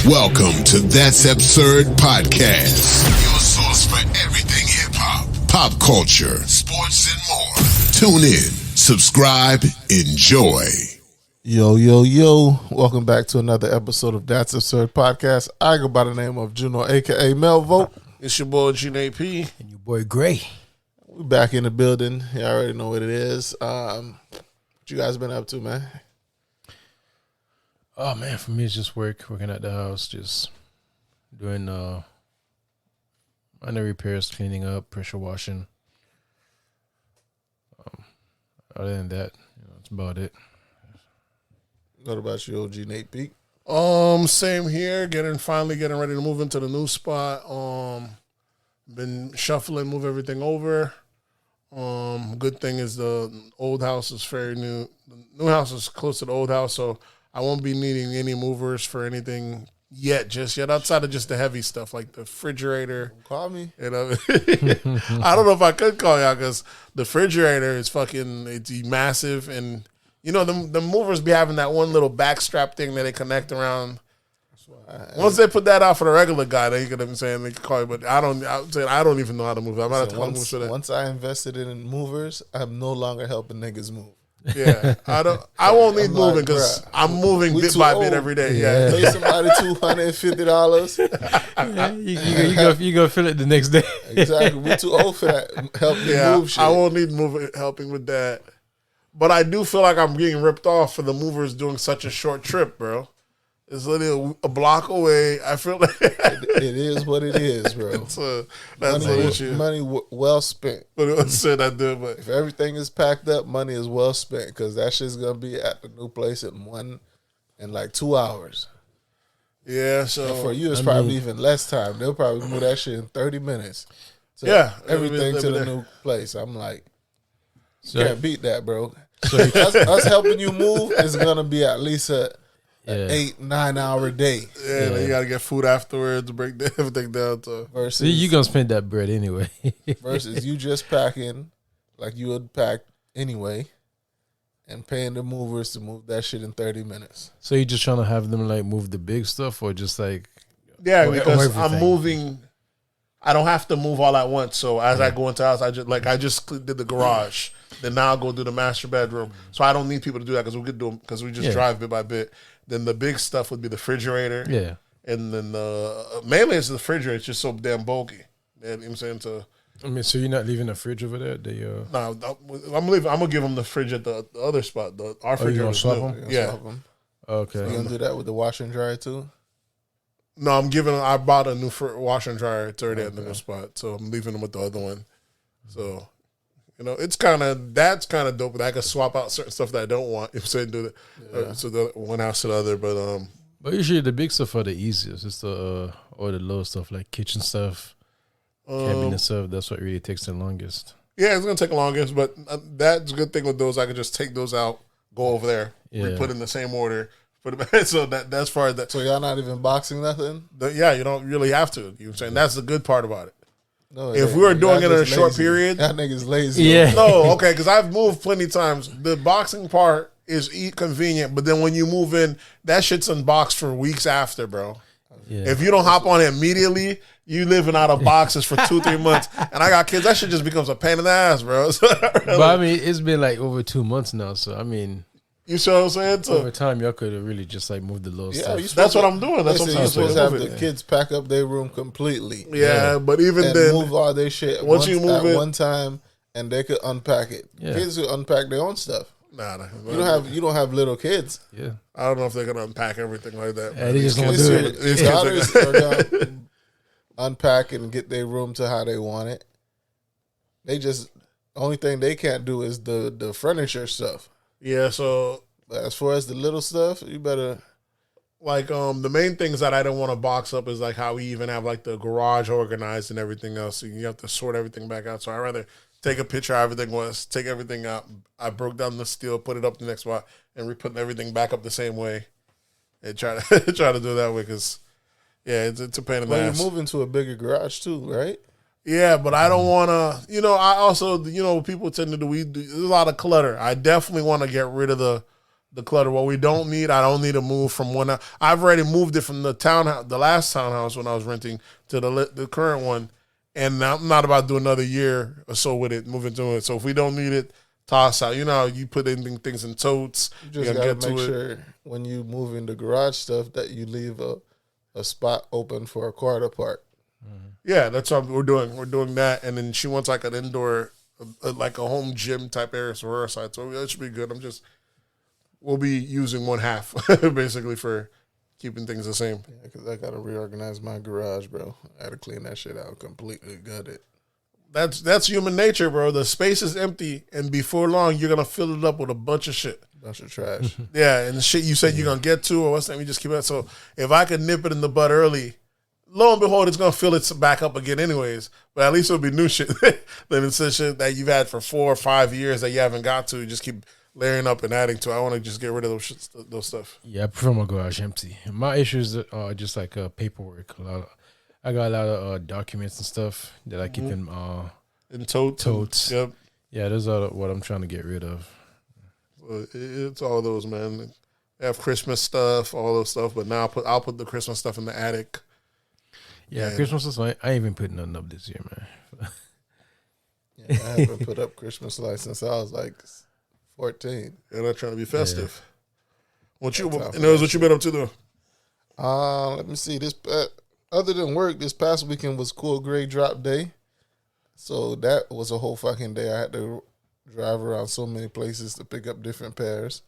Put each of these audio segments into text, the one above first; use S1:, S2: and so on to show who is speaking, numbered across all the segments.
S1: Welcome to That's Absurd Podcast, your source for everything hip-hop, pop culture, sports, and more. Tune in, subscribe, enjoy.
S2: Yo. Welcome back to another episode of That's Absurd Podcast. I go by the name of Juno, a.k.a. Melvo.
S3: It's your boy, Gene P.
S4: And your boy, Gray.
S2: We back in the building. You already know what it is. What you guys been up to, man?
S4: Oh, man, for me, it's just working at the house, just doing minor repairs, cleaning up, pressure washing. Other than that, that's about it.
S2: What about you, OG Nate Peak?
S3: Same here. Finally getting ready to move into the new spot. Been shuffling, move everything over. Good thing is the old house is very new. The new house is close to the old house, so I won't be needing any movers for anything just yet, outside of just the heavy stuff like the refrigerator.
S2: Call me.
S3: I don't know if I could call y'all because the refrigerator is it's massive, and the movers be having that one little backstrap thing that they connect around. Once they put that out for the regular guy, they could have saying they could call you, but I don't even know how to move. I'm not telling them for that.
S2: Once I invested in movers, I'm no longer helping niggas move.
S3: Yeah, I won't need moving because I'm moving bit by bit every day. Yeah.
S2: Pay somebody $250.
S4: You go feel it the next day.
S2: Exactly. We too old for that. Help me move shit.
S3: I won't need helping with that. But I do feel like I'm getting ripped off for the movers doing such a short trip, bro. It's literally a block away. I feel like
S2: it is what it is, bro.
S3: That's an issue.
S2: Money well spent.
S3: But it said I do. But
S2: if everything is packed up, money is well spent because that shit's gonna be at the new place in like 2 hours.
S3: Yeah. So
S2: and for you, it's probably even less time. They'll probably move that shit in 30 minutes.
S3: So
S2: everything to the new place. I'm like, you can't beat that, bro. So us helping you move is gonna be at least an 8-9 hour day.
S3: Yeah, you gotta get food afterwards, break everything down.
S4: Versus you gonna spend that bread anyway.
S2: Versus you just packing like you would pack anyway, and paying the movers to move that shit in 30 minutes.
S4: So you just trying to have them like move the big stuff, or just like
S3: because I'm moving. I don't have to move all at once. So as I go into the house, I just did the garage. Then now I'll go do the master bedroom. So I don't need people to do that because we could do them because we just drive bit by bit. Then the big stuff would be the refrigerator. Yeah. And then mainly it's the refrigerator. It's just so damn bulky. You know what I'm saying?
S4: So you're not leaving the fridge over there?
S3: No, I'm leaving. I'm going to give them the fridge at the other spot. Our fridge is
S4: swap them?
S3: Yeah.
S2: Swap them.
S4: Okay.
S2: So you going to do that with the washer and dryer too?
S3: No, I bought a new washer and dryer. It's already at the new spot. So I'm leaving them with the other one. So... that's kind of dope. But I can swap out certain stuff that I don't want. If I do that, so the one house to the other. But
S4: usually the big stuff are the easiest. It's or the low stuff like kitchen stuff, cabinet stuff. That's what really takes the longest.
S3: Yeah, it's gonna take the longest. But that's a good thing with those. I can just take those out, go over there, put in the same order. So that's far as that.
S2: So y'all not even boxing nothing?
S3: You don't really have to. You know what I'm saying? That's the good part about it. No, if we were doing it in a short period,
S2: that nigga's lazy.
S4: Yeah.
S3: No, okay, because I've moved plenty of times. The boxing part is convenient, but then when you move in, that shit's unboxed for weeks after, bro. Yeah. If you don't hop on it immediately, you living out of boxes for 2-3 months. And I got kids, that shit just becomes a pain in the ass, bro.
S4: But I mean, it's been like over 2 months now, so I mean.
S3: You see what I'm saying?
S4: Over time, y'all could have really just like moved the little stuff.
S3: That's what I'm doing. That's what I'm
S2: you're supposed to have the kids pack up their room completely.
S3: Yeah, but even
S2: and
S3: then,
S2: move all their shit
S3: once you move
S2: at one time, and they could unpack it. Yeah. Kids could unpack their own stuff.
S3: Nah.
S2: You don't have little kids.
S4: Yeah,
S3: I don't know if they're gonna unpack everything like that.
S4: They just don't do it.
S2: These daughters are gonna unpack and get their room to how they want it. Only thing they can't do is the furniture stuff.
S3: Yeah, so.
S2: As far as the little stuff, you better
S3: the main things that I don't want to box up is like how we even have like the garage organized and everything else. So you have to sort everything back out. So I rather take a picture of everything was, take everything out. I broke down the steel, put it up the next spot, and re-putting everything back up the same way. And try to do it that way because it's a pain in the ass.
S2: You're moving to a bigger garage too, right?
S3: Yeah, but I don't want to. I also people tend to do. There's a lot of clutter. I definitely want to get rid of the the clutter. What we don't need, I don't need to move from one. I've already moved it from the townhouse, the last townhouse when I was renting, to the current one, and I'm not about to do another year or so with it, moving to it. So if we don't need it, toss out. You know how you put things in totes.
S2: You just gotta make sure when you move in the garage stuff that you leave a spot open for a car to park.
S3: Yeah, that's what we're doing. We're doing that, and then she wants like an indoor, like a home gym type area for her side. So that should be good. We'll be using one half basically for keeping things the same.
S2: Yeah, because I gotta reorganize my garage, bro. I gotta clean that shit out completely, gut it.
S3: That's human nature, bro. The space is empty, and before long, you're gonna fill it up with a bunch of shit.
S2: Bunch of trash.
S3: Yeah, and the shit you said you're gonna get to, or what's that? We just keep it. So if I could nip it in the bud early, lo and behold, it's gonna fill it back up again, anyways. But at least it'll be new shit than it's shit that you've had for 4 or 5 years that you haven't got to. You just keep layering up and adding to. I want to just get rid of those stuff.
S4: Yeah, I prefer my garage empty. My issues are just like paperwork. I got a lot of documents and stuff that I keep in totes.
S3: Yep.
S4: Yeah, those are what I'm trying to get rid of.
S3: It's all those, man. They have Christmas stuff, all those stuff, but now I'll put the Christmas stuff in the attic.
S4: Yeah, and Christmas stuff. I ain't even putting nothing up this year, man.
S2: Yeah, I haven't put up Christmas lights since I was like 14.
S3: They're not trying to be festive. Yeah. What you been up to though?
S2: Let me see. Other than work, this past weekend was cool grade drop day. So that was a whole fucking day. I had to drive around so many places to pick up different pairs.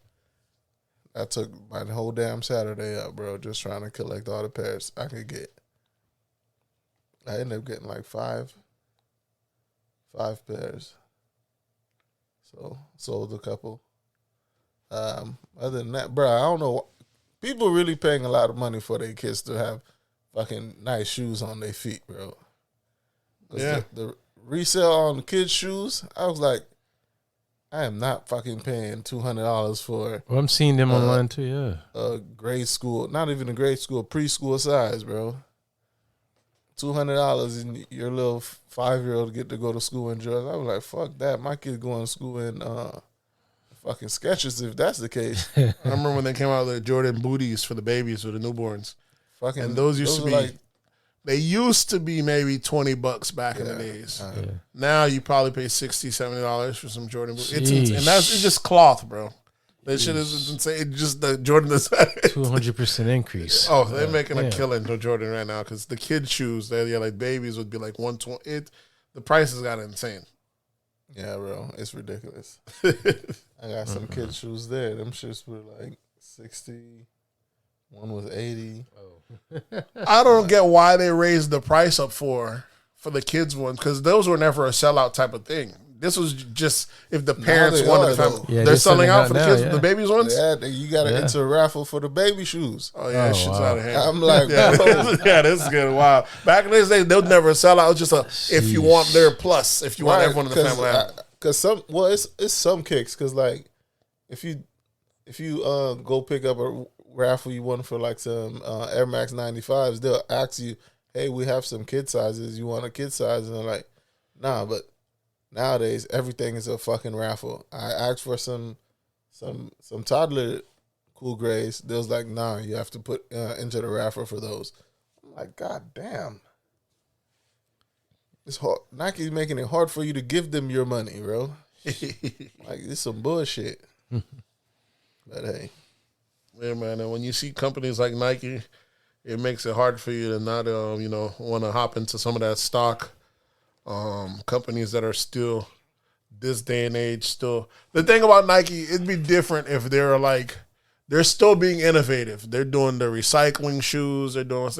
S2: I took my whole damn Saturday up, bro, just trying to collect all the pairs I could get. I ended up getting like five pairs. So sold a couple. Other than that, bro, I don't know. People really paying a lot of money for their kids to have fucking nice shoes on their feet, bro.
S3: Yeah.
S2: The resale on the kids' shoes, I was like, I am not fucking paying $200 for.
S4: Well, I'm seeing them online too. Yeah,
S2: a grade school, not even a grade school, preschool size, bro. $200 and your little 5-year-old get to go to school in Jordan. I was like, fuck that. My kid going to school in fucking Skechers if that's the case.
S3: I remember when they came out with the Jordan booties for the babies or the newborns.
S2: Fucking,
S3: and those used to be
S2: like,
S3: they used to be maybe $20 back in the days. Now you probably pay $60, $70 for some Jordan booties. It's just cloth, bro. That shit is insane. It's just the Jordan design.
S4: 200% increase.
S3: Oh, they're making a killing to Jordan right now because the kid shoes, like babies would be like 120. The prices got insane.
S2: Yeah, bro, it's ridiculous. I got some kid shoes there. Them shits were like 60. One was 80.
S3: I don't get why they raised the price up for the kids ones because those were never a sellout type of thing. This was just if the parents wanted to. They're selling out for the kids, the babies ones.
S2: Yeah, you got to enter a raffle for the baby shoes.
S3: Oh yeah, shit's out of hand.
S2: I'm like,
S3: this is good. Wow. Back in those days, they would never sell out. It was just if you want their plus, if you want everyone in the family.
S2: Because it's some kicks. Because like, if you go pick up a raffle you want for like some Air Max 95s, they'll ask you, hey, we have some kid sizes. You want a kid size? And they're like, nah, but nowadays everything is a fucking raffle. I asked for some toddler cool grays. They was like, nah, you have to put into the raffle for those. I'm like, god damn. It's hard. Nike's making it hard for you to give them your money, bro. Like, it's some bullshit. But hey.
S3: Yeah, man, and when you see companies like Nike, it makes it hard for you to not, want to hop into some of that stock. Companies that are still, this day and age, still. The thing about Nike, it'd be different if they're like, they're still being innovative. They're doing the recycling shoes. They're doing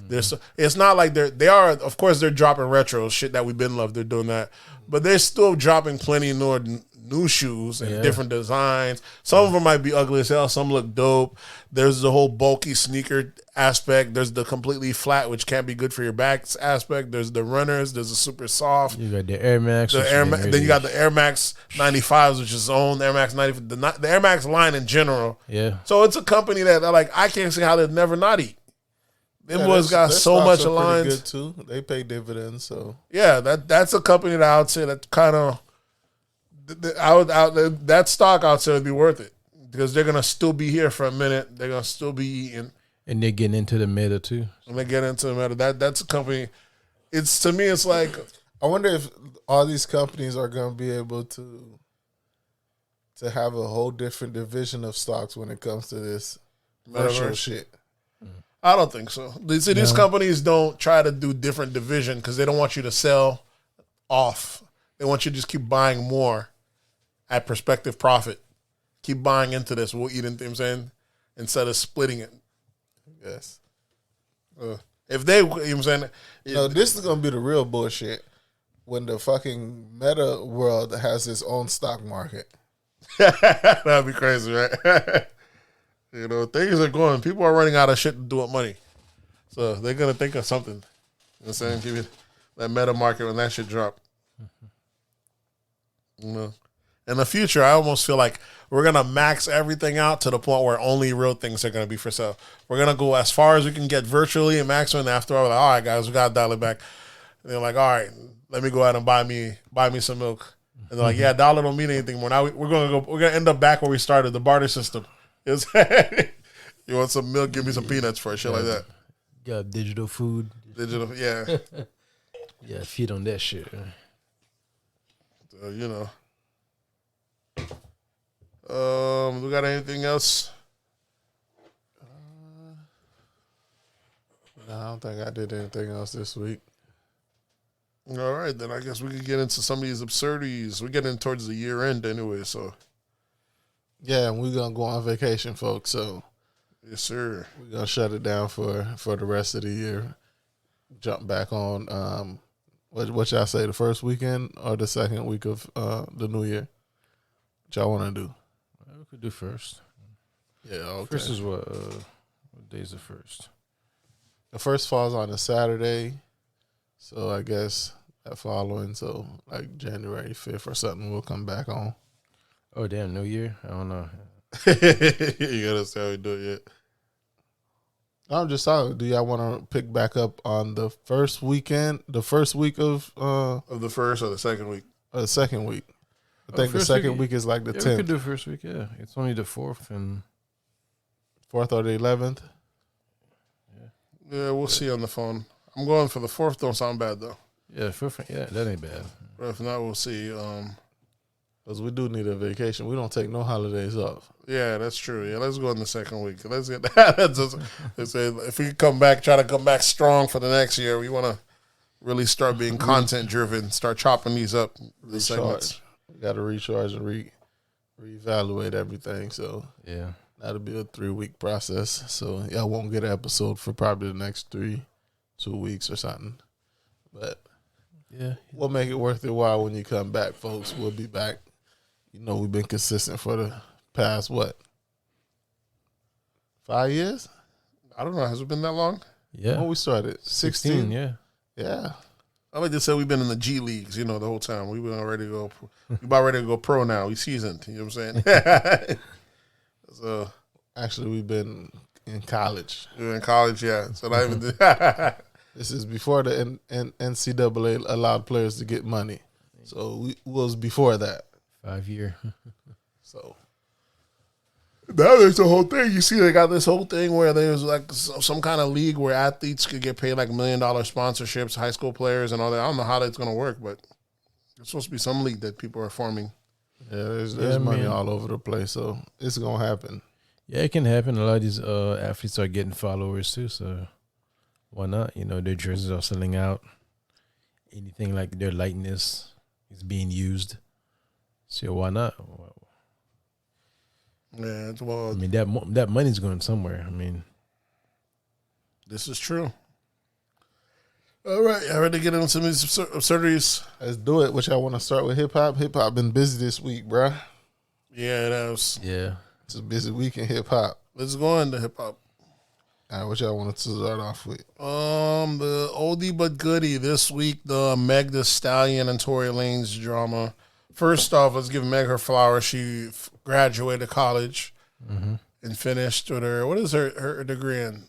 S3: it's not like they are, of course, they're dropping retro shit that we've been loved. They're doing that. But they're still dropping plenty more new shoes and different designs. Some of them might be ugly as hell. Some look dope. There's the whole bulky sneaker aspect. There's the completely flat, which can't be good for your backs aspect. There's the runners. There's the super soft.
S4: You got the Air Max.
S3: Then you got the Air Max 95s, which is own the Air Max 90. The Air Max line in general.
S4: Yeah.
S3: So it's a company that I can't see how they'd never not eat. Them boys got so much aligned.
S2: Good too. They pay dividends. So
S3: yeah, that's a company that I would say that kind of. That stock out there would be worth it. because they're gonna still be here for a minute. They're gonna still be eating,
S4: and they're getting into the meta too.
S3: And they get into the meta. That's a company. It's to me. It's like
S2: I wonder if all these companies are gonna be able to have a whole different division of stocks when it comes to this virtual shit.
S3: I don't think so. These companies don't try to do different division because they don't want you to sell off. They want you to just keep buying more at prospective profit. Keep buying into this. We'll eat into, you know what I'm saying, instead of splitting it.
S2: Yes.
S3: If they, you know what I'm saying?
S2: No, this is going to be the real bullshit when the fucking meta world has its own stock market.
S3: That'd be crazy, right? You know, things are going. People are running out of shit to do with money. So they're going to think of something. You know what I'm saying? Give you that meta market when that shit drop. You know? In the future, I almost feel like we're going to max everything out to the point where only real things are going to be for sale. We're going to go as far as we can get virtually and maximum. And after all, we're like, all right, guys, we got to dial it back. And they're like, all right, let me go ahead and buy me some milk. And they're like, yeah, dollar don't mean anything more. Now we're going to end up back where we started, the barter system. You want some milk? Give me some peanuts for shit like that.
S4: Got digital food.
S3: Digital, yeah.
S4: Yeah, feed on that shit.
S3: So, you know. We got anything else?
S2: No, I don't think I did anything else this week.
S3: All right, then I guess we could get into some of these absurdities. We're getting towards the year end anyway, so.
S2: Yeah, and we're going to go on vacation, folks, so.
S3: Yes, sir.
S2: We're going to shut it down for the rest of the year. Jump back on, what y'all say, the first weekend or the second week of the new year? What y'all want to do?
S4: We could do first.
S2: Yeah, okay.
S4: First is what day is the first?
S2: The first falls on a Saturday, so I guess that following, so like January 5th or something, we'll come back on.
S4: Oh, damn, New Year? I don't know.
S3: You gotta see how we do it yet.
S2: I'm just talking. Do y'all want to pick back up on the first weekend, the first week of
S3: the first or the second week?
S2: Or the second week? I think the second week is like the 10th.
S4: We could do first week, yeah. It's only the 4th and
S2: 4th or the 11th.
S3: Yeah, we'll see on the phone. I'm going for the 4th. Don't sound bad though.
S4: Yeah, 4th. Yeah, that ain't bad.
S3: But if not, we'll see.
S2: Because we do need a vacation. We don't take no holidays off.
S3: Yeah, that's true. Yeah, let's go in the second week. Let's get that. If we try to come back strong for the next year, we want to really start being content driven. Start chopping these up. The segments.
S2: We got to recharge and reevaluate everything. So
S4: yeah,
S2: that'll be a 3-week process. So y'all won't get an episode for probably the next 2 weeks or something. But
S4: yeah,
S2: we'll make it worth your while when you come back, folks. We'll be back. You know, we've been consistent for the past, 5 years?
S3: I don't know. Has it been that long?
S4: Yeah.
S2: When we started? 16?
S4: Yeah.
S2: Yeah.
S3: I like to say we've been in the G leagues, the whole time. We've been ready to go. We're about ready to go pro now. We seasoned. You know what I'm saying? So
S2: actually, we've been in college.
S3: We were in college, yeah. So not even.
S2: This is before the NCAA allowed players to get money. So we was before that.
S4: 5 year.
S3: So now there's the whole thing. You see, they got this whole thing where there's like some kind of league where athletes could get paid like $1 million sponsorships, high school players and all that. I don't know how that's going to work, but it's supposed to be some league that people are forming.
S2: Yeah, there's money all over the place, so it's going to happen.
S4: Yeah, it can happen. A lot of these athletes are getting followers too, so why not? Their jerseys are selling out. Anything like their likeness is being used. So why not?
S3: Yeah, well,
S4: I mean that money's going somewhere. I mean,
S3: this is true. All right, I ready to get into some of these absurdities.
S2: Let's do it. Which I want to start with hip hop. Hip hop been busy this week, bruh.
S3: Yeah, it has.
S4: Yeah,
S2: it's a busy week in hip hop.
S3: Let's go into hip hop.
S2: All right, what y'all want to start off with?
S3: The oldie but goodie this week, the Meg Thee Stallion and Tory Lanez drama. First off, let's give Meg her flowers. She graduated college and finished with what is her degree in?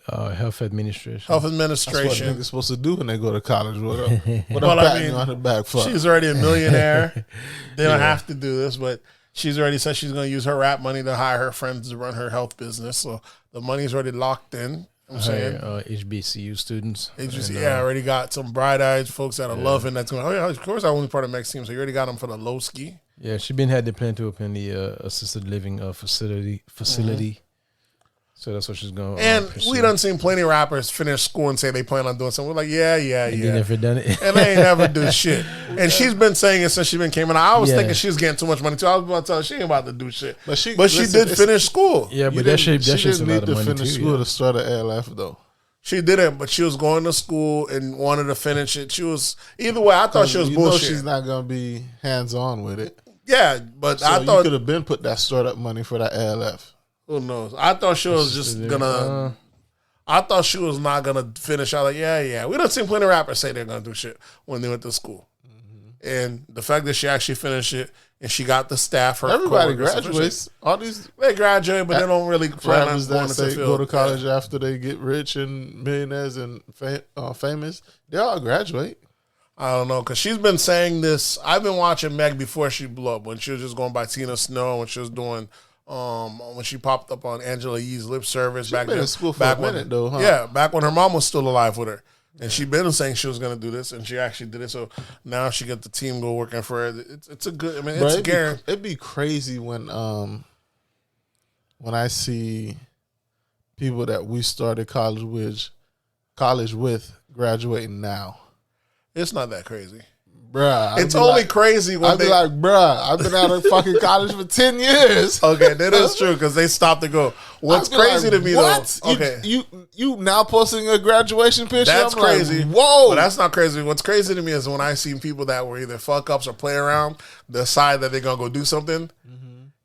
S4: Health administration.
S3: Health administration.
S2: That's what niggas supposed to do when they go to college. What a patting on the back for.
S3: She's already a millionaire. They don't have to do this, but She's already said she's going to use her rap money to hire her friends to run her health business. So the money's already locked in. You know what I'm saying?
S4: HBCU students.
S3: Already got some bright-eyed folks that are loving that's going, oh, yeah, of course I want to be part of Meg's team. So you already got them for the low ski.
S4: Yeah, she had the plan to open the assisted living facility. So that's what she's going.
S3: And we done seen plenty of rappers finish school and say they plan on doing something. We're like, yeah.
S4: They never done it,
S3: and they ain't never do shit. And she's been saying it since she been came in. I was thinking she was getting too much money too. I was about to tell her she ain't about to do shit. But she did finish school.
S4: Yeah, but that shit's a lot of money too. She didn't need to
S2: finish school to start an ALF though.
S3: She didn't, but she was going to school and wanted to finish it. She was either way. I thought she was bullshit.
S2: She's not gonna be hands on with it.
S3: Yeah, but
S2: so I thought you could have been put that startup money for that ALF.
S3: Who knows? I thought she was just gonna. I thought she was not gonna finish. I was like, yeah. We done seen plenty of rappers say they're gonna do shit when they went to school, and the fact that she actually finished it and she got the staff.
S2: Everybody graduates. All these
S3: they graduate, but they don't really plan on going to the field.
S2: Go to college after they get rich and millionaires and famous. They all graduate.
S3: I don't know, because she's been saying this. I've been watching Meg before she blew up, when she was just going by Tina Snow, when she was doing, when she popped up on Angela Yee's lip service.
S2: She's been in school for a minute, though, huh?
S3: Yeah, back when her mom was still alive with her. And she'd been saying she was going to do this, and she actually did it. So now she got the team go working for her. It's a good, I mean, it's a guarantee.
S2: It'd be crazy when I see people that we started college with graduating now.
S3: It's not that crazy.
S2: Bruh.
S3: It's only crazy when
S2: I'd be like, bruh, I've been out of fucking college for 10 years.
S3: Okay, that is true, because they stopped to go. What's crazy to me,
S2: what?
S3: though? Okay.
S2: You now posting a graduation picture?
S3: That's
S2: I'm
S3: crazy.
S2: Like, whoa.
S3: But that's not crazy. What's crazy to me is when I see people that were either fuck ups or play around, decide that they're going to go do something.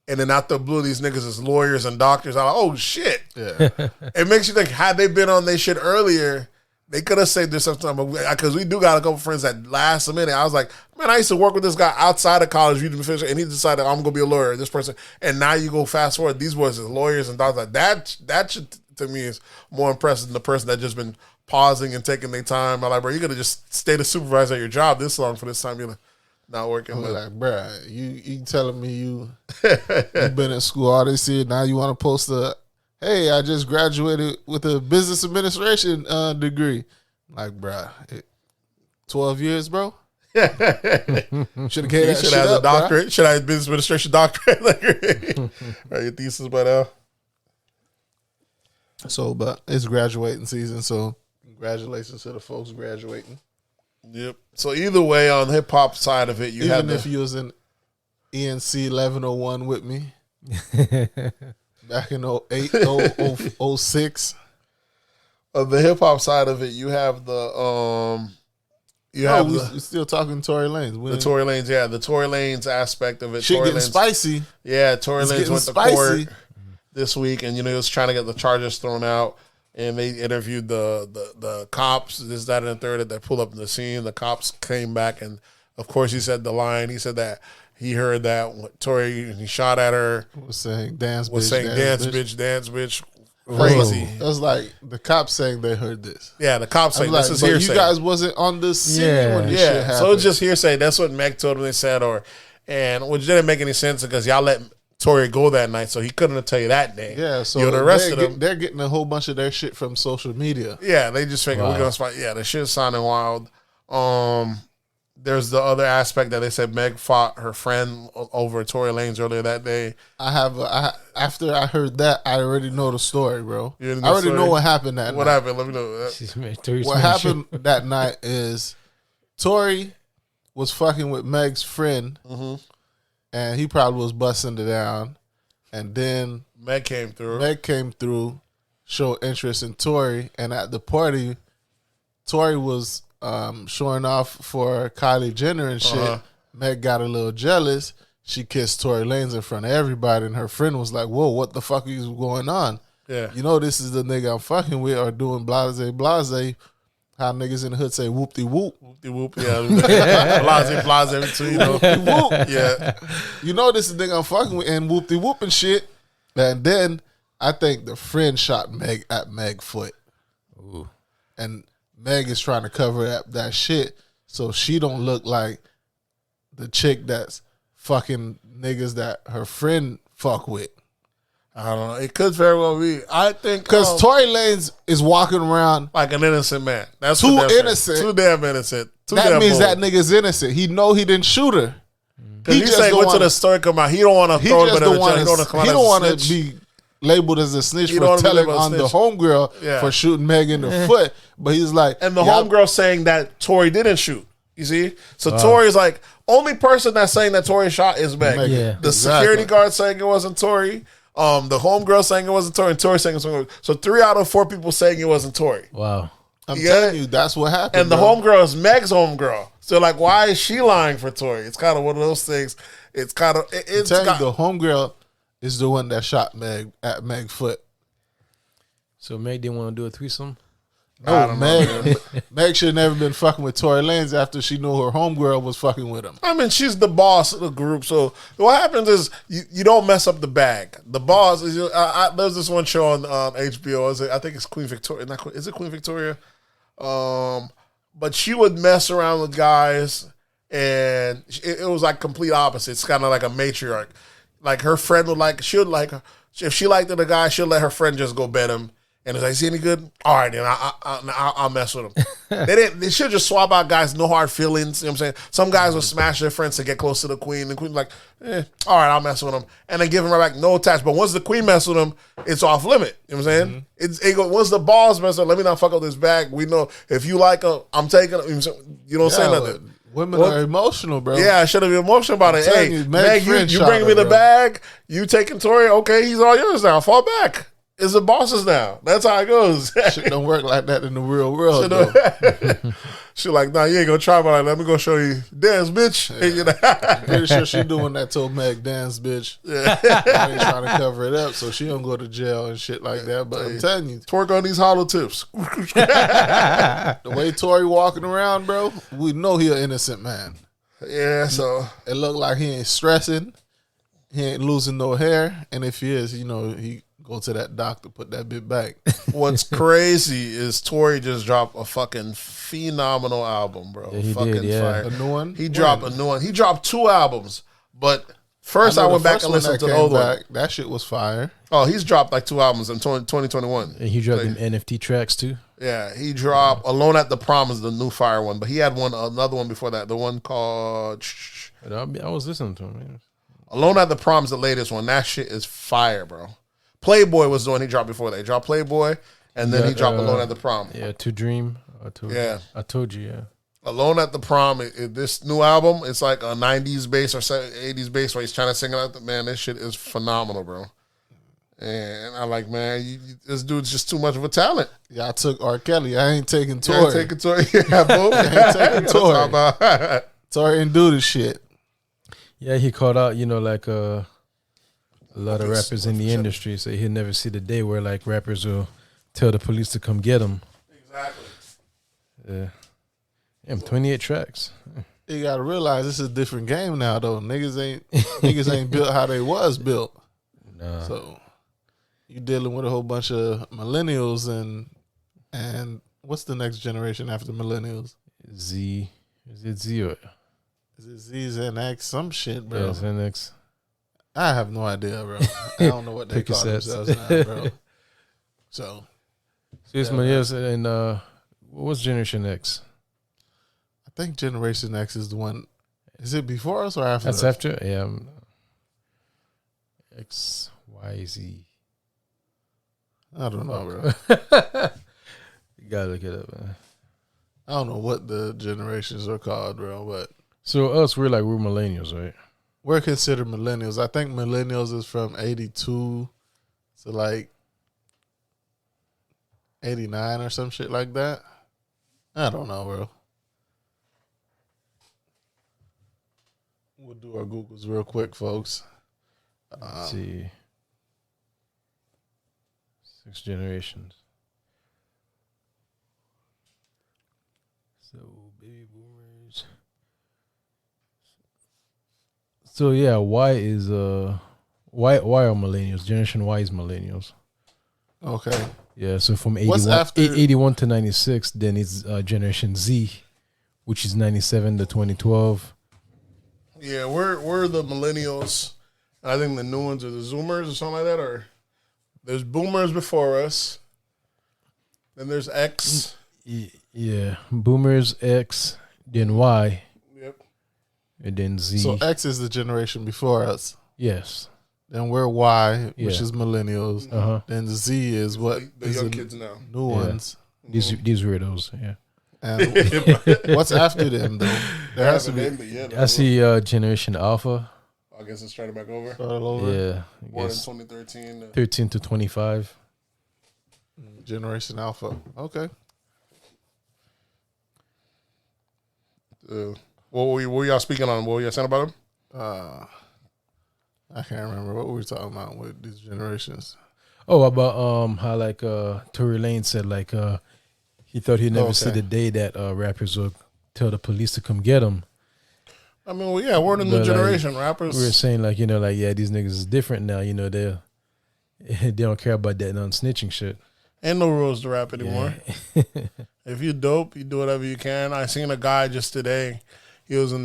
S3: And then out the blue, these niggas is lawyers and doctors. I'm like, oh, shit.
S2: Yeah.
S3: It makes you think, had they been on their shit earlier, they could have saved this sometime, because we do got a couple friends that last minute. I was like, man, I used to work with this guy outside of college, and he decided I'm gonna be a lawyer. This person, and now you go fast forward. These boys are lawyers and doctors. Like that. That should, to me, is more impressive than the person that just been pausing and taking their time. I'm like, bro, you could have just stayed a supervisor at your job this long for this time. You're not working.
S2: I'm like, bro, you telling me you've been in school all this year, now you want to post hey, I just graduated with a business administration degree. Like, bruh, 12 years, bro? Should have gave that shit
S3: a doctorate.
S2: Bruh.
S3: Should I have business administration doctorate? Write your thesis by now.
S2: So, but it's graduating season, so congratulations to the folks graduating.
S3: Yep. So either way, on the hip hop side of it,
S2: even if you was in ENC 1101 with me. Back in 08, 06.
S3: On the hip hop side of it, you have the
S2: we're still talking Tory Lanez.
S3: The Tory Lanez, yeah, the Tory Lanez aspect of it.
S2: Shit
S3: Tory
S2: getting spicy.
S3: Yeah, Tory Lanez went to court this week, and he was trying to get the charges thrown out. And they interviewed the cops, this, that, and the third that pulled up in the scene. The cops came back, and of course he said the line. He said that he heard that Tory, he shot at her,
S2: was saying dance
S3: bitch.
S2: Crazy. It was like the cops saying they heard this.
S3: Yeah, the cops saying this is hearsay.
S2: You guys wasn't on the scene when this shit happened.
S3: So it's just hearsay. That's what Meg told them they said, and which didn't make any sense because y'all let Tory go that night, so he couldn't have tell you that day.
S2: Yeah, so
S3: you arrested him.
S2: They're getting a whole bunch of their shit from social media.
S3: Yeah, they just figured we're gonna spot. Yeah, the shit's sounding wild. There's the other aspect that they said Meg fought her friend over Tory Lanez earlier that day.
S2: After I heard that, I already know the story, bro. I already know what happened that night.
S3: What happened? Let me know.
S2: What happened that night is Tory was fucking with Meg's friend, and he probably was busting it down. And then
S3: Meg came through,
S2: showed interest in Tory, and at the party, Tory was showing off for Kylie Jenner and shit. Meg got a little jealous. She kissed Tory Lanez in front of everybody, and her friend was like, whoa, what the fuck is going on?
S3: Yeah.
S2: You know this is the nigga I'm fucking with, or doing blase, how niggas in the hood say whoop-de-whoop.
S3: Whoop-de-whoop, yeah. blase, you know.
S2: Whoop-de-whoop.
S3: Yeah.
S2: You know this is the nigga I'm fucking with, and whoop-de-whoop and shit. And then I think the friend shot Meg at Meg foot.
S4: Ooh.
S2: And Meg is trying to cover up that shit so she don't look like the chick that's fucking niggas that her friend fuck with.
S3: I don't know. It could very well be. I think
S2: Because Tory Lanez is walking around
S3: like an innocent man. That's
S2: too
S3: what they're
S2: innocent.
S3: saying. Too damn innocent. Too
S2: that
S3: damn
S2: means
S3: bold.
S2: that nigga's innocent. He know he didn't shoot her.
S3: Because he say went to the story come out. He don't want to
S2: He
S3: throw
S2: just
S3: him in
S2: don't
S3: the
S2: want
S3: jail.
S2: to. He don't want to be labeled as a snitch
S3: He don't
S2: for
S3: wanna be
S2: telling
S3: labeled
S2: on
S3: a
S2: the
S3: snitch.
S2: homegirl
S3: Yeah.
S2: for shooting Meg in the foot. But he's like,
S3: And the
S2: y'all-
S3: homegirl saying that Tory didn't shoot. You see? So Tory's like, only person that's saying that Tory shot is Meg.
S2: Meg.
S4: Yeah.
S3: The
S2: Exactly.
S3: security guard saying it wasn't Tory. The homegirl saying it wasn't Tory. And Tory saying it wasn't Tory. So 3 out of 4 people saying it wasn't Tory.
S4: Wow.
S2: I'm
S3: Yeah.
S2: telling you, that's what happened.
S3: And the
S2: bro.
S3: homegirl is Meg's homegirl. So like, why is she lying for Tory? It's kind of one of those things. It's kind of it's
S2: I'm telling
S3: got,
S2: you, the homegirl is the one that shot Meg at Meg's foot.
S4: So Meg didn't want to do a threesome?
S2: No, Meg should have never been fucking with Tory Lanez after she knew her homegirl was fucking with him.
S3: I mean, she's the boss of the group. So what happens is you don't mess up the bag. The boss is there's this one show on HBO. I think it's Queen Victoria. Is it Queen Victoria? But she would mess around with guys, and it was like complete opposite. It's kind of like a matriarch. Like her friend would if she liked the guy, she'll let her friend just go bet him. And it's like, is he any good? All right, then I'll mess with him. They should just swap out guys, no hard feelings. You know what I'm saying? Some guys will smash their friends to get close to the queen. The queen's like, all right, I'll mess with him. And then give him right back, no attach. But once the queen mess with him, it's off limit. You know what I'm saying? Once the balls mess up, let me not fuck up this bag. We know if you like her, I'm taking her. You don't say nothing.
S2: Women are emotional, bro.
S3: Yeah, I should have been emotional about it.
S2: telling
S3: Hey,
S2: you,
S3: Meg, you bring me the bag. You taking Tory. Okay, he's all yours now. Fall back. It's the bosses now. That's how it goes.
S2: Shit don't work like that in the real world.
S3: She like, nah, you ain't gonna try, but like, let me go show you. Dance, bitch.
S2: I'm pretty sure she doing that to Meg dance, bitch. I ain't trying to cover it up so she don't go to jail and shit like that. But I'm telling you,
S3: Twerk on these hollow tips.
S2: the way Tory walking around, bro, we know he an innocent man.
S3: Yeah, so
S2: It look like he ain't stressing. He ain't losing no hair. And if he is, he go to that doctor, put that bit back.
S3: what's crazy is Tory just dropped a fucking phenomenal album, bro.
S4: Yeah, he
S3: fucking
S4: did, yeah.
S3: fire.
S2: A new one?
S3: He dropped a new one. He dropped 2 albums, but first I
S2: know
S3: went
S2: the
S3: back
S2: first
S3: and
S2: one
S3: listened
S2: that
S3: to the
S2: came
S3: old one.
S2: back, that shit was fire.
S3: Oh, he's dropped like 2 albums in 2021.
S4: And he dropped them NFT tracks too?
S3: Yeah, he dropped Alone at the Prom is the new fire one, but he had another one before that. The one called
S4: I was listening to him, man.
S3: Alone at the Prom is the latest one. That shit is fire, bro. Playboy was the one he dropped before that. He dropped Playboy, and then he dropped Alone at the Prom.
S4: Yeah, To Dream. I told you, yeah.
S3: Alone at the Prom, this new album, it's like a 90s bass or 80s bass where he's trying to sing it out. Man, this shit is phenomenal, bro. And I like, man, this dude's just too much of a talent.
S2: Yeah, I took R. Kelly. I ain't taking
S3: Yeah,
S2: Tory.
S3: take it to yeah, bro.
S2: I ain't taking Tory.
S3: Tory.
S2: Tory ain't do this shit.
S4: Yeah, he called out, like a lot of rappers in the industry, so he'll never see the day where like rappers will tell the police to come get him.
S3: Exactly.
S4: Yeah. Damn, 28 tracks.
S2: You gotta realize this is a different game now, though. Niggas ain't built how they was built.
S4: Nah.
S2: So you dealing with a whole bunch of millennials and what's the next generation after millennials?
S4: Z. Is it Z or?
S2: Is it Z, Gen X, some shit, bro?
S4: Yeah, Gen X.
S2: I have no idea, bro. I don't know what they call themselves now, bro. So
S4: Serious millennials and what's Generation X?
S2: I think Generation X is the one. Is it before us or after
S4: That's
S2: us?
S4: after? Yeah. X, Y, Z.
S2: I don't know, bro.
S4: You gotta look it up, man.
S2: I don't know what the generations are called, bro, but
S4: So we're millennials, right?
S2: we're considered millennials. I think millennials is from 82 to like 89 or some shit like that. I don't know, bro. We'll do our Googles real quick, folks.
S4: Let's see. 6 generations. So baby boomers. So yeah, Y is Y are millennials. Generation Y is millennials.
S2: Okay.
S4: Yeah, so from
S2: What's
S4: 81,
S2: after-
S4: 81 to 96, then it's Generation Z, which is 97 to 2012.
S3: Yeah, we're the millennials. I think the new ones are the Zoomers or something like that. Or there's Boomers before us. Then there's X.
S4: Yeah, Boomers, X, then Y,
S3: Yep.
S4: and then Z.
S2: So X is the generation before us.
S4: Yes.
S2: Then we're Y, which
S4: Yeah.
S2: is millennials.
S4: Uh-huh.
S2: Then the Z is what
S3: The
S2: is
S3: young
S2: the
S3: kids now.
S2: new
S4: Yeah.
S2: ones.
S4: These weirdos. Yeah.
S2: And what's after them though? There has to be
S4: I see Generation Alpha.
S3: I guess it's starting back over.
S2: start all over.
S4: Yeah. I
S3: Born in
S4: guess
S3: 2013.
S4: 13 to 25.
S2: Generation Alpha. Okay.
S3: What were y'all speaking on? What were y'all saying about them?
S2: I can't remember what we were talking about with these generations.
S4: Oh, about how like Tory Lanez said like he thought he'd never see
S2: Okay.
S4: the day that rappers would tell the police to come get him.
S3: I mean, well, yeah, we're the new
S4: But, like,
S3: generation. Rappers.
S4: We were saying like, you know, like, yeah, these niggas is different now, you know, they don't care about that non-snitching shit.
S3: Ain't no rules to rap anymore. If you dope, you do whatever you can. I seen a guy just today. He was at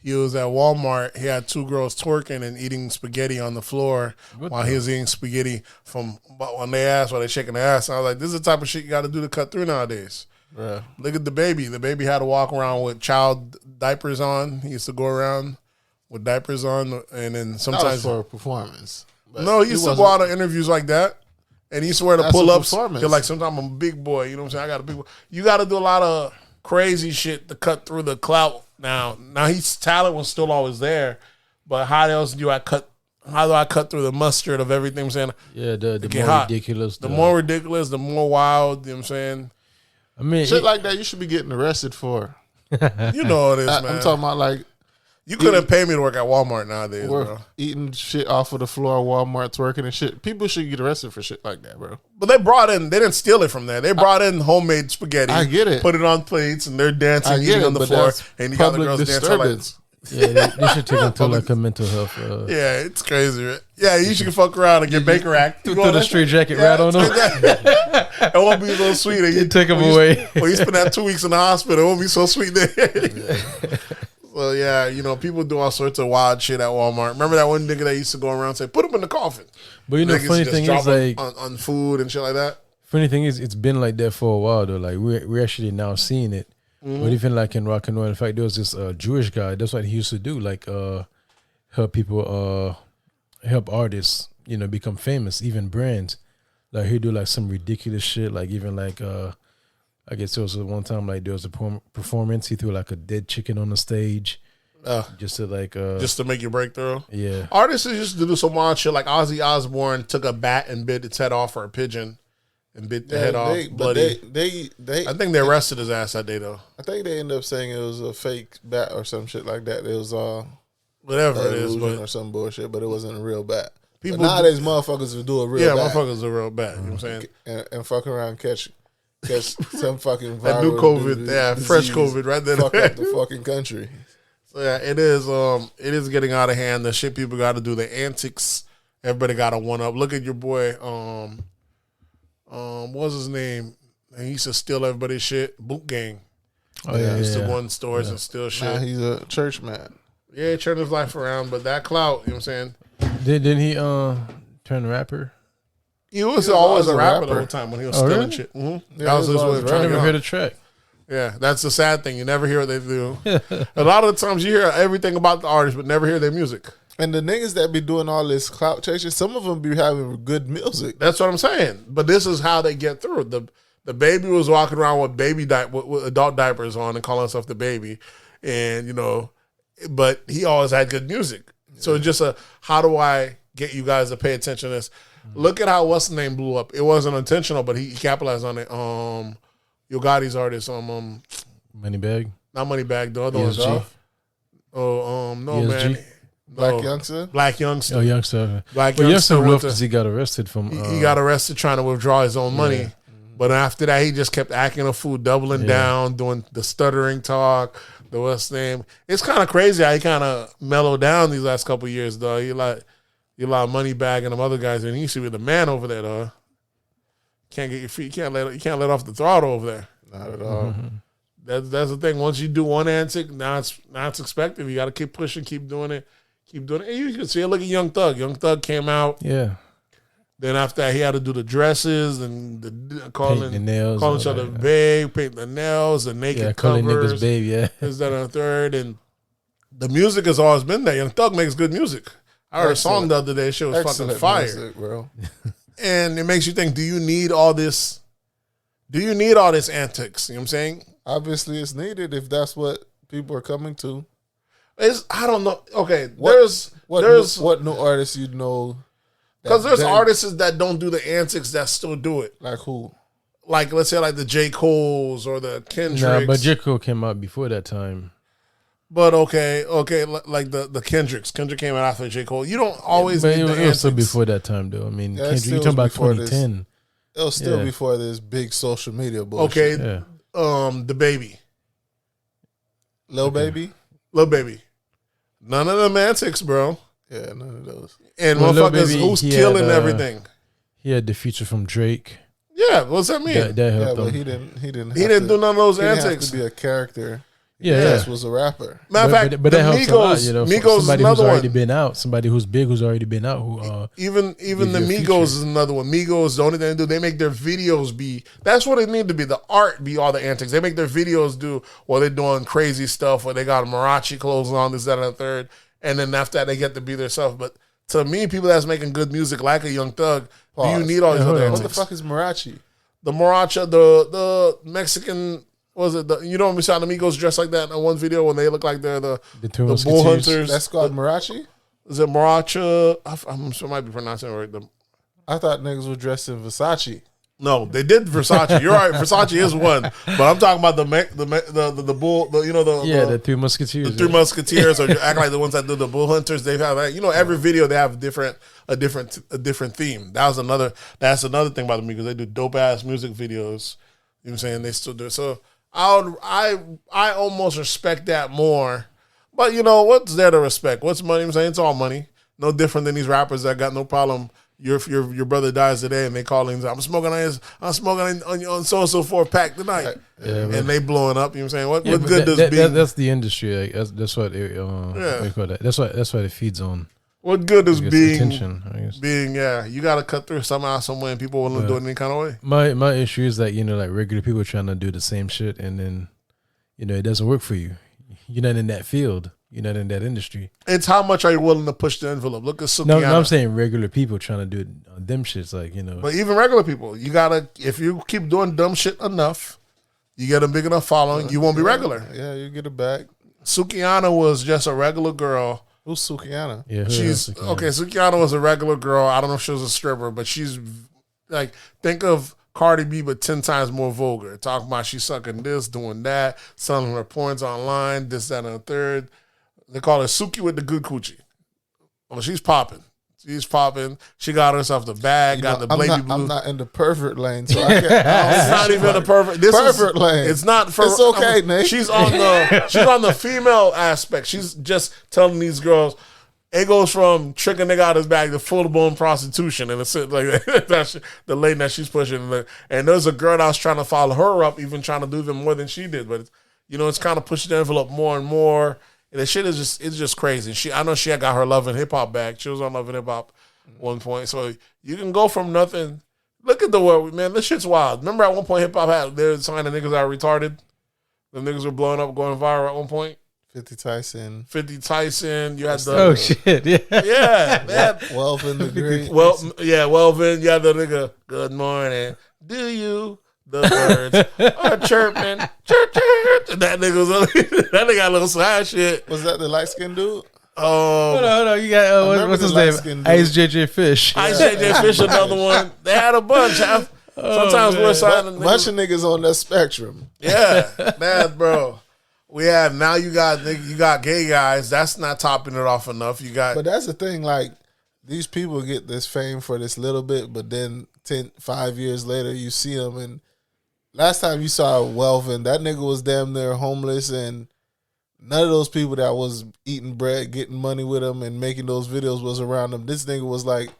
S3: Walmart. He had two girls twerking and eating spaghetti on the floor while he was eating spaghetti when they asked why they shaking their ass. I was like, this is the type of shit you got to do to cut through nowadays.
S2: Yeah.
S3: Look at the baby. The baby had to walk around with child diapers on. He used to go around with diapers on, and then
S2: That was
S3: sometimes
S2: for a performance. But
S3: no, he used to go out on interviews like that. And he used to wear the
S2: That's a
S3: pull-ups.
S2: performance.
S3: You're like, sometimes I'm a big boy. You know what I'm saying? I got a big boy. You got to do a lot of crazy shit to cut through the clout now. Now, his talent was still always there. But how else do I cut through the mustard of everything I'm saying?
S4: Yeah, the
S3: get
S4: more
S3: hot.
S4: ridiculous.
S3: The more ridiculous, the more wild. You know what I'm saying?
S4: I mean,
S2: shit like that you should be getting arrested for.
S3: You know what it is, man.
S2: I'm talking about like
S3: You couldn't pay me to work at Walmart nowadays, bro.
S2: we're eating shit off of the floor, Walmart twerking and shit. People should get arrested for shit like that, bro.
S3: But they didn't steal it from there. They brought in homemade spaghetti.
S2: I get it.
S3: Put it on plates, and they're dancing,
S2: I get
S3: eating
S2: it,
S3: on the
S2: but
S3: floor.
S2: that's
S3: And you got the
S2: public
S3: girls dancing like,
S2: disturbance.
S4: yeah, they should take them to like a mental health.
S3: yeah, it's crazy, right? Yeah, you should fuck around and get Baker Act.
S4: Throw the straight jacket right on them.
S3: It won't be so sweet.
S4: You take them away.
S3: When you spend that 2 weeks in the hospital, it won't be so sweet there. Well, yeah, you know, people do all sorts of wild shit at Walmart. Remember that one nigga that used to go around and say, put him in the coffin?
S4: But you know,
S3: Niggas
S4: funny
S3: just
S4: thing
S3: drop
S4: is
S3: 'em
S4: like,
S3: on food and shit like that.
S4: funny thing is, it's been like that for a while though. Like we're actually now seeing it. But even like in rock and roll, in fact, there was this Jewish guy. That's what he used to do. Like help people, help artists, you know, become famous, even brands. Like he'd do like some ridiculous shit. Like even like I guess there was one time like there was a performance. He threw like a dead chicken on the stage. Just to like
S3: Just to make your breakthrough.
S4: yeah.
S3: Artists used to do some wild shit. Like Ozzy Osbourne took a bat and bit its head off for a pigeon and bit the head off.
S2: But
S3: Bloody.
S2: they
S3: I think they arrested his ass that day, though.
S2: I think they ended up saying it was a fake bat or some shit like that. It was
S3: Whatever it is,
S2: illusion
S3: but
S2: or some bullshit, but it wasn't a real bat.
S3: People-
S2: But nowadays, motherfuckers will do a real
S3: yeah,
S2: bat
S3: motherfuckers are real bad. You know what I'm saying?
S2: and fuck around, catch some fucking
S3: That new
S2: viral
S3: COVID, fresh
S2: disease,
S3: COVID right there.
S2: fuck up the fucking country.
S3: So yeah, it is getting out of hand. The shit people got to do, the antics. Everybody got to one up. Look at your boy. What's his name? He used to steal everybody's shit. Boot gang.
S4: Oh
S3: He
S4: yeah,
S3: used to
S4: yeah.
S3: go in stores and steal shit.
S2: Now he's a church man.
S3: Yeah, he turned his life around, but that clout, you know what I'm saying?
S4: Didn't he turn rapper?
S3: He was
S2: was
S3: always
S2: always
S3: a
S2: a
S3: rapper the
S2: rapper.
S3: whole time when he was
S4: Oh,
S3: stealing
S4: really?
S3: shit. Mm-hmm.
S2: Yeah,
S3: That was
S2: he
S3: his
S2: was
S3: way
S2: always
S3: of
S4: I
S3: trying
S4: never
S3: to
S4: heard a track.
S3: Yeah, that's the sad thing. You never hear what they do. A lot of the times you hear everything about the artist, but never hear their music.
S2: And the niggas that be doing all this clout chasing, some of them be having good music.
S3: That's what I'm saying. But this is how they get through. The baby was walking around with with adult diapers on and calling himself the baby, and you know, but he always had good music. So it's just how do I get you guys to pay attention to this? Look at how what's the name blew up. It wasn't intentional, but he capitalized on it. Yo Gotti's artist,
S4: Moneybag.
S3: not Moneybag, the other
S4: ESG.
S3: one. Oh, no
S4: ESG?
S3: man,
S2: Black
S3: No.
S2: youngster.
S3: Black Youngster.
S4: Oh, Youngster.
S3: Black
S4: But Youngster
S3: went
S4: blew up
S3: to-
S4: because he got arrested from.
S3: He got arrested trying to withdraw his own money. But after that, he just kept acting a fool, doubling down, doing the stuttering talk, the what's name. It's kind of crazy how he kind of mellowed down these last couple of years, though. You lot money bag and them other guys, and he used to be the man over there, though. Can't get your feet. You can't let off the throttle over there.
S2: Not at all.
S3: That's the thing. Once you do one antic, now it's expected. You got to keep pushing, keep doing it. And you can see it. Look at Young Thug. Young Thug came out.
S4: Yeah.
S3: Then after that, he had to do the dresses and calling
S4: the nails,
S3: each other babe, paint the nails, the naked
S4: calling
S3: covers.
S4: niggas babe, yeah.
S3: Is that a third? And the music has always been there. Young Thug makes good music. I heard a song the other day. Shit was fucking fire,
S2: music, bro.
S3: And it makes you think: do you need all this? Do you need all this antics? You know what I'm saying?
S2: Obviously, it's needed if that's what people are coming to.
S3: I don't know. Okay,
S2: what new artists you know?
S3: Because there's artists that don't do the antics that still do it.
S2: Like who?
S3: Like, let's say like the J. Cole's or the Kendricks.
S4: Nah, but J. Cole came out before that time.
S3: But okay, like the Kendricks. Kendrick came out after J. Cole. You don't always need the antics.
S4: It was still before that time, though. I mean,
S2: Yeah,
S4: Kendrick, you're talking about 2010.
S2: It was still before this big social media bullshit.
S3: Okay, the Baby.
S2: Lil Baby?
S3: Lil Baby. None of them antics, bro.
S2: Yeah, none of those.
S3: And motherfuckers who's killing everything.
S4: He had the feature from Drake.
S3: Yeah, what's that mean?
S4: That helped
S2: but
S4: him.
S2: he didn't
S3: do none of those
S2: he
S3: antics.
S2: Didn't have to be a character.
S4: Yeah,
S2: He just was a rapper.
S3: Matter of fact,
S4: but that helps
S3: Migos,
S4: a lot, you know.
S3: Migos
S4: Somebody
S3: is another
S4: who's already
S3: one.
S4: been out, somebody who's big, who's already been out. Who
S3: even the
S4: you a
S3: Migos
S4: feature.
S3: is another one. Migos, the only thing they do, they make their videos be. That's what it need to be. The art be all the antics. They make their videos do while they're doing crazy stuff, or they got Marachi clothes on, this, that, and the third, and then after that they get to be themselves. But to me, people that's making good music like a Young Thug, do you need all these other antics?
S2: What the fuck is Marachi?
S3: The Maracha, the Mexican. Was it you know when we saw the Migos dressed like that in one video when they look like they're the bull hunters?
S2: That's called Marachi?
S3: Is it Maracha? I'm sure I might be pronouncing it right.
S2: I thought niggas were dressed in Versace.
S3: No, they did Versace. You're right. Versace is one, but I'm talking about the bull. The
S4: Three Musketeers.
S3: The Three Musketeers, or act like the ones that do the bull hunters. They have every video they have a different theme. That's another thing about the Migos. They do dope ass music videos. You know what I'm saying? They still do it. So I almost respect that more. But you know what's there to respect? What's money? I'm saying it's all money. No different than these rappers that got no problem. Your brother dies today and they call him. I'm smoking on so and so 4-pack tonight, and they blowing up. You know what I'm saying? What good does being?
S4: That's the industry. Like, that's what it, what do you call that? That's what it feeds on.
S3: What good is being
S4: attention? I guess.
S3: You got to cut through somehow, some way, and people willing to do it any kind of way.
S4: My issue is that like regular people trying to do the same shit, and then it doesn't work for you. You're not in that field. You're not in that industry.
S3: It's how much are you willing to push the envelope? Look at Sukiyana.
S4: No, I'm saying regular people trying to do it on them shits, like
S3: But even regular people, you gotta. If you keep doing dumb shit enough, you get a big enough following, you won't be regular.
S2: Yeah, you get it back.
S3: Sukiyana was just a regular girl.
S2: Who's Sukiyana?
S3: Yeah, Sukiyana was a regular girl. I don't know if she was a stripper, but she's like, think of Cardi B, but 10 times more vulgar. Talking about she's sucking this, doing that, selling her points online, this, that, and the third. They call her Suki with the good coochie. Well, she's popping. She's popping. She got herself the bag, got the baby blue.
S2: I'm not in the pervert lane, so I can't.
S3: It's not even the perfect. This
S2: pervert lane.
S3: It's not for.
S2: It's okay, Nate.
S3: She's on the female aspect. She's just telling these girls. It goes from tricking nigga out his bag to full blown prostitution, and it's like that's the lane that she's pushing. And there's a girl that was trying to follow her up, even trying to do even more than she did. But it's kind of pushing the envelope more and more. And the shit is just crazy. I know she had got her Love and Hip Hop back. She was on Love and Hip Hop at one point. So you can go from nothing. Look at the world, man. This shit's wild. Remember at one point Hip Hop they were signing niggas that are retarded. The niggas were blowing up, going viral at one point.
S2: 50 Tyson.
S3: You had the
S4: oh shit, yeah,
S3: man.
S2: Welvin the Great.
S3: Welvin. You had the nigga. Good morning. Do you? The birds are chirping. Chirp, chirp. That nigga was that nigga got a little side shit.
S2: Was that the light skinned dude?
S4: Hold on. You got what's his name? Ice JJ Fish.
S3: Ice JJ Fish, another one. They had a bunch. Sometimes we're signing
S2: bunch of niggas on that spectrum.
S3: Yeah, man, bro. You got gay guys. That's not topping it off enough.
S2: But that's the thing. Like these people get this fame for this little bit, but then 5 years later, you see them and. Last time you saw Welvin, that nigga was damn near homeless, and none of those people that was eating bread, getting money with him, and making those videos was around him. This nigga was like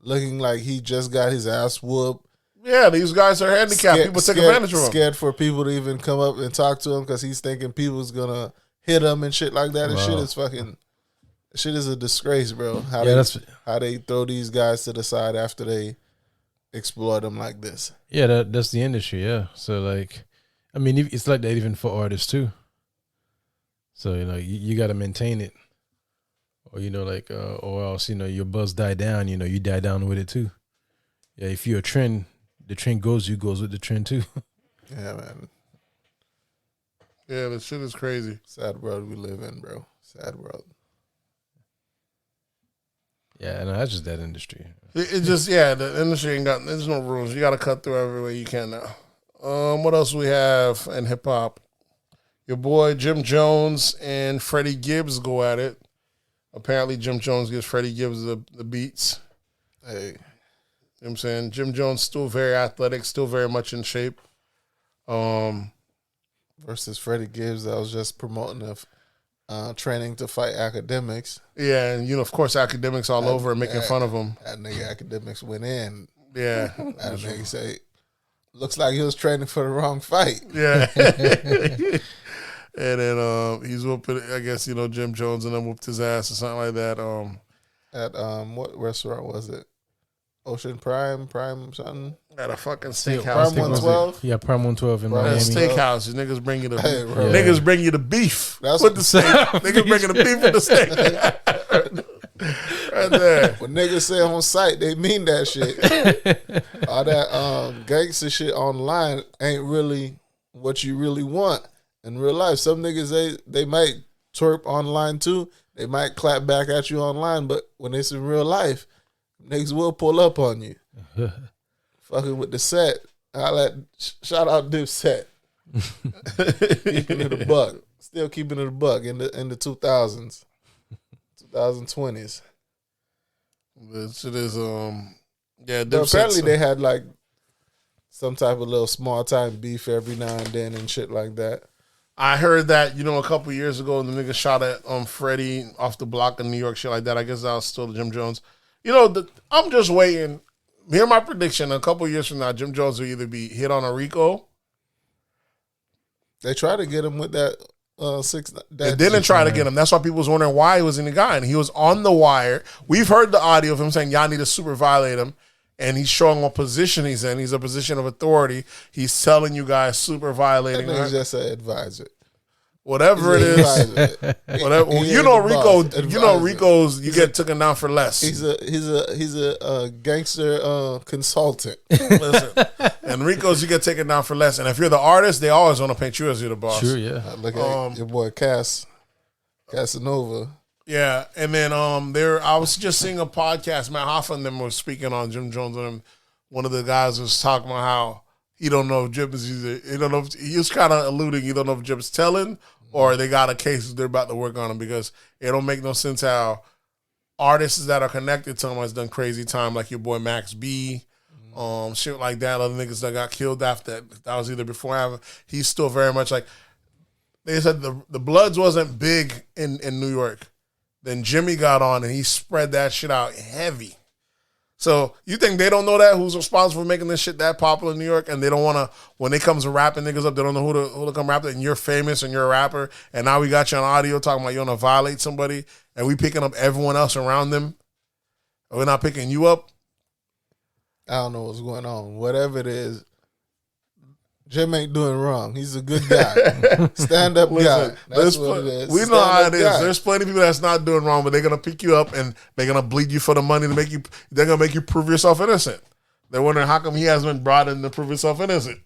S2: looking like he just got his ass whooped.
S3: Yeah, these guys are handicapped. People take advantage of them.
S2: Scared for people to even come up and talk to him because he's thinking people's gonna hit him and shit like that. And shit is a disgrace, bro. How they throw these guys to the side after they exploit them like this.
S4: Yeah, that's the industry. Yeah, so like, I mean, it's like that even for artists too. So you got to maintain it, or or else your buzz die down. You die down with it too. Yeah, if you're a trend, the trend goes, you goes with the trend too.
S2: Yeah, man.
S3: Yeah, the shit is crazy.
S2: Sad world we live in, bro. Sad world.
S4: Yeah, no, that's just that industry.
S3: It just, the industry ain't got, there's no rules. You got to cut through every way you can now. What else we have in hip hop? Your boy Jim Jones and Freddy Gibbs go at it. Apparently, Jim Jones gives Freddy Gibbs the beats.
S2: Hey.
S3: You know what I'm saying? Jim Jones still very athletic, still very much in shape.
S2: Versus Freddy Gibbs, that was just promoting training to fight academics.
S3: Yeah, and of course, academics all over and making fun of him.
S2: That nigga academics went in.
S3: Yeah.
S2: That nigga say, looks like he was training for the wrong fight.
S3: Yeah. And then he's whooping, I guess, Jim Jones and then whooped his ass or something like that.
S2: At what restaurant was it? Ocean Prime something?
S3: At a fucking steakhouse.
S2: Prime 112?
S4: Yeah, Prime 112 in Miami.
S3: Steakhouse. Niggas bring you the niggas bring you the beef.
S2: That's
S3: with the steak. Niggas bringing the beef with the steak. Right there.
S2: When niggas say on site, they mean that shit. All that gangster shit online ain't really what you really want in real life. Some niggas they might twerp online too. They might clap back at you online, but when it's in real life, niggas will pull up on you. Fucking with the set. Shout out Dipset. Keeping it a buck. Still keeping it a buck in the 2000s. 2020s.
S3: This shit is
S2: But apparently they had like some type of little small time beef every now and then and shit like that.
S3: I heard that, a couple years ago the nigga shot at Freddie off the block in New York, shit like that. I guess that was still Jim Jones. I'm just waiting. Here's my prediction. A couple years from now, Jim Jones will either be hit on a RICO.
S2: They tried to get him with that
S3: They didn't try to get him. That's why people was wondering why he was in the guy. And he was on the wire. We've heard the audio of him saying, y'all need to super violate him. And he's showing what position he's in. He's a position of authority. He's telling you guys super violating.
S2: That nigga's just an advisor.
S3: Whatever it is, whatever Rico's, you get taken down for less.
S2: He's a gangster consultant.
S3: Listen, and Rico's, you get taken down for less. And if you're the artist, they always want to paint you as you're the boss.
S4: Sure, yeah.
S2: Look at your boy Casanova.
S3: Yeah, and then I was just seeing a podcast. Matt Hoffa and them were speaking on Jim Jones, and one of the guys was talking about how he don't know if Jim is he don't know if, he was kind of alluding, you don't know if Jim's telling or they got a case they're about to work on him, because it don't make no sense how artists that are connected to him has done crazy time, like your boy Max B, shit like that. Other niggas that got killed after that was either before or after. He's still very much like, they said the Bloods wasn't big in New York. Then Jimmy got on and he spread that shit out heavy. So you think they don't know that? Who's responsible for making this shit that popular in New York? And they don't want to, when they comes to rapping niggas up, they don't know who to come rap it. And you're famous and you're a rapper. And now we got you on audio talking about you want to violate somebody. And we picking up everyone else around them. And we're not picking you up.
S2: I don't know what's going on. Whatever it is, Jim ain't doing wrong. He's a good guy. Stand-up guy. That's what it is.
S3: We know how it is. There's plenty of people that's not doing wrong, but they're going to pick you up and they're going to bleed you for the money to make you, they're going to make you prove yourself innocent. They're wondering how come he hasn't been brought in to prove himself innocent.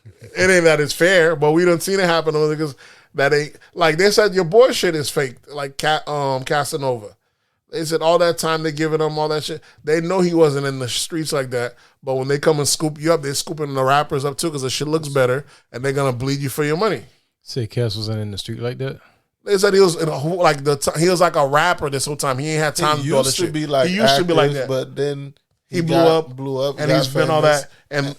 S3: It ain't that it's fair, but we done seen it happen because that ain't, like they said, your boy shit is fake, like Casanova. They said all that time they giving him all that shit. They know he wasn't in the streets like that. But when they come and scoop you up, they're scooping the rappers up too because the shit looks better, and they're gonna bleed you for your money.
S4: Say Cass wasn't in the street like that.
S3: They said he was in a whole, like he was like a rapper this whole time. He ain't had time to do all this shit. He used to be like that,
S2: but then
S3: he blew up, and he's been all that. And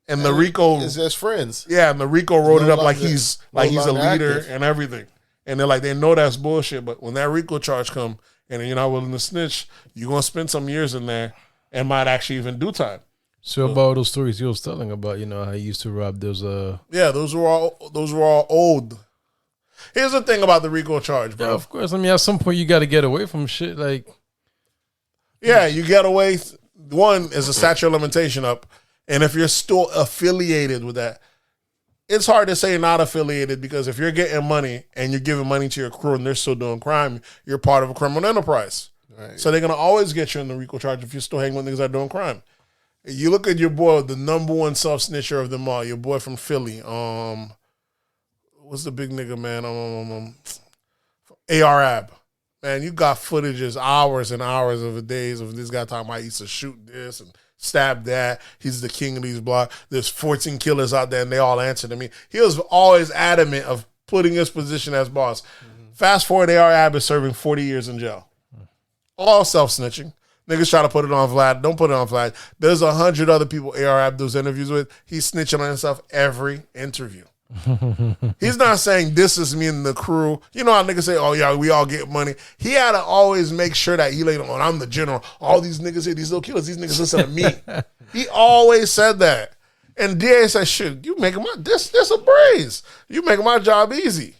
S3: the Rico
S2: is just friends.
S3: Yeah, and the Rico wrote it up like he's a leader and everything. And they're like, they know that's bullshit. But when that Rico charge come, and you're not willing to snitch, you're going to spend some years in there and might actually even do time.
S4: So about those stories you was telling about, how he used to rob those.
S3: Yeah, those were all old. Here's the thing about the RICO charge, bro.
S4: Yeah, of course. I mean, at some point you got to get away from shit. Like,
S3: yeah, you get away. One is a statute of limitation up, and if you're still affiliated with that, it's hard to say not affiliated because if you're getting money and you're giving money to your crew and they're still doing crime, you're part of a criminal enterprise.
S2: Right.
S3: So they're gonna always get you in the RICO charge if you're still hanging with niggas that are doing crime. You look at your boy, the number one self snitcher of them all, your boy from Philly. What's the big nigga, man? Arab. Man, you got footages, hours and hours of the days of this guy talking about he used to shoot this and stab that. He's the king of these blocks. There's 14 killers out there and they all answer to me. He was always adamant of putting his position as boss. Mm-hmm. Fast forward, Arab is serving 40 years in jail. All self-snitching. Niggas try to put it on Vlad. Don't put it on Vlad. There's 100 other people Arab does interviews with. He's snitching on himself every interview. He's not saying this is me and the crew. You know how niggas say, oh yeah, we all get money. He had to always make sure that he laid on, I'm the general. All these niggas here, these little killers, these niggas listen to me. He always said that. And DA said, shit, you making my, this a breeze. You making my job easy.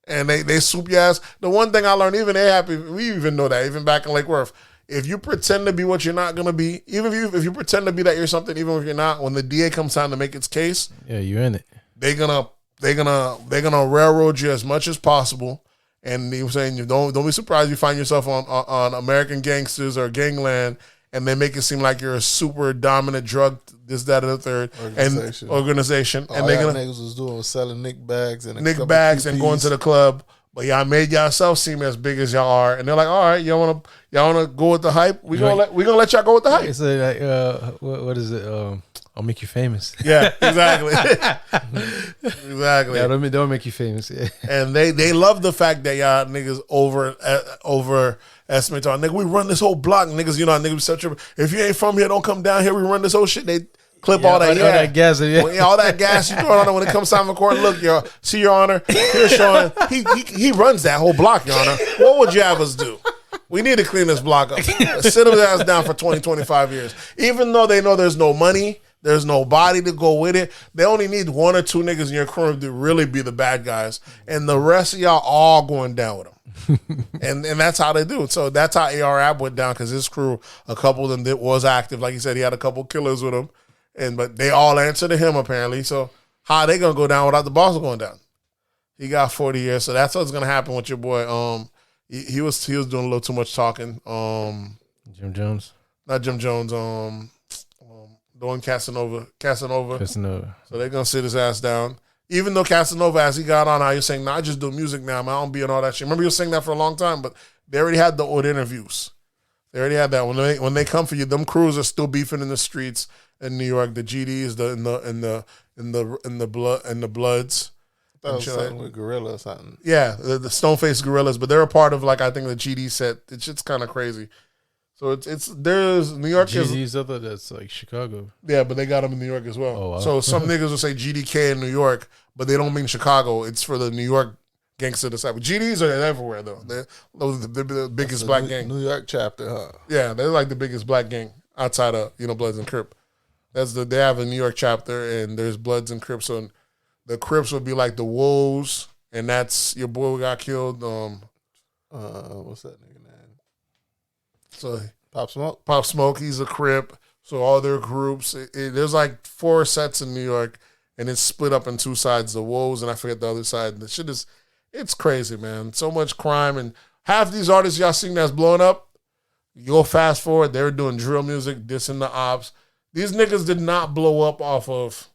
S3: And they swoop your ass. The one thing I learned, even they happy, we even know that, even back in Lake Worth. If you pretend to be what you're not gonna be, even if you pretend to be that you're something, even if you're not, when the DA comes time to make its case,
S4: yeah, you're in it.
S3: They're gonna railroad you as much as possible. And they were saying, don't be surprised you find yourself on American Gangsters or Gangland, and they make it seem like you're a super dominant drug, this, that, and the third organization.
S2: All
S3: And they're gonna
S2: niggas was doing was selling Nick bags and
S3: and going to the club. But y'all made yourself seem as big as y'all are, and they're like, "All right, y'all wanna go with the hype? We gonna let y'all go with the hype."
S4: It's like, what is it? I'll make you famous.
S3: Yeah, exactly, exactly.
S4: Yeah, don't make you famous. Yeah.
S3: And they love the fact that y'all niggas overestimate on nigga. We run this whole block, niggas. You know, niggas such a. If you ain't from here, don't come down here. We run this whole shit. They clip all that
S4: gas. Yeah.
S3: All that gas you throw on when it comes time for court. Look, your honor, here's Sean. He runs that whole block, your honor. What would you have us do? We need to clean this block up. Sit his ass down for 20, 25 years. Even though they know there's no money, there's no body to go with it, they only need one or two niggas in your crew to really be the bad guys. And the rest of y'all all going down with them. and that's how they do it. So that's how AR went down, because his crew, a couple of them was active. Like he said, he had a couple killers with him. But they all answer to him apparently. So how are they gonna go down without the boss going down? He got 40 years, so that's what's gonna happen with your boy. He was doing a little too much talking.
S4: Jim Jones,
S3: not Jim Jones. The one Casanova. So they're gonna sit his ass down. Even though Casanova, as he got on, he was saying, "Nah, I just do music now. Man, I don't be in all that shit." Remember, he was saying that for a long time, but they already had the old interviews. They already had that. When they come for you, them crews are still beefing in the streets in New York. The GDs, in the Bloods.
S2: That was something with Gorilla or something.
S3: Yeah, the Stone-Faced Gorillas, but they're a part of, like, I think the GD set. It's just kind of crazy. So there's New York
S4: GD's other, that's like Chicago.
S3: Yeah, but they got them in New York as well.
S4: Oh, wow.
S3: So some niggas will say GDK in New York, but they don't mean Chicago. It's for the New York gangster disciple. GDs are everywhere though. They're the biggest black gang.
S2: New York chapter, huh?
S3: Yeah, they're like the biggest black gang outside of Bloods and Crips. They have a New York chapter, and there's Bloods and Crips. So the Crips would be like the Wolves, and that's your boy who got killed.
S2: What's that nigga name?
S3: So
S2: Pop Smoke.
S3: Pop Smoke, he's a Crip. So all their groups, there's like 4 sets in New York, and it's split up in 2 sides. The Wolves, and I forget the other side. The shit is, it's crazy, man. So much crime, and half these artists y'all seen that's blowing up, you go fast forward, they were doing drill music, dissing the ops. These niggas did not blow up off of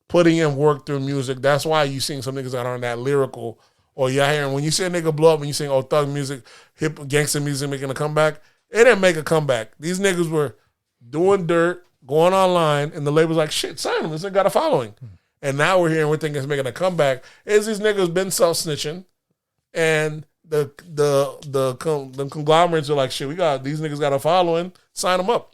S3: putting in work through music. That's why you seeing some niggas that aren't that lyrical. Or you're hearing, when you see a nigga blow up and you sing, oh, thug music, hip gangster music making a comeback, it didn't make a comeback. These niggas were doing dirt, going online, and the label's like, shit, sign him. This nigga got a following. And now we're hearing, we're thinking it's making a comeback. Is these niggas been self-snitching, and the conglomerates are like, shit, these niggas got a following, sign them up.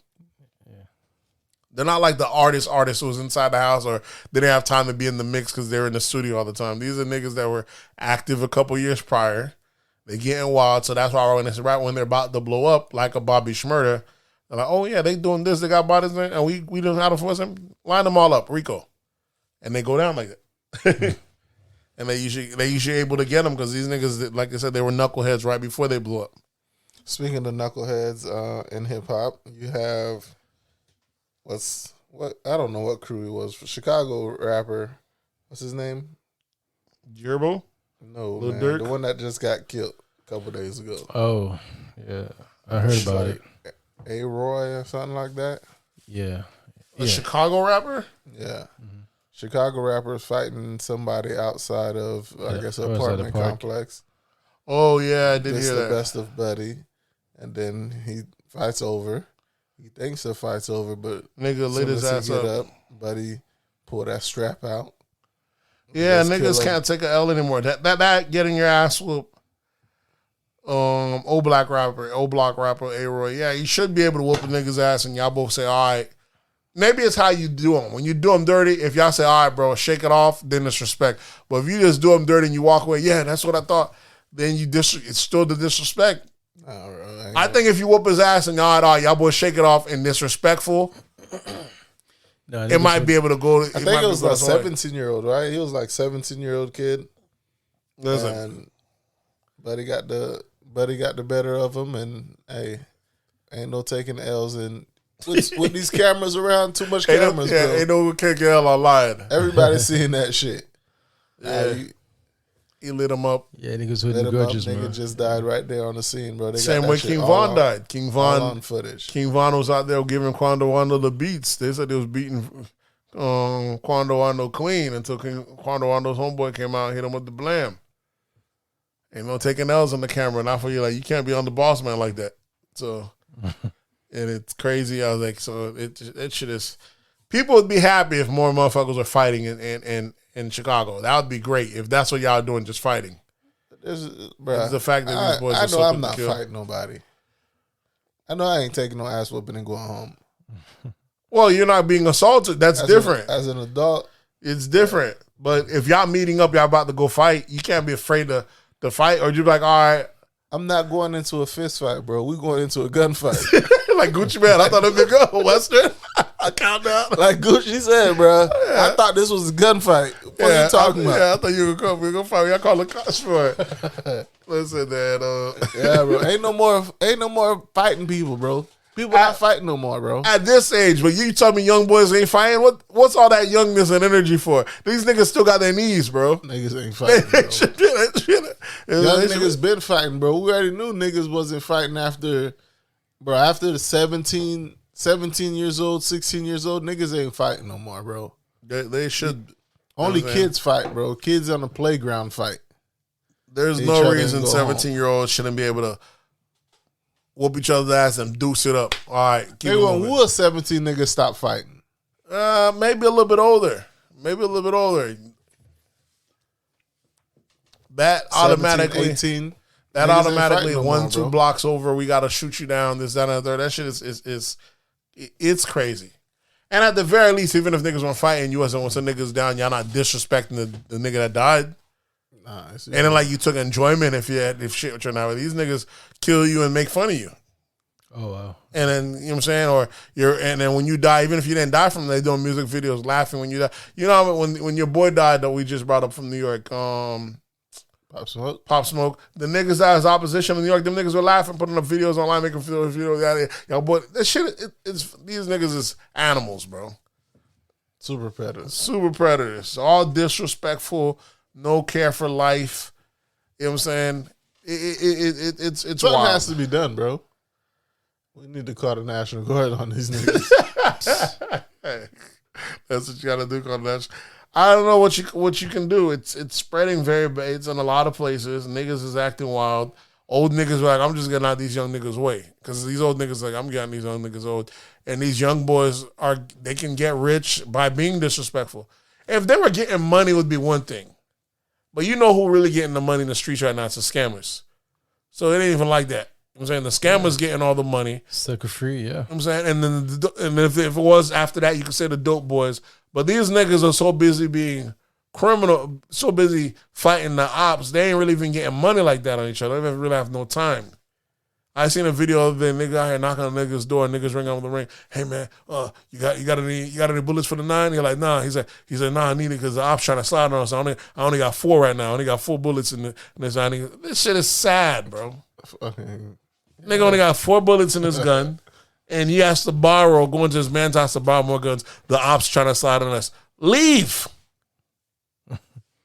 S3: They're not like the artist who was inside the house or they didn't have time to be in the mix because they're in the studio all the time. These are niggas that were active a couple years prior. They getting wild, so that's why right when they're about to blow up, like a Bobby Shmurda, They're like, oh yeah, they doing this, they got bodies there, and we don't know how to force them. Line them all up, Rico, and they go down like that. And they usually able to get them because these niggas, like I said, they were knuckleheads right before they blew up.
S2: Speaking of knuckleheads in hip hop, you have what I don't know what crew he was. Chicago rapper, what's his name?
S3: Gerbo?
S2: No,
S3: Lil
S2: man,
S3: Durk?
S2: the one that just got killed a couple days ago.
S4: Oh, yeah. I heard about it.
S2: A Roy or something like that.
S4: Yeah.
S3: A Chicago rapper?
S2: Yeah. Chicago rappers fighting somebody outside of, I guess, an apartment complex.
S3: Oh, yeah, I did
S2: It's
S3: hear
S2: the
S3: that.
S2: best of Buddy. And then he fights over. He thinks the fight's over, but
S3: Nigga lit his ass up.
S2: Buddy pulled that strap out.
S3: Yeah,
S2: Just
S3: niggas
S2: kill
S3: can't take an L anymore. That getting your ass whooped. Old block rapper, A-Roy. Yeah, you should be able to whoop a nigga's ass and y'all both say, all right. Maybe it's how you do them. When you do them dirty, if y'all say, all right, bro, shake it off, then it's respect. But if you just do them dirty and you walk away, yeah, that's what I thought, then it's still the disrespect. I think if you whoop his ass and all right, y'all boys shake it off and disrespectful, it might be able to go.
S2: I think it was like 17-year-old, right? He was like 17-year-old kid.
S3: Listen.
S2: And Buddy got the better of him, and hey, ain't no taking L's. And with these cameras around, too much cameras, bro.
S3: Ain't no kick L online.
S2: Everybody's seeing that shit.
S3: Yeah. He lit him up.
S4: Yeah, niggas with the grudges, man.
S2: Nigga just died right there on the scene, bro. They
S3: Same
S2: got
S3: way
S2: that shit
S3: King
S2: all
S3: Von
S2: on-
S3: died. King Von
S2: all on footage.
S3: King Von was out there giving Quando Wando the beats. They said they was beating Quando Wando clean until Quando Wando's homeboy came out and hit him with the blam. Ain't no taking L's on the camera. Not for you. Like, you can't be on the boss man like that. So, and it's crazy. I was like, so it should is. People would be happy if more motherfuckers were fighting in Chicago. That would be great if that's what y'all doing, just fighting.
S2: It's
S3: the fact that these boys
S2: I
S3: are so
S2: know I'm
S3: quick to
S2: not
S3: kill.
S2: fighting nobody. I know I ain't taking no ass whooping and going home.
S3: Well, you're not being assaulted. That's different.
S2: As an adult,
S3: It's different. But if y'all meeting up, y'all about to go fight, you can't be afraid to fight, or you're like, all right.
S2: I'm not going into a fist fight, bro. We going into a gunfight.
S3: Like Gucci Man, I thought it'd be good. Western. I countdown.
S2: Like Gucci said, bro. I thought this was a gunfight. What are you talking about?
S3: Yeah, I thought you were going to fight. Y'all call the cops for it. Listen, man.
S2: Yeah, bro. Ain't no more fighting people, bro. People not fighting no more, bro.
S3: At this age, but you tell me young boys ain't fighting? What's all that youngness and energy for? These niggas still got their knees, bro.
S2: Niggas ain't fighting, bro. Young niggas been fighting, bro. We already knew niggas wasn't fighting after the 17 years old, 16 years old, niggas ain't fighting no more, bro.
S3: They should.
S2: Only kids fight, bro. Kids on the playground fight.
S3: There's no reason 17-year-olds shouldn't be able to whoop each other's ass and deuce it up. All right. Keep
S2: Maybe
S3: it
S2: when
S3: moving.
S2: we were 17, niggas stop fighting.
S3: Maybe a little bit older. That
S2: 17,
S3: automatically,
S2: 18.
S3: that
S2: Niggas ain't
S3: automatically
S2: fighting no
S3: 1,
S2: more,
S3: 2
S2: bro.
S3: blocks over, we got to shoot you down, this, that, and the third. That shit is it's crazy. And at the very least, even if niggas weren't fighting you, when some niggas down, y'all not disrespecting the nigga that died.
S2: Nah,
S3: And then like you took enjoyment if shit turned out. These niggas kill you and make fun of you.
S4: Oh wow.
S3: And then you know what I'm saying, and then when you die, even if you didn't die from them, they doing music videos laughing when you die. You know when your boy died that we just brought up from New York,
S2: Pop Smoke.
S3: Pop Smoke, the niggas that was opposition in New York, them niggas were laughing, putting up videos online, making videos out of yo boy, that shit it's these niggas is animals, bro.
S2: Super predators.
S3: Super predators. All disrespectful, no care for life. You know what I'm saying? It's
S2: Something
S3: wild.
S2: has to be done, bro. We need to call the National Guard on these niggas.
S3: That's what you gotta do, call the National. I don't know what you can do. It's spreading very bad. It's in a lot of places. Niggas is acting wild. Old niggas are like, I'm just getting out these young niggas' way. Because these old niggas like, I'm getting these young niggas old. And these young boys they can get rich by being disrespectful. If they were getting money, it would be one thing. But you know who really getting the money in the streets right now? It's the scammers. So it ain't even like that. You know what I'm saying? The scammers getting all the money.
S4: Sucker free, yeah.
S3: You know what I'm saying? And then if it was after that, you could say the dope boys. But these niggas are so busy being criminal, so busy fighting the ops, they ain't really even getting money like that on each other. They don't really have no time. I seen a video of the nigga out here knocking on the nigga's door. Niggas ring on the ring. Hey man, you got any bullets for the 9? You're like, nah. He said, nah, I need it because the ops trying to slide on us. I only got 4 right now. I only got 4 bullets in this. This shit is sad, bro. Nigga only got 4 bullets in his gun, and he has to go into his man's house to borrow more guns. The ops trying to slide on us. Leave.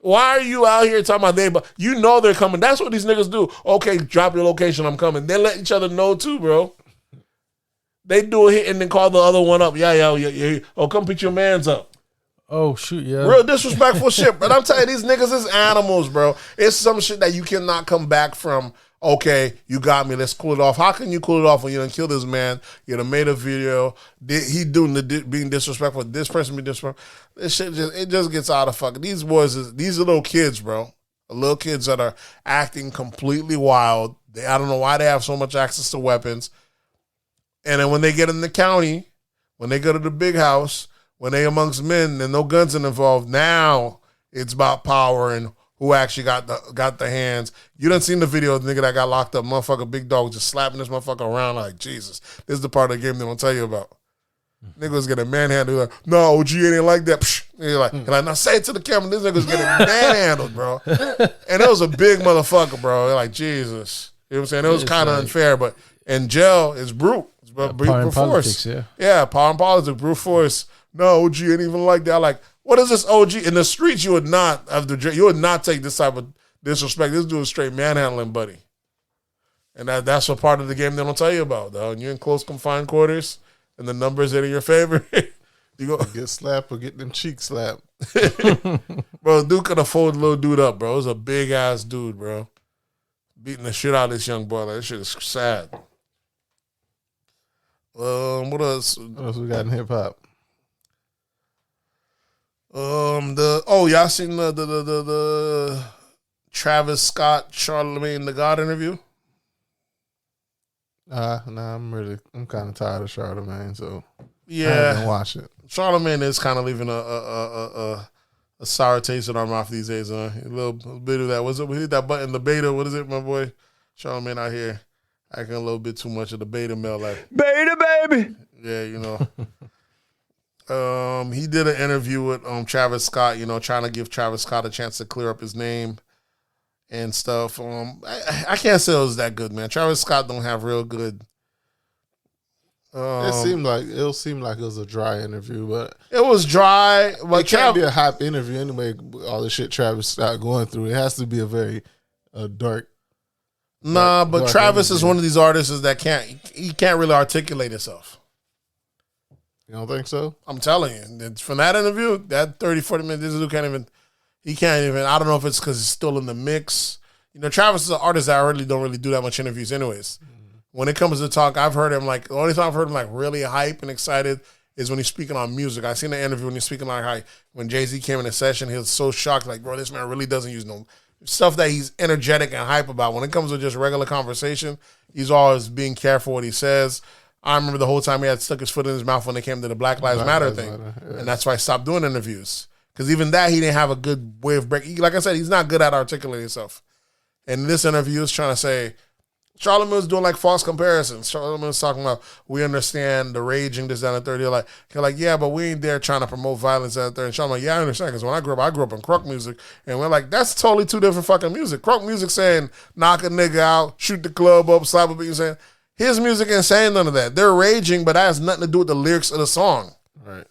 S3: Why are you out here talking about but you know they're coming? That's what these niggas do. Okay, drop your location, I'm coming. They let each other know too, bro. They do a hit and then call the other one up. Yeah. Oh, come pick your mans up.
S4: Oh, shoot, yeah.
S3: Real disrespectful shit. But I'm telling you, these niggas is animals, bro. It's some shit that you cannot come back from. Okay, you got me. Let's cool it off. How can you cool it off when you done killed this man? You done made a video. He doing being disrespectful. This person be disrespectful. This shit just gets out of fucking. These boys these are little kids, bro. Little kids that are acting completely wild. I don't know why they have so much access to weapons. And then when they get in the county, when they go to the big house, when they amongst men and no guns involved, now it's about power and who actually got the hands. You done seen the video of the nigga that got locked up, motherfucker, big dog just slapping this motherfucker around like, Jesus. This is the part of the game they don't tell you about. Nigga was getting manhandled. Like, no, OG ain't like that. Psh. You're like, now say it to the camera. This nigga was getting manhandled, bro. And it was a big motherfucker, bro. You're like, Jesus. You know what I'm saying? It was kind of unfair, but in jail, it's brute. It's brute force. Yeah, power and politics, brute force. No, OG ain't even like that. Like, what is this OG? In the streets, you would not take this type of disrespect. This dude is straight manhandling, buddy. And that's a part of the game they don't tell you about, though. And you're in close confined quarters, and the numbers that are in your favor, you go
S2: get slapped or get them cheeks slapped.
S3: Bro, dude could have folded little dude up, bro. It was a big ass dude, bro. Beating the shit out of this young boy. Like, this shit is sad. What else?
S2: What else we got in hip hop?
S3: Y'all seen the Travis Scott Charlamagne the God interview?
S2: I'm kind of tired of Charlamagne, so
S3: yeah,
S2: I haven't watched it.
S3: Charlamagne is kind of leaving a sour taste in our mouth these days. A little bit of that. What's it? We hit that button, the beta. What is it, my boy? Charlamagne out here acting a little bit too much of the beta male, like
S4: beta baby.
S3: Yeah, you know. He did an interview with Travis Scott, trying to give Travis Scott a chance to clear up his name and stuff. I can't say it was that good, man. Travis Scott don't have real good.
S2: It seemed like it was a dry interview, but
S3: it was dry. But
S2: it can't be a hype interview anyway. All the shit Travis Scott going through, it has to be a very dark.
S3: Nah, but
S2: dark
S3: Travis
S2: interview.
S3: is one of these artists that can't really articulate himself.
S2: You don't think so?
S3: I'm telling you. From that interview, that 30, 40 minutes, this dude can't even, I don't know if it's because he's still in the mix. Travis is an artist that I really don't really do that much interviews anyways. Mm-hmm. When it comes to talk, I've heard him the only time I've heard him really hype and excited is when he's speaking on music. I seen the interview when he's speaking when Jay-Z came in the session, he was so shocked, like, bro, this man really doesn't use no stuff that he's energetic and hype about. When it comes to just regular conversation, he's always being careful what he says. I remember the whole time he had stuck his foot in his mouth when it came to the Black Lives Matter thing. Yeah. And that's why I stopped doing interviews. Because even that, he didn't have a good way of breaking. Like I said, he's not good at articulating himself. And in this interview, he was trying to say, Charlamagne was doing false comparisons. Charlamagne was talking about, we understand the raging, this, that, and the third. You're like, yeah, but we ain't there trying to promote violence, that, and third. And Charlamagne, yeah, I understand. Because when I grew up in crunk music. And we're like, that's totally two different fucking music. Crunk music saying, knock a nigga out, shoot the club up, slap a beat. You saying, his music ain't saying none of that. They're raging, but that has nothing to do with the lyrics of the song.
S2: Right.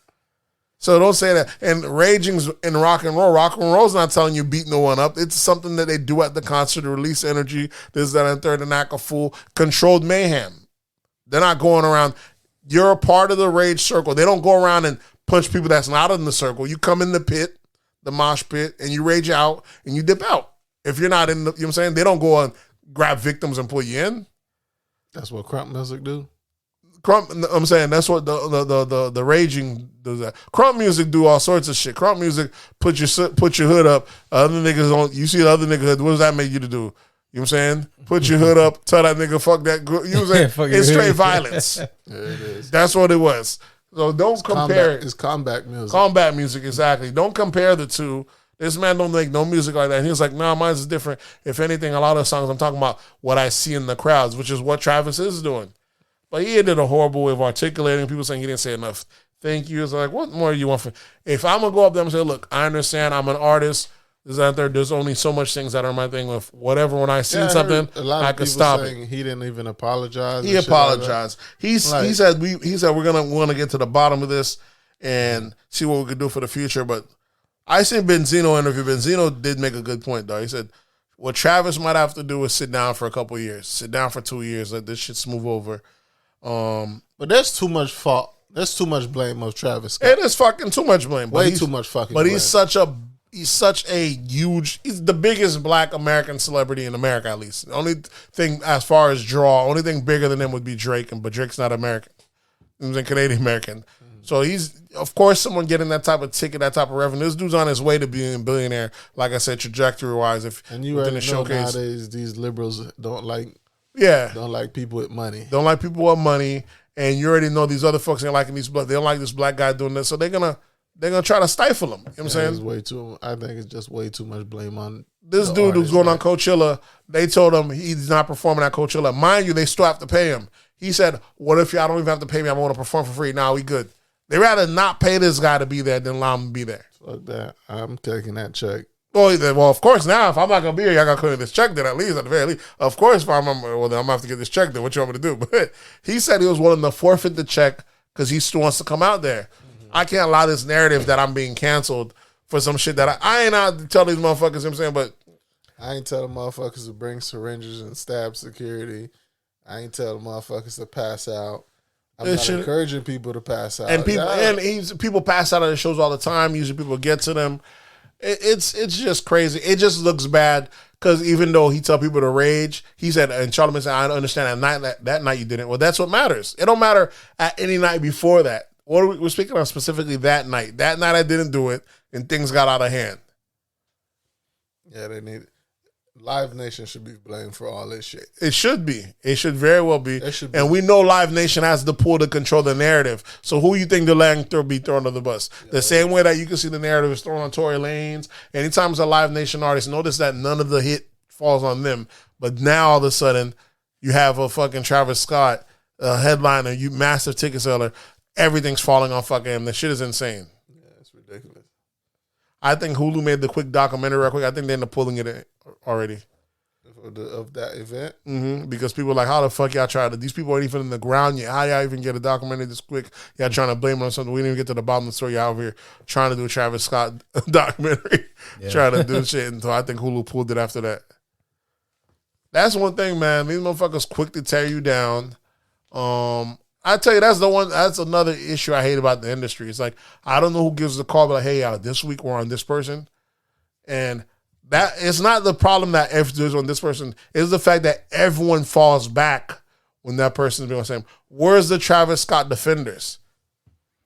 S3: So don't say that. And raging's in rock and roll. Rock and roll's not telling you beat no one up. It's something that they do at the concert to release energy. This, that, and third, and act a fool. Controlled mayhem. They're not going around. You're a part of the rage circle. They don't go around and punch people that's not in the circle. You come in the pit, the mosh pit, and you rage out, and you dip out. If you're not in the, you know what I'm saying? They don't go and grab victims and pull you in.
S2: That's what crunk music do.
S3: I'm saying that's what the raging does. That crunk music do all sorts of shit. Crunk music put your hood up. Other niggas don't. You see the other nigga hood. What does that make you to do? You know what I'm saying? Put your hood up. Tell that nigga fuck that. You know what I'm saying? It's straight violence.
S2: Yeah, it is.
S3: That's what it was. So don't compare.
S2: It's combat music.
S3: Combat music, exactly. Don't compare the two. This man don't make no music like that. And he was like, nah, mine's is different. If anything, a lot of songs I'm talking about what I see in the crowds, which is what Travis is doing. But he did a horrible way of articulating. People saying he didn't say enough thank yous. Like, what more do you want? If I'm going to go up there and say, look, I understand I'm an artist. There's only so much things that are my thing with whatever. When I see something, I can stop it.
S2: He didn't even apologize.
S3: He apologized. He said we're gonna want to get to the bottom of this and see what we could do for the future. But I seen Benzino interview. Benzino did make a good point though. He said what Travis might have to do is sit down for a couple of years, sit down for 2 years, let this shit smooth over.
S2: But there's too much fault. There's too much blame of Travis Scott.
S3: It is fucking too much blame.
S2: Way too much fucking.
S3: But
S2: blame.
S3: He's such a huge. He's the biggest Black American celebrity in America, at least. The only thing as far as draw, only thing bigger than him would be Drake, but Drake's not American. He's a Canadian American. So he's, of course, someone getting that type of ticket, that type of revenue. This dude's on his way to being a billionaire, like I said, trajectory wise.
S2: And you already know nowadays these liberals don't like people with money.
S3: Don't like people with money, and you already know these other folks ain't liking these. They don't like this black guy doing this, so they're gonna try to stifle him. You know what I'm saying?
S2: I think it's just way too much blame on
S3: this dude who's going on Coachella. They told him he's not performing at Coachella. Mind you, they still have to pay him. He said, "What if y'all don't even have to pay me? I want to perform for free." Now we good. They rather not pay this guy to be there than allow him to be there.
S2: Fuck that. I'm taking that check.
S3: Well, of course, now, if I'm not going to be here, y'all got to cut this check then, at the very least. Of course, then I'm going to have to get this check then. What you want me to do? But he said he was willing to forfeit the check because he still wants to come out there. Mm-hmm. I can't allow this narrative that I'm being canceled for some shit that I ain't out to tell these motherfuckers, you know what I'm saying? But
S2: I ain't telling motherfuckers to bring syringes and stab security. I ain't telling motherfuckers to pass out. I'm not encouraging people to pass out.
S3: And people pass out at the shows all the time. Usually people get to them. It's just crazy. It just looks bad because even though he tell people to rage, he said, and Charlamagne said, I understand that night you didn't. Well, that's what matters. It don't matter at any night before that. We're speaking on specifically that night. That night I didn't do it and things got out of hand.
S2: Yeah, they need it. Live Nation should be blamed for all this shit.
S3: It should be. It should very well be. And we know Live Nation has the pull to control the narrative. So who you think they're letting be thrown under the bus? Yeah. The same way that you can see the narrative is thrown on Tory Lanez. Anytime it's a Live Nation artist, notice that none of the hit falls on them. But now all of a sudden, you have a fucking Travis Scott, a headliner, you massive ticket seller. Everything's falling on fucking him. The shit is insane.
S2: Yeah, it's ridiculous.
S3: I think Hulu made the quick documentary real quick. I think they ended up pulling it already.
S2: Of that event?
S3: Mm-hmm. Because people are like, how the fuck y'all try to? These people aren't even in the ground yet. How y'all even get a documentary this quick? Y'all trying to blame it on something. We didn't even get to the bottom of the story. Y'all over here trying to do a Travis Scott documentary. Yeah. Trying to do shit. And so I think Hulu pulled it after that. That's one thing, man. These motherfuckers quick to tear you down. I tell you, that's another issue I hate about the industry. It's like, I don't know who gives the call, but like, hey, this week we're on this person. And that it's not the problem that everyone's on this person. It's the fact that everyone falls back when that person's being saying, where's the Travis Scott defenders?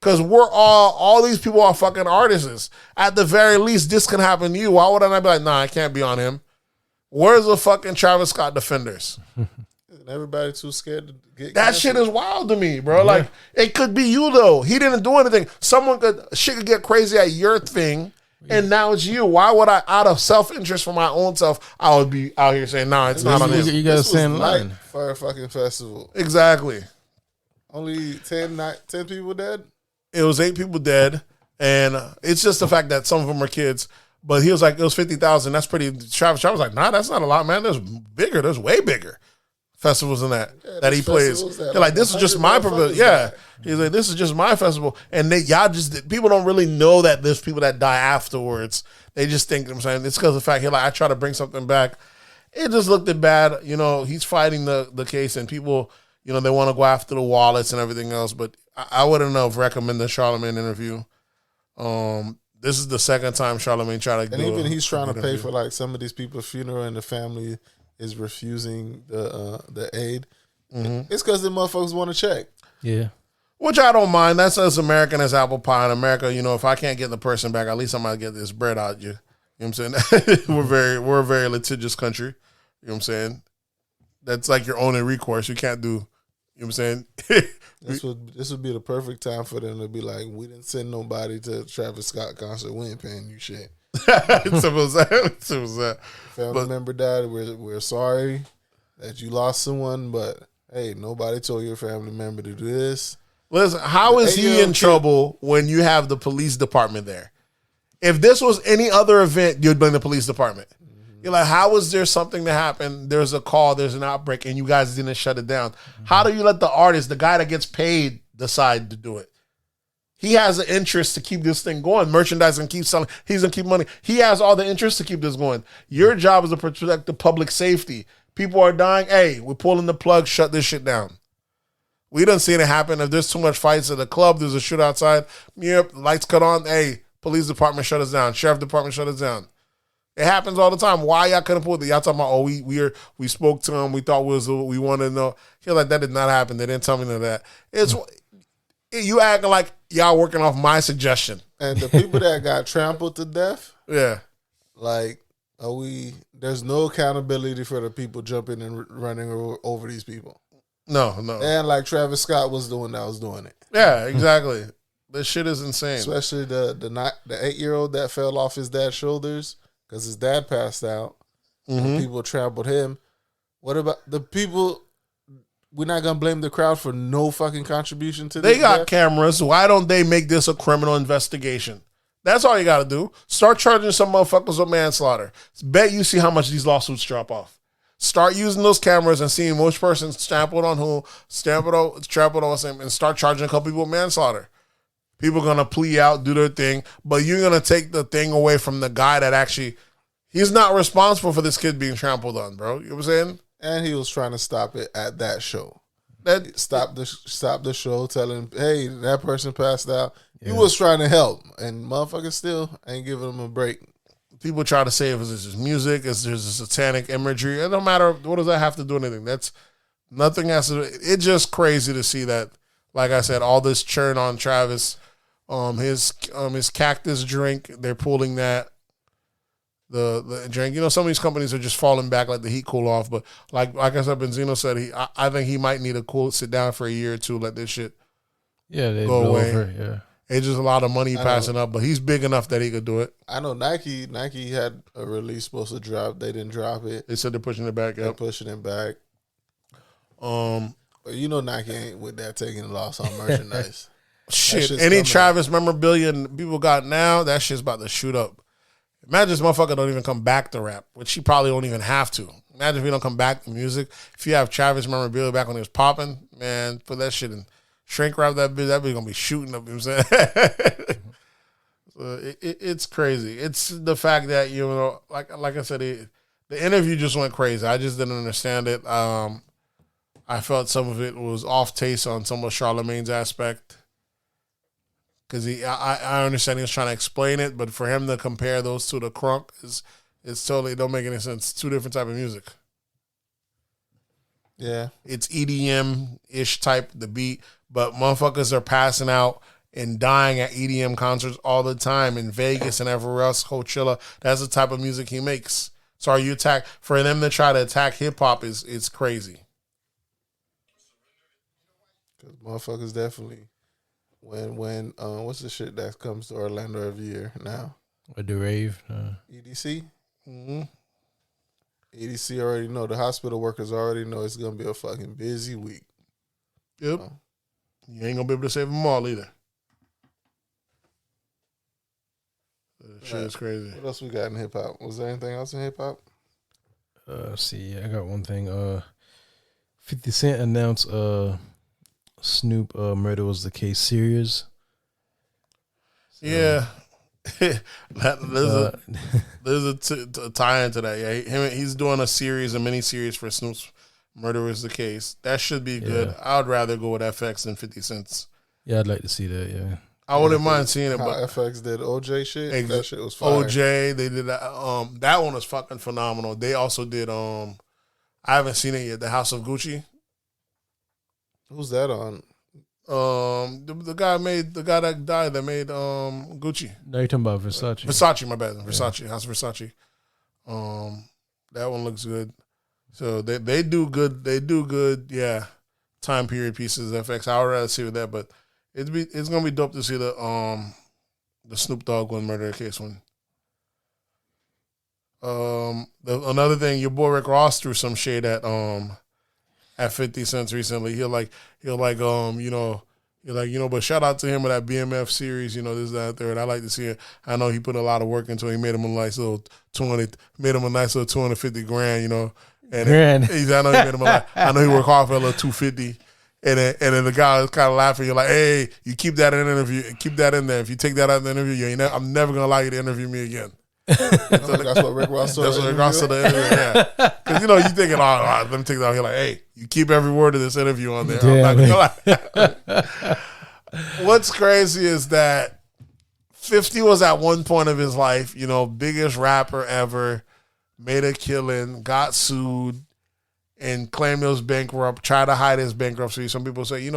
S3: Because we're all these people are fucking artists. At the very least, this can happen to you. Why would I not be like, nah, I can't be on him? Where's the fucking Travis Scott defenders?
S2: Everybody too scared to get
S3: that canceled. Shit is wild to me, bro. Yeah. Like, it could be you, though. He didn't do anything. Shit could get crazy at your thing, and now it's you. Why would I, out of self-interest for my own self, I would be out here saying, nah, it's not on him.
S4: You got to stand in line.
S2: For a fucking festival.
S3: Exactly.
S2: Only 10 people dead?
S3: It was 8 people dead, and it's just the fact that some of them are kids. But he was like, it was 50,000. That's pretty. Travis was like, nah, that's not a lot, man. There's bigger. There's way bigger festivals than that he plays. They're like, this is just my purpose. Yeah. He's like, this is just my festival. And people don't really know that there's people that die afterwards. They just think, I'm saying, it's because of the fact, I try to bring something back. It just looked bad. He's fighting the case, and people, they want to go after the wallets and everything else. But I wouldn't have recommended the Charlamagne interview. This is the second time Charlamagne tried to
S2: and even he's trying to pay for like some of these people's funeral, and the family is refusing the aid. Mm-hmm. It's because the motherfuckers want to check.
S4: Yeah.
S3: Which I don't mind. That's as American as apple pie. In America, if I can't get the person back, at least I'm going to get this bread out you. You know what I'm saying? We're a very litigious country. You know what I'm saying? That's like your only recourse. You can't do, you know what I'm saying?
S2: This would be the perfect time for them to be like, we didn't send nobody to Travis Scott concert. We ain't paying you shit.
S3: Simple as that. Simple as that.
S2: Family member died. We're sorry that you lost someone, but hey, nobody told your family member to do this.
S3: Listen, how is he in trouble when you have the police department there? If this was any other event, you'd blame the police department. You're like, how is there something that happened? There's a call, there's an outbreak, and you guys didn't shut it down. How do you let the artist, the guy that gets paid, decide to do it? He has an interest to keep this thing going. Merchandise and keep selling. He's going to keep money. He has all the interest to keep this going. Your job is to protect the public safety. People are dying. Hey, we're pulling the plug. Shut this shit down. We done seen it happen. If there's too much fights at the club, there's a shoot outside. Yep, lights cut on. Hey, police department shut us down. Sheriff department shut us down. It happens all the time. Why y'all couldn't pull it? Y'all talking about, oh, we spoke to him. We thought we wanted to know. You're like, that did not happen. They didn't tell me none of that. You acting like y'all working off my suggestion.
S2: And the people that got trampled to death,
S3: yeah,
S2: like, there's no accountability for the people jumping and running over these people.
S3: No.
S2: And like Travis Scott was the one that was doing it.
S3: Yeah, exactly. This shit is insane.
S2: Especially the 8-year-old that fell off his dad's shoulders because his dad passed out. And people trampled him. What about the people? We're not gonna blame the crowd for no fucking contribution to this.
S3: They got cameras. Why don't they make this a criminal investigation? That's all you got to do. Start charging some motherfuckers with manslaughter. Bet you see how much these lawsuits drop off. Start using those cameras and seeing which person trampled on who, trampled on him, and start charging a couple people with manslaughter. People are going to plea out, do their thing, but you're going to take the thing away from the guy that actually, he's not responsible for this kid being trampled on, bro. You know what I'm saying?
S2: And he was trying to stop it at that show. Stop the show, telling, hey, that person passed out. Yeah. He was trying to help, and motherfuckers still ain't giving him a break.
S3: People try to say if it's just music, if there's a satanic imagery. It don't matter. What does that have to do with anything? That's nothing has to. It's just crazy to see that. Like I said, all this churn on Travis, his cactus drink. They're pulling that. The drink. You know, some of these companies are just falling back, like the heat cool off. But like I said, Benzino said I think he might need to sit down for a year or two, let this shit go away.
S4: Yeah.
S3: It's just a lot of money passing up, but he's big enough that he could do it.
S2: I know Nike had a release supposed to drop. They didn't drop it.
S3: They said they're pushing it back.
S2: They're pushing it back. But you know Nike ain't with that taking a loss on merchandise.
S3: Shit, any Travis memorabilia people got now, that shit's about to shoot up. Imagine this motherfucker don't even come back to rap, which he probably won't even have to. Imagine if he don't come back to music. If you have Travis memorabilia back when he was popping, man, put that shit in. Shrink wrap that bitch gonna be shooting up, you know what I'm saying? So it's crazy. It's the fact that, you know, like I said, the interview just went crazy. I just didn't understand it. I felt some of it was off taste on some of Charlemagne's aspect. Because I understand he was trying to explain it, but for him to compare those two to Crunk is totally, it don't make any sense. Two different type of music.
S2: Yeah.
S3: It's EDM-ish type, the beat. But motherfuckers are passing out and dying at EDM concerts all the time in Vegas and everywhere else, Coachella. That's the type of music he makes. So for them to try to attack hip-hop is crazy.
S2: Because motherfuckers definitely, when what's the shit that comes to Orlando every year now?
S4: The rave?
S2: EDC?
S3: Mm-hmm.
S2: EDC already know. The hospital workers already know it's going to be a fucking busy week.
S3: Yep. You ain't going to be able to save them all either. That shit is crazy.
S2: What else we got in hip-hop? Was there anything else in hip-hop?
S4: See, I got one thing. 50 Cent announced Snoop Murder Was the Case series. So,
S3: yeah. There's a tie into that. Yeah, he's doing a mini series for Snoop's Murder Was the Case. That should be good. Yeah. I would rather go with FX than 50 Cent.
S4: Yeah, I'd like to see that. Yeah,
S3: I wouldn't mind seeing it. But
S2: FX did OJ shit. That shit was fire.
S3: OJ, they did that. That one was fucking phenomenal. They also did. I haven't seen it yet. The House of Gucci.
S2: Who's that on?
S3: The guy that died that made Gucci.
S4: No, you're talking about Versace.
S3: Versace, my bad. Versace, yeah. House of Versace. That one looks good. So they do good. They do good. Yeah, time period pieces. FX. I would rather see with that, but it's gonna be dope to see the Snoop Dogg one, Murder Case one. Another thing, your boy Rick Ross threw some shade at 50 Cent recently. But shout out to him with that BMF series, this, that, third. I like to see it. I know he put a lot of work into it. He made him a nice little 250 grand, And I know he made him I know he worked hard for a little 250. And then the guy was kind of laughing. You're like, hey, you keep that in an interview. Keep that in there. If you take that out of the interview, I'm never going to allow you to interview me again.
S2: That's what Rick Ross said.
S3: That's what Rick Ross said. Yeah, because you thinking, let me take that out. You're like, hey, you keep every word of this interview on there.
S4: Yeah,
S3: I'm not gonna lie. What's crazy is that 50 was at one point of his life, biggest rapper ever, made a killing, got sued, and claimed he was bankrupt. Tried to hide his bankruptcy. Some people say,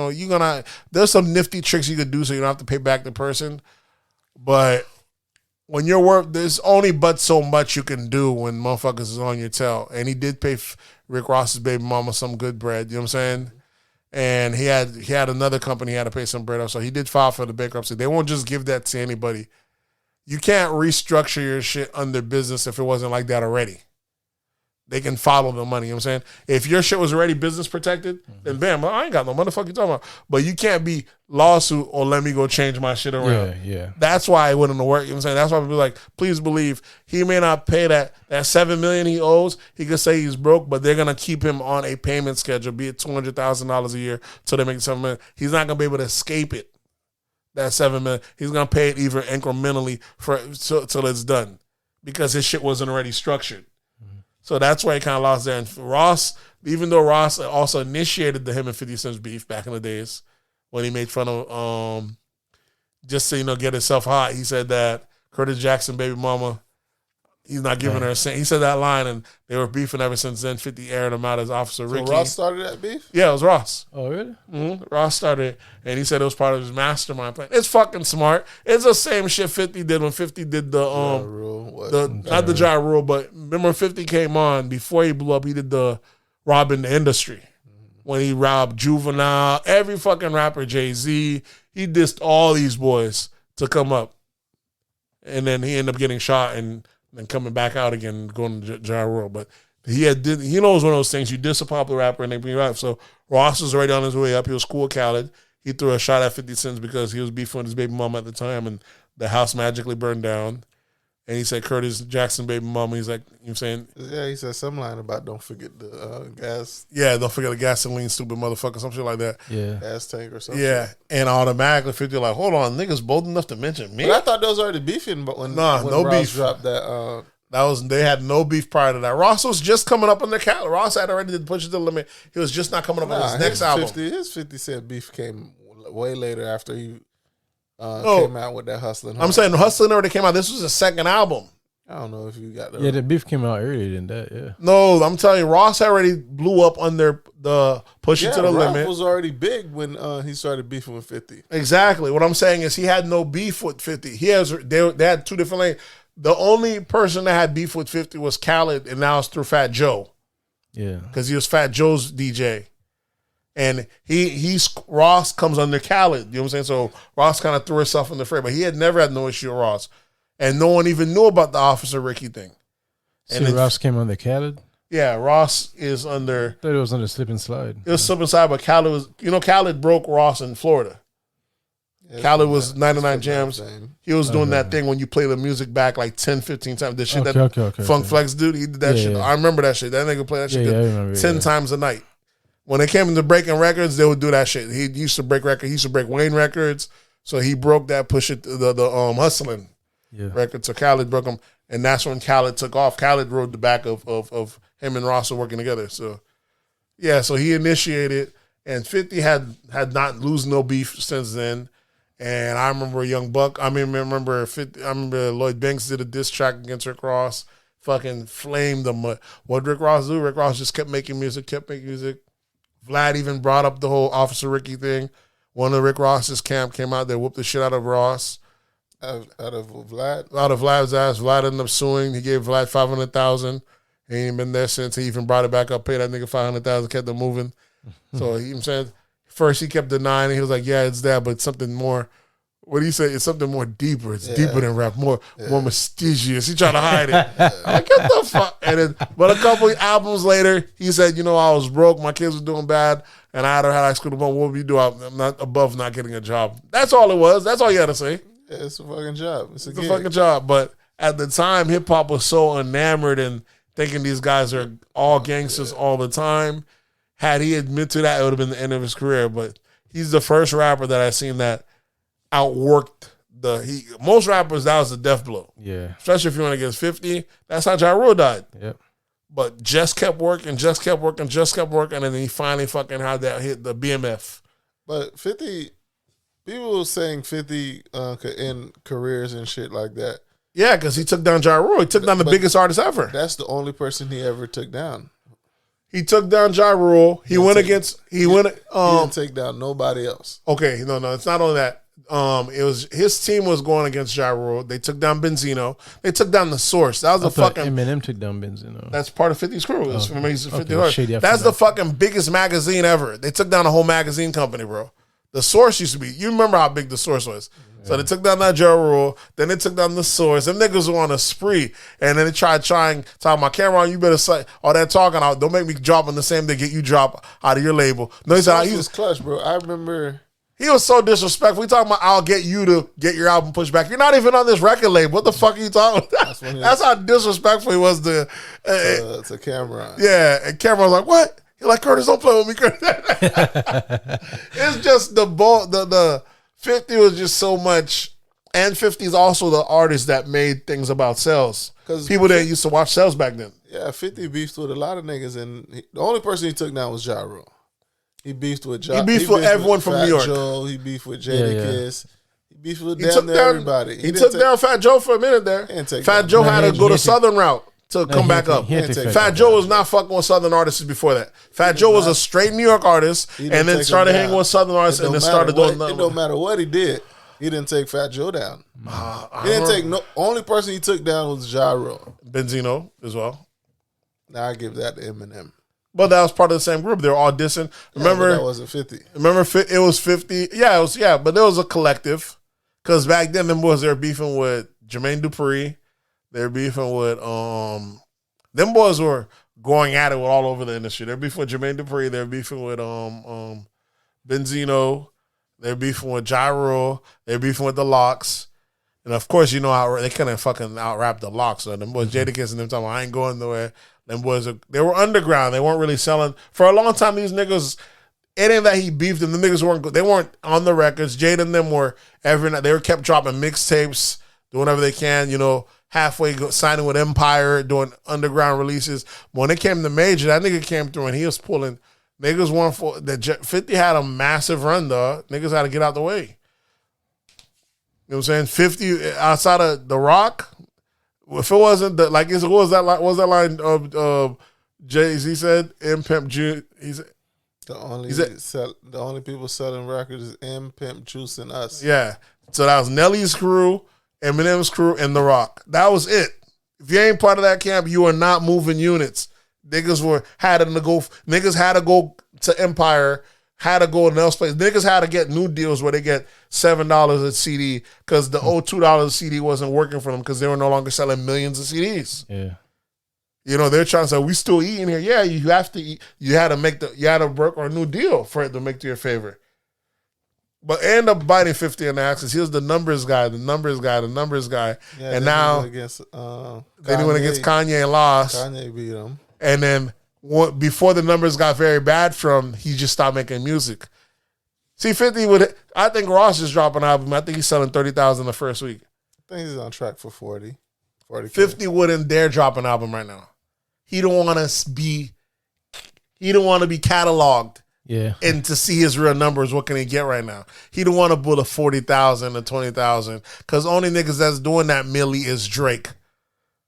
S3: there's some nifty tricks you could do so you don't have to pay back the person, but when you're worth, there's only but so much you can do when motherfuckers is on your tail. And he did pay Rick Ross's baby mama some good bread. You know what I'm saying? And he had another company he had to pay some bread off. So he did file for the bankruptcy. They won't just give that to anybody. You can't restructure your shit under business if it wasn't like that already. They can follow the money. You know what I'm saying? If your shit was already business protected, then bam, I ain't got no money. The fuck you talking about? But you can't be lawsuit or let me go change my shit around.
S4: Yeah.
S3: That's why it wouldn't work. You know what I'm saying? That's why people be like, please believe he may not pay that $7 million he owes. He could say he's broke, but they're gonna keep him on a payment schedule, be it $200,000 a year till they make $7 million. He's not gonna be able to escape it. That $7 million. He's gonna pay it either incrementally till it's done because his shit wasn't already structured. So that's why he kind of lost there. And Ross, even though Ross also initiated the him and 50 Cent's beef back in the days when he made fun of, just to, get himself hot, he said that Curtis Jackson, baby mama, he's not giving her a cent. He said that line, and they were beefing ever since then. 50 aired him out as Officer Ricky.
S2: So Ross started that beef?
S3: Yeah, it was Ross.
S4: Oh, really?
S3: Mm-hmm. Ross started it, and he said it was part of his mastermind plan. It's fucking smart. It's the same shit 50 did when 50 did the not the Ja Rule, but remember 50 came on before he blew up. He did the robbing the industry when he robbed Juvenile, every fucking rapper, Jay-Z. He dissed all these boys to come up, and then he ended up getting shot and then coming back out again, going to Ja Rule. But he knows one of those things. You diss a popular rapper and they bring you out. So Ross was already on his way up. He was cool with Khaled. He threw a shot at 50 Cent because he was beefing with his baby mama at the time, and the house magically burned down. And he said Curtis Jackson baby mama. He's like, you know what I'm saying?
S2: Yeah, he said some line about don't forget the gas.
S3: Yeah, don't forget the gasoline, stupid motherfucker, some shit like that.
S4: Yeah.
S2: Gas tank or something.
S3: Yeah, and automatically 50 like, hold on, niggas bold enough to mention me.
S2: But I thought they was already beefing, but when
S3: no
S2: Ross
S3: beef
S2: dropped that.
S3: They had no beef prior to that. Ross was just coming up on their cat. Ross had already did Push It to the Limit. He was just not coming up on his next album.
S2: His 50 Cent beef came way later after he came out with that Hustlin'.
S3: I'm saying Hustlin' already came out. This was his second album.
S2: I don't know if you got
S4: the... Yeah, the beef came out earlier than that, yeah.
S3: No, I'm telling you, Ross already blew up under the Push It to the Limit.
S2: Was already big when he started beefing with 50.
S3: Exactly. What I'm saying is he had no beef with 50. They had two different lanes. The only person that had beef with 50 was Khaled, and now it's through Fat Joe.
S4: Yeah.
S3: Because he was Fat Joe's DJ. And Ross comes under Khaled. You know what I'm saying? So Ross kind of threw himself in the fray, but he had never had no issue with Ross. And no one even knew about the Officer Ricky thing.
S4: And Ross came under Khaled?
S3: Yeah, Ross is under...
S4: I thought it was under Slip and Slide.
S3: It was Slip and Slide, but Khaled was... Khaled broke Ross in Florida. Yeah, Khaled was 99 Jams. He was doing that thing when you play the music back like 10, 15 times. The shit Funk Flex dude, he did that shit. Yeah. I remember that shit. That nigga played that shit 10 times a night. When it came into breaking records, they would do that shit. He used to break records. He used to break Wayne records. So he broke that Push It, the Hustlin' record. So Khaled broke him. And that's when Khaled took off. Khaled rode the back of him and Ross working together. So, yeah, so he initiated. And 50 had not lose no beef since then. And I remember Young Buck. I remember Lloyd Banks did a diss track against Rick Ross. Fucking flamed them. What Rick Ross do? Rick Ross just kept making music. Vlad even brought up the whole Officer Ricky thing. One of Rick Ross's camp came out there, whooped the shit out of Ross.
S2: Out of Vlad?
S3: Out of Vlad's ass. Vlad ended up suing. He gave Vlad $500,000. He ain't been there since. He even brought it back up, paid that nigga $500,000, kept them moving. So, you know what I'm saying? First, he kept denying it. He was like, yeah, it's that, but something more what he said, it's something more deeper. It's deeper than rap, more mysterious. He tried to hide it. I'm like, get the fuck. And then, but a couple albums later, he said, you know, I was broke, my kids were doing bad, and I had a high school diploma. What would you do? I'm not above not getting a job. That's all it was. That's all you had to say.
S2: Yeah, it's a fucking job. It's a
S3: fucking job. But at the time, hip hop was so enamored and thinking these guys are all gangsters all the time. Had he admitted to that, it would have been the end of his career. But he's the first rapper that I've seen that outworked most rappers. That was a death blow.
S4: Yeah,
S3: especially if you went against 50. That's how Ja Rule died.
S4: Yep.
S3: But just kept working, and then he finally fucking had that hit the BMF.
S2: But 50, people saying 50 could end careers and shit like that.
S3: Yeah, because he took down Ja Rule. He took down the biggest artist ever.
S2: That's the only person he ever took down.
S3: He took down Ja Rule. He didn't
S2: take down nobody else.
S3: Okay, no, it's not only that. It was his team was going against Ja Rule. They took down Benzino. They took down the Source. That was the fucking
S4: Eminem took down Benzino.
S3: That's part of 50's crew. He's 50
S4: okay.
S3: That's the fucking biggest magazine ever. They took down a whole magazine company, bro. The Source used to be. You remember how big the Source was? So they took down that Ja Rule. Then they took down the Source. Them niggas were on a spree. And then they tried talking about Cameron, you better say all that talking out. Don't make me drop on the same day, get you drop out of your label. No, he said
S2: he was clutch, bro. I remember
S3: he was so disrespectful. We talking about I'll get you to get your album pushed back. You're not even on this record label. What the fuck are you talking about? That's how disrespectful he was to
S2: Cameron.
S3: Yeah, and Cameron was like, what? He's like, Curtis, don't play with me, Curtis. It's just the 50 was just so much, and 50 is also the artist that made things about sales. Because people that used to watch sales back then.
S2: Yeah, 50 beefed with a lot of niggas, and the only person he took down was Ja Rule. He beefed with
S3: He beefed with everyone from New York.
S2: Joe, he beefed with Jadakiss. He beefed with everybody.
S3: He took down Fat Joe for a minute there. Fat Joe had to go the Southern route to come back up. Fat Joe was not fucking with Southern artists before that. Fat Joe was a straight New York artist and then started hanging with Southern artists and then started doing
S2: nothing. It don't matter what he did. He didn't take Fat Joe down. He didn't take only person he took down was Ja Rule.
S3: Benzino as well.
S2: Now I give that to Eminem.
S3: But that was part of the same group. They were all dissing. Remember,
S2: that wasn't 50.
S3: Remember, it was 50. Yeah, it was. Yeah, but there was a collective. Because back then, them boys, they were beefing with Jermaine Dupri. They were beefing with them boys were going at it with all over the industry. They're beefing with Jermaine Dupri. They're beefing with Benzino. They're beefing with Ja Rule. They're beefing with the Locks. And of course, you know how they couldn't fucking out-rap the Locks. So them boys, Jadakiss and them talking, I ain't going nowhere. Them boys, they were underground. They weren't really selling. For a long time, these niggas, it ain't that he beefed them. The niggas weren't on the records. Jada and them were every night. They were kept dropping mixtapes, doing whatever they can, halfway signing with Empire, doing underground releases. But when it came to Major, that nigga came through and he was pulling. Niggas weren't for that. 50 had a massive run, dog. Niggas had to get out the way. You know what I'm saying? 50 outside of The Rock. If it wasn't what was that line Jay-Z said? M Pimp Juice. He said
S2: the only people selling records is M Pimp Juice and us.
S3: Yeah. So that was Nelly's crew, Eminem's crew, and The Rock. That was it. If you ain't part of that camp, you are not moving units. Niggas had to go to Empire, had to go to else place. Niggas had to get new deals where they get $7 a CD because the old $2 a CD wasn't working for them because they were no longer selling millions of CDs.
S4: Yeah.
S3: They're trying to say, we still eating here. Yeah, you have to eat. You had to work on a new deal for it to make to your favor. But end up biting 50 in the ass because he was the numbers guy. Yeah, and now they went against Kanye and lost.
S2: Kanye beat him.
S3: And then before the numbers got very bad from, he just stopped making music. See, 50 I think Ross just dropped an album. I think he's selling 30,000 the first week.
S2: I think he's on track for 40.
S3: 50 wouldn't dare drop an album right now. He don't want to be cataloged.
S4: Yeah.
S3: And to see his real numbers, what can he get right now? He don't want to pull a 40,000 or 20,000 because only niggas that's doing that milli is Drake.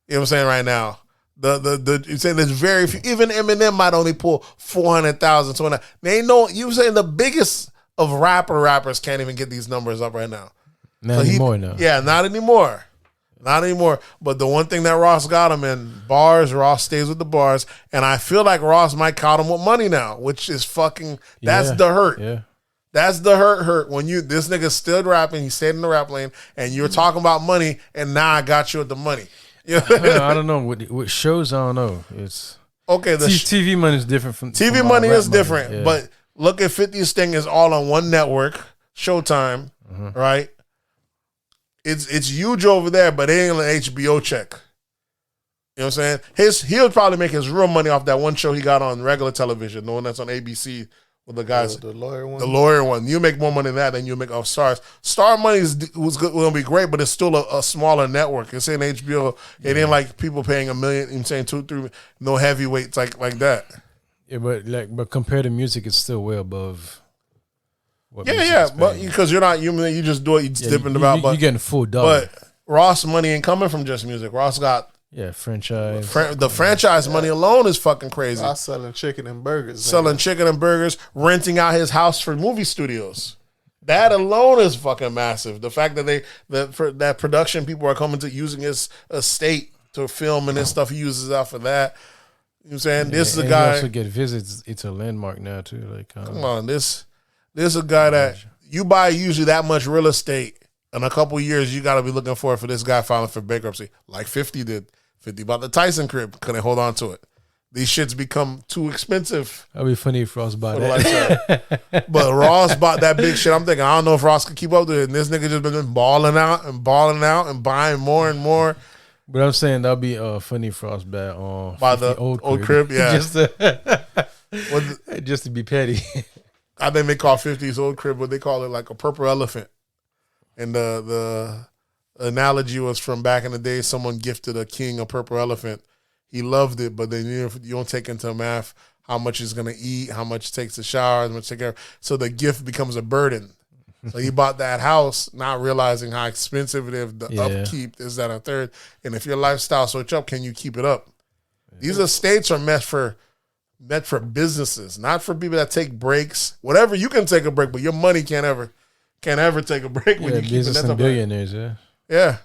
S3: You know what I'm saying right now? You're saying there's very few. Even Eminem might only pull 400,000, 200. They ain't no. You saying the biggest of rappers can't even get these numbers up right now.
S4: Not anymore, no.
S3: Yeah, not anymore. Not anymore. But the one thing that Ross got him in bars, Ross stays with the bars, and I feel like Ross might count him with money now, which is fucking. That's the hurt.
S4: Yeah.
S3: That's the hurt when this nigga still rapping, he stayed in the rap lane, and you're talking about money, and now I got you with the money.
S4: I don't know. With shows, I don't know. It's
S3: okay. The
S4: TV money is different from
S3: TV
S4: from
S3: money is
S4: rap
S3: different,
S4: yeah.
S3: but look at 50's thing is all on one network, Showtime, right? It's huge over there, but it ain't an HBO check. You know what I'm saying? He'll probably make his real money off that one show he got on regular television, the one that's on ABC with the guys.
S2: The lawyer one?
S3: The lawyer one. You make more money than that than you make off Stars. Star money was going to be great, but it's still a smaller network. It's in HBO. It ain't like people paying $1 million, I'm saying 2, 3, no heavyweights like that.
S4: Yeah, but compared to music, it's still way above. What
S3: But because you're not human, you just do it. You just dipping about.
S4: You're getting full dollar.
S3: But Ross money ain't coming from just music. Ross got
S4: franchise.
S3: The franchise money alone is fucking crazy.
S2: I selling chicken and burgers.
S3: Selling chicken and burgers, renting out his house for movie studios. That alone is fucking massive. The fact that that production people are coming to using his estate to film and his stuff he uses out for that. You know what I'm saying? This is a guy.
S4: You also get visits. It's a landmark now too. Like,
S3: come on, this is a guy that you buy usually that much real estate in a couple years. You got to be looking for this guy filing for bankruptcy, like 50 did. 50 bought the Tyson crib, couldn't hold on to it. These shits become too expensive.
S4: That'd be funny if Ross bought that.
S3: But Ross bought that big shit. I'm thinking, I don't know if Ross could keep up with it. And this nigga just been balling out and buying more and more.
S4: But I'm saying that'd be funny if Ross
S3: by the old crib, yeah.
S4: just to be petty.
S3: I think they call 50's old crib, but they call it like a purple elephant. And the analogy was from back in the day, someone gifted a king a purple elephant. He loved it, but then you don't take into math how much he's going to eat, how much takes a shower, how much take care. So the gift becomes a burden. So he bought that house, not realizing how expensive it is, the upkeep, is that a third. And if your lifestyle switch up, can you keep it up? These estates are meant for businesses, not for people that take breaks. Whatever, you can take a break, but your money can't ever take a break when you keep it.
S4: Some billionaires,
S3: Yeah.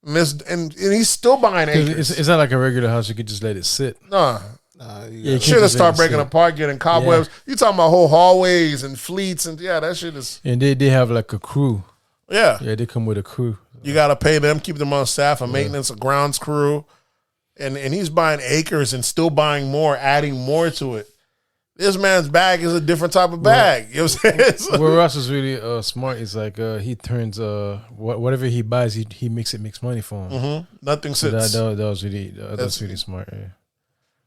S3: And he's still buying acres.
S4: It's not like a regular house. You could just let it sit.
S3: Nah.
S2: You
S3: should have started breaking apart, getting cobwebs. Yeah. You talking about whole hallways and fleets and that shit is.
S4: And they have like a crew.
S3: Yeah.
S4: Yeah, they come with a crew.
S3: You got to pay them, keep them on staff, a maintenance, a grounds crew. And he's buying acres and still buying more, adding more to it. This man's bag is a different type of bag. You know what I'm saying?
S4: Where Ross is really smart is like he turns whatever he buys, he makes money for him.
S3: Mm-hmm. Nothing sits.
S4: So that was really that's really smart. Yeah.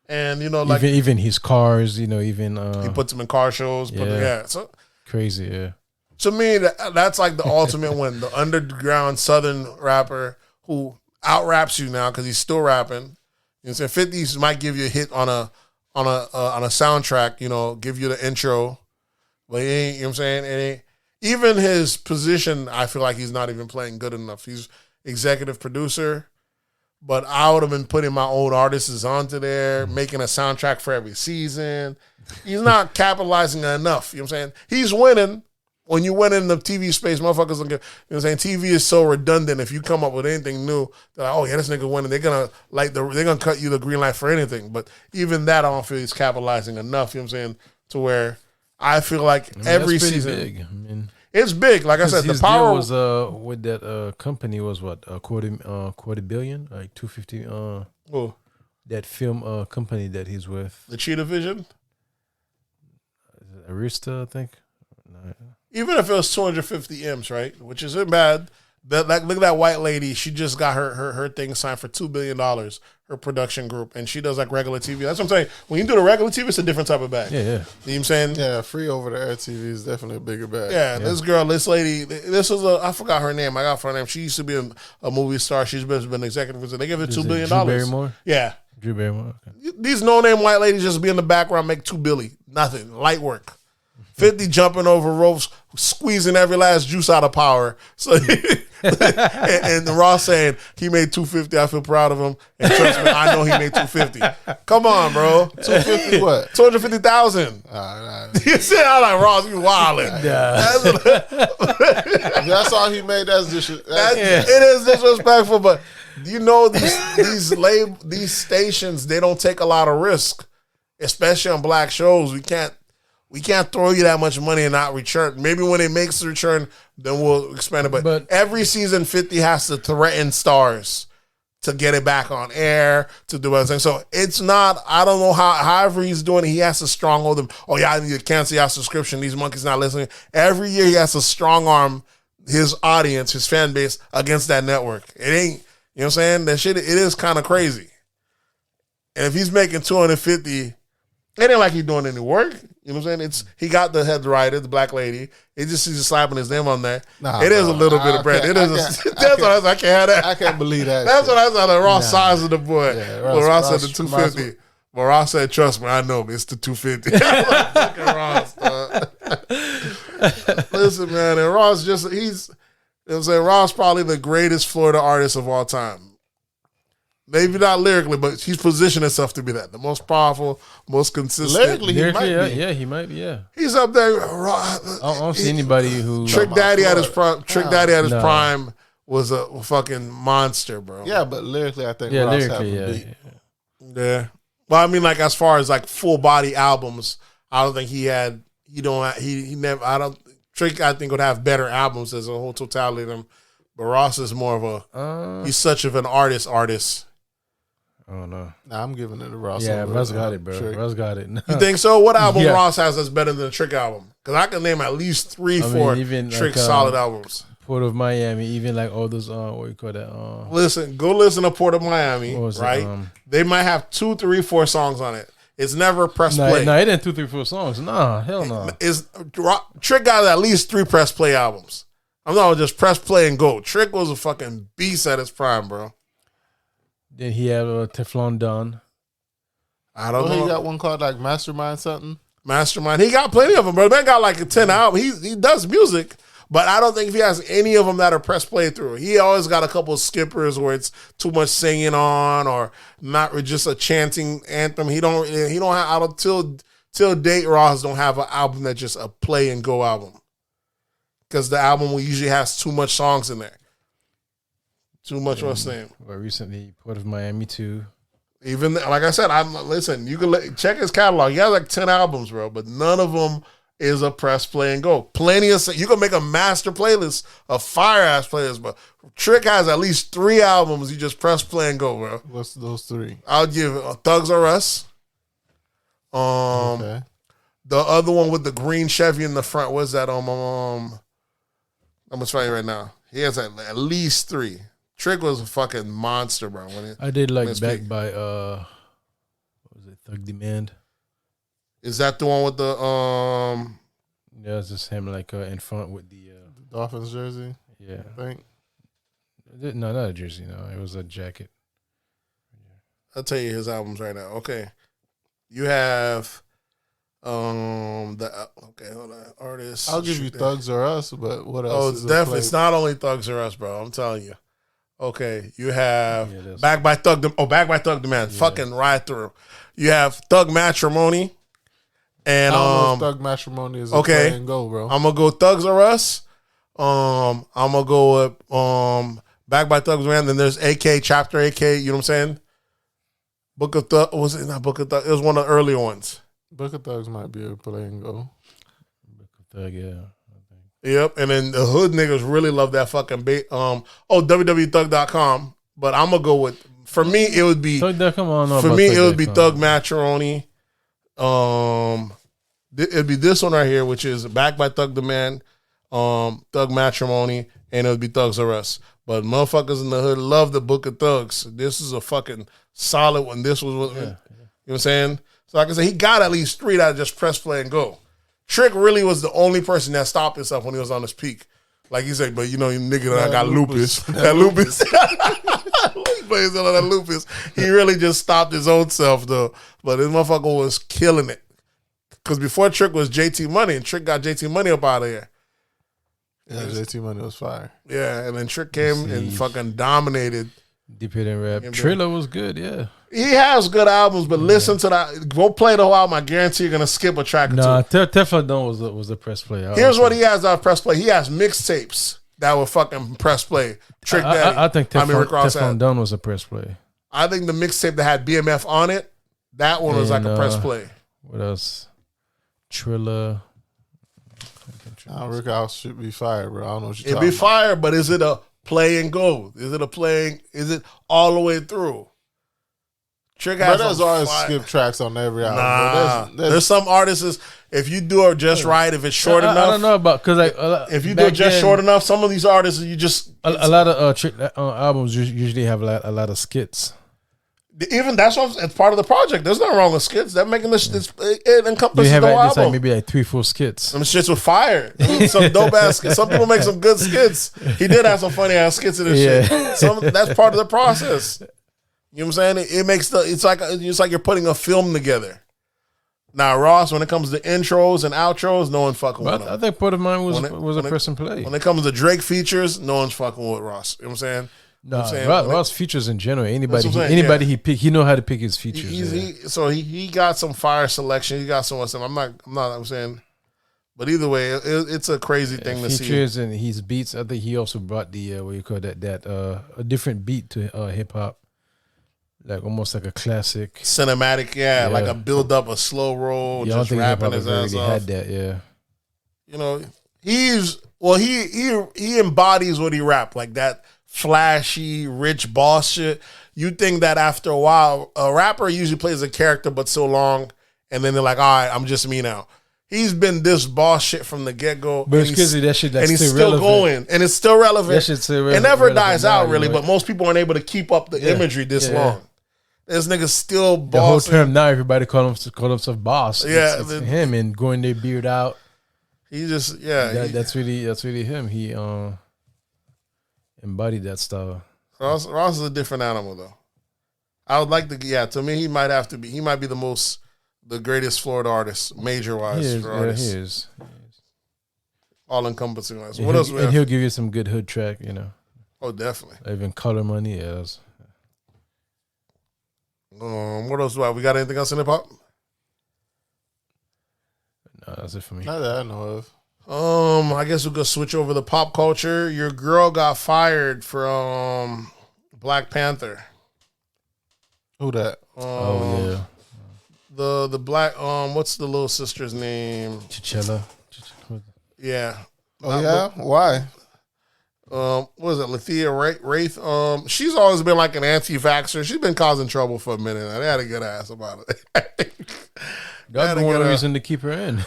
S3: And like
S4: even his cars, even
S3: he puts them in car shows. So
S4: crazy. Yeah.
S3: To me, that's like the ultimate win. The underground Southern rapper who out raps you now because he's still rapping. You know, 50s might give you a hit on a soundtrack, give you the intro, but he ain't, you know what I'm saying? It ain't, even his position, I feel like he's not even playing good enough. He's executive producer, but I would have been putting my own artists onto there, making a soundtrack for every season. He's not capitalizing enough, you know what I'm saying? He's winning. When you win in the TV space, motherfuckers don't get, you know what I'm saying? TV is so redundant. If you come up with anything new, they're like, oh yeah, this nigga winning. They're gonna cut you the green light for anything. But even that, I don't feel he's capitalizing enough. You know what I'm saying? To where I feel like every season, big. It's big. Like I said, the power
S4: was with that company was what a quarter billion, like 250. That film company that he's with,
S3: the Cheetah Vision,
S4: Arista, I think. No.
S3: Even if it was 250 M's, right? Which isn't bad. Look at that white lady. She just got her thing signed for $2 billion, her production group. And she does like regular TV. That's what I'm saying. When you do the regular TV, it's a different type of bag.
S4: Yeah.
S3: You know what I'm saying?
S2: Yeah, free over the air TV is definitely a bigger bag.
S3: Yeah, this lady, I forgot her name. I got her name. She used to be a movie star. She's been executive. They give her $2 billion.
S4: Drew Barrymore?
S3: Yeah.
S4: Drew Barrymore. Okay.
S3: These no-name white ladies just be in the background, make $2 billion. Nothing. Light work. 50 jumping over ropes, squeezing every last juice out of Power. So, and Ross saying he made 250. I feel proud of him. And trust me, I know he made 250. Come on, bro.
S2: 250 what?
S3: 250,000. You said I'm like Ross, you wildin'.
S2: That's all he made.
S3: It is disrespectful, but these stations, they don't take a lot of risk, especially on black shows. We can't throw you that much money and not return. Maybe when it makes the return, then we'll expand it. But every season, 50 has to threaten Stars to get it back on air, to do everything. So it's not, I don't know however he's doing it, he has to stronghold them. Oh, yeah, I need to cancel your subscription. These monkeys not listening. Every year he has to strong arm his audience, his fan base against that network. It ain't, you know what I'm saying? That shit, it is kind of crazy. And if he's making 250, it ain't like he's doing any work. You know what I'm saying? He got the head writer, the black lady. He's just slapping his name on there. Nah, it is a little bit of bread. It is. That's what I can't have that.
S2: I can't believe that.
S3: That's what I said. The raw size of the boy. Yeah, Ross said the 250. But Ross said, "Trust me, I know it's the 250." Fucking Ross. Listen, man, and Ross he's. You know what I'm saying? Ross probably the greatest Florida artist of all time. Maybe not lyrically, but he's positioned himself to be that. The most powerful, most consistent.
S2: Lyrically, he might be.
S4: Yeah, he might be, yeah.
S3: He's up there.
S4: I don't see anybody who...
S3: Trick Daddy at his prime. Trick Daddy at his prime was a fucking monster, bro.
S2: Yeah, but lyrically, I think Ross had a beat.
S3: Yeah. Well, I mean, like, as far as, like, full-body albums, I don't think he had... He never... Trick, I think, would have better albums as a whole totality of them. But Ross is more of a... he's such of an artist.
S4: I don't know.
S2: Nah, I'm giving it to Ross.
S4: Yeah, Ross got it, bro. Ross got it.
S3: You think so? What album Ross has that's better than the Trick album? Because I can name at least 4 Trick like, solid albums.
S4: Port of Miami, even like all those, what you call that?
S3: Listen, go listen to Port of Miami, right? They might have 2, 3, 4 songs on it. It's never press play.
S4: No, it didn't 2, 3, 4 songs. Nah, hell no.
S3: Trick got at least 3 press play albums. I'm not just press play and go. Trick was a fucking beast at his prime, bro.
S4: Then he had Teflon Don.
S3: I don't know.
S2: He got one called like Mastermind something.
S3: Mastermind. He got plenty of them, bro. Man got like a 10 album. He does music, but I don't think if he has any of them that are press play through. He always got a couple of skippers where it's too much singing on or not just a chanting anthem. He don't have till date Ross don't have an album that's just a play and go album. Because the album usually has too much songs in there. Too much what's name.
S4: Well, recently, Port of Miami too.
S3: Even like I said, listen. You can check his catalog. He has like 10 albums, bro, but none of them is a press play and go. Plenty of you can make a master playlist, a fire ass playlist, but Trick has at least 3 albums. You just press play and go, bro.
S2: What's those 3?
S3: I'll give Thugs R Us. Okay. The other one with the green Chevy in the front. What's that? I'm gonna tell you right now. He has at least 3. Trick was a fucking monster, bro.
S4: I did like Back by what was it, Thug Demand?
S3: Is that the one with the
S4: Yeah, it's just him like in front with the
S2: Dolphins jersey.
S4: Yeah,
S2: I think.
S4: No, not a jersey. No, it was a jacket.
S3: I'll tell you his albums right now. Okay, you have hold on, artists.
S2: I'll give you Thugs R Us, but what else?
S3: Oh, it's definitely. It's not only Thugs R Us, bro. I'm telling you. Okay, you have Back by Thug Demand, fucking right through. You have Thug Matrimony, and
S2: Thug Matrimony is okay. Play and go, bro.
S3: I'm gonna go Thugs R Us. I'm gonna go with Back by Thug Demand. Then there's AK Chapter AK. You know what I'm saying? Book of Thug was it not Book of Thug? It was one of the earlier ones.
S2: Book of Thugs might be a play and go.
S4: Book of Thug, yeah.
S3: Yep, and then the hood niggas really love that fucking bait. www.thug.com. But I'm gonna go with for me it would be
S4: Thug.com.
S3: For me it would be Thug Matrimony. It'd be this one right here, which is Back by Thug Demand, Thug Matrimony, and it would be Thugs R Us. But motherfuckers in the hood love the Book of Thugs. This is a fucking solid one. This was you know what I'm saying? So like I said, he got at least 3 that just press play and go. Trick really was the only person that stopped himself when he was on his peak. Like he said, but you know, you nigga, I got lupus. That lupus. That lupus. He really just stopped his own self, though. But this motherfucker was killing it. Because before Trick was JT Money, and Trick got JT Money up out of here.
S2: Yeah, JT Money was fire.
S3: Yeah, and then Trick came and fucking dominated.
S4: Deep Hit and Rap. Triller was good, yeah.
S3: He has good albums, but listen to that. Go play the whole album. I guarantee you're gonna skip a track or two.
S4: Teflon Don was a press play.
S3: Here's what he has on press play. He has mixtapes that were fucking press play. Trick Daddy.
S4: I think Teflon Don was a press play.
S3: I think the mixtape that had BMF on it, that one was like a press play.
S4: What else? Triller.
S2: Rick House should be fired, bro. I don't know what you're
S3: It'd
S2: talking
S3: be fire, but is it a play and go? Is it all the way through? Trick
S2: about.
S3: has
S2: But there's
S3: some
S2: always
S3: fire.
S2: skip tracks on every album.
S3: Nah,
S2: There's
S3: there's some artists. If you do it just right, if it's short enough,
S4: I don't know about because like
S3: if you do it just short enough, some of these artists you just
S4: a lot of Trick albums usually have a lot of skits.
S3: even that's what it's part of the project. There's nothing wrong with skits. That making this it
S4: They
S3: encompasses
S4: have
S3: the whole
S4: like, this,
S3: album.
S4: like maybe like 3-4 skits.
S3: Some shits with fire. Some dope ass skits. Some people make some good skits. He did have some funny ass skits in this shit. That's part of the process. You know what I'm saying? It makes it's like you're putting a film together. Now Ross, when it comes to intros and outros, no one's fucking with him.
S4: I think part of mine was a press and play.
S3: When it comes to Drake features, no one's fucking with Ross. You know what I'm saying?
S4: No,
S3: You know what I'm saying?
S4: Ross features in general.
S3: That's what I'm saying,
S4: He pick, he know how to pick his features.
S3: He got some fire selection. He got some. I'm saying, but either way, it's a crazy thing to see.
S4: Features and his beats. I think he also brought the what you call that a different beat to hip hop, like almost like a classic
S3: Cinematic, like a build up, a slow roll,
S4: Yeah, I don't
S3: just
S4: think
S3: rapping
S4: hip-hop
S3: his
S4: ever
S3: ass
S4: really
S3: off.
S4: had that. Yeah,
S3: You know, he embodies what he rap, like that flashy, rich boss shit. You think that after a while, a rapper usually plays a character but so long, and then they're like, all right, I'm just me now. He's been this boss shit from the get go,
S4: but it's crazy that shit.
S3: and he's still going, and it's still relevant.
S4: That shit's still
S3: It never
S4: relevant
S3: dies
S4: now,
S3: out really,
S4: you know?
S3: but most people aren't able to keep up the imagery this
S4: Yeah.
S3: long. This nigga still
S4: The whole
S3: bossing.
S4: term now, everybody call himself boss.
S3: Yeah,
S4: it's him and growing their beard out.
S3: He just
S4: That's really him. He embodied that style.
S3: Ross is a different animal though. I would like to to me he might be the greatest Florida artist, major wise for artists.
S4: He is.
S3: All encompassing wise.
S4: And
S3: What else we have?
S4: he'll give you some good hood track, you know.
S3: Oh, definitely.
S4: Even Color Money, yes.
S3: What else do we got? Anything else in hip hop?
S4: No, that's it for me.
S2: Not that I know of.
S3: I guess we're gonna switch over to pop culture. Your girl got fired from Black Panther.
S2: Who that?
S4: Oh yeah,
S3: The black what's the little sister's name?
S4: Chichella.
S3: Yeah.
S2: Oh yeah, why?
S3: What is it, Lethea Wraith? She's always been like an anti-vaxxer. She's been causing trouble for a minute. They had a good ass about it.
S4: That's one reason to keep her in.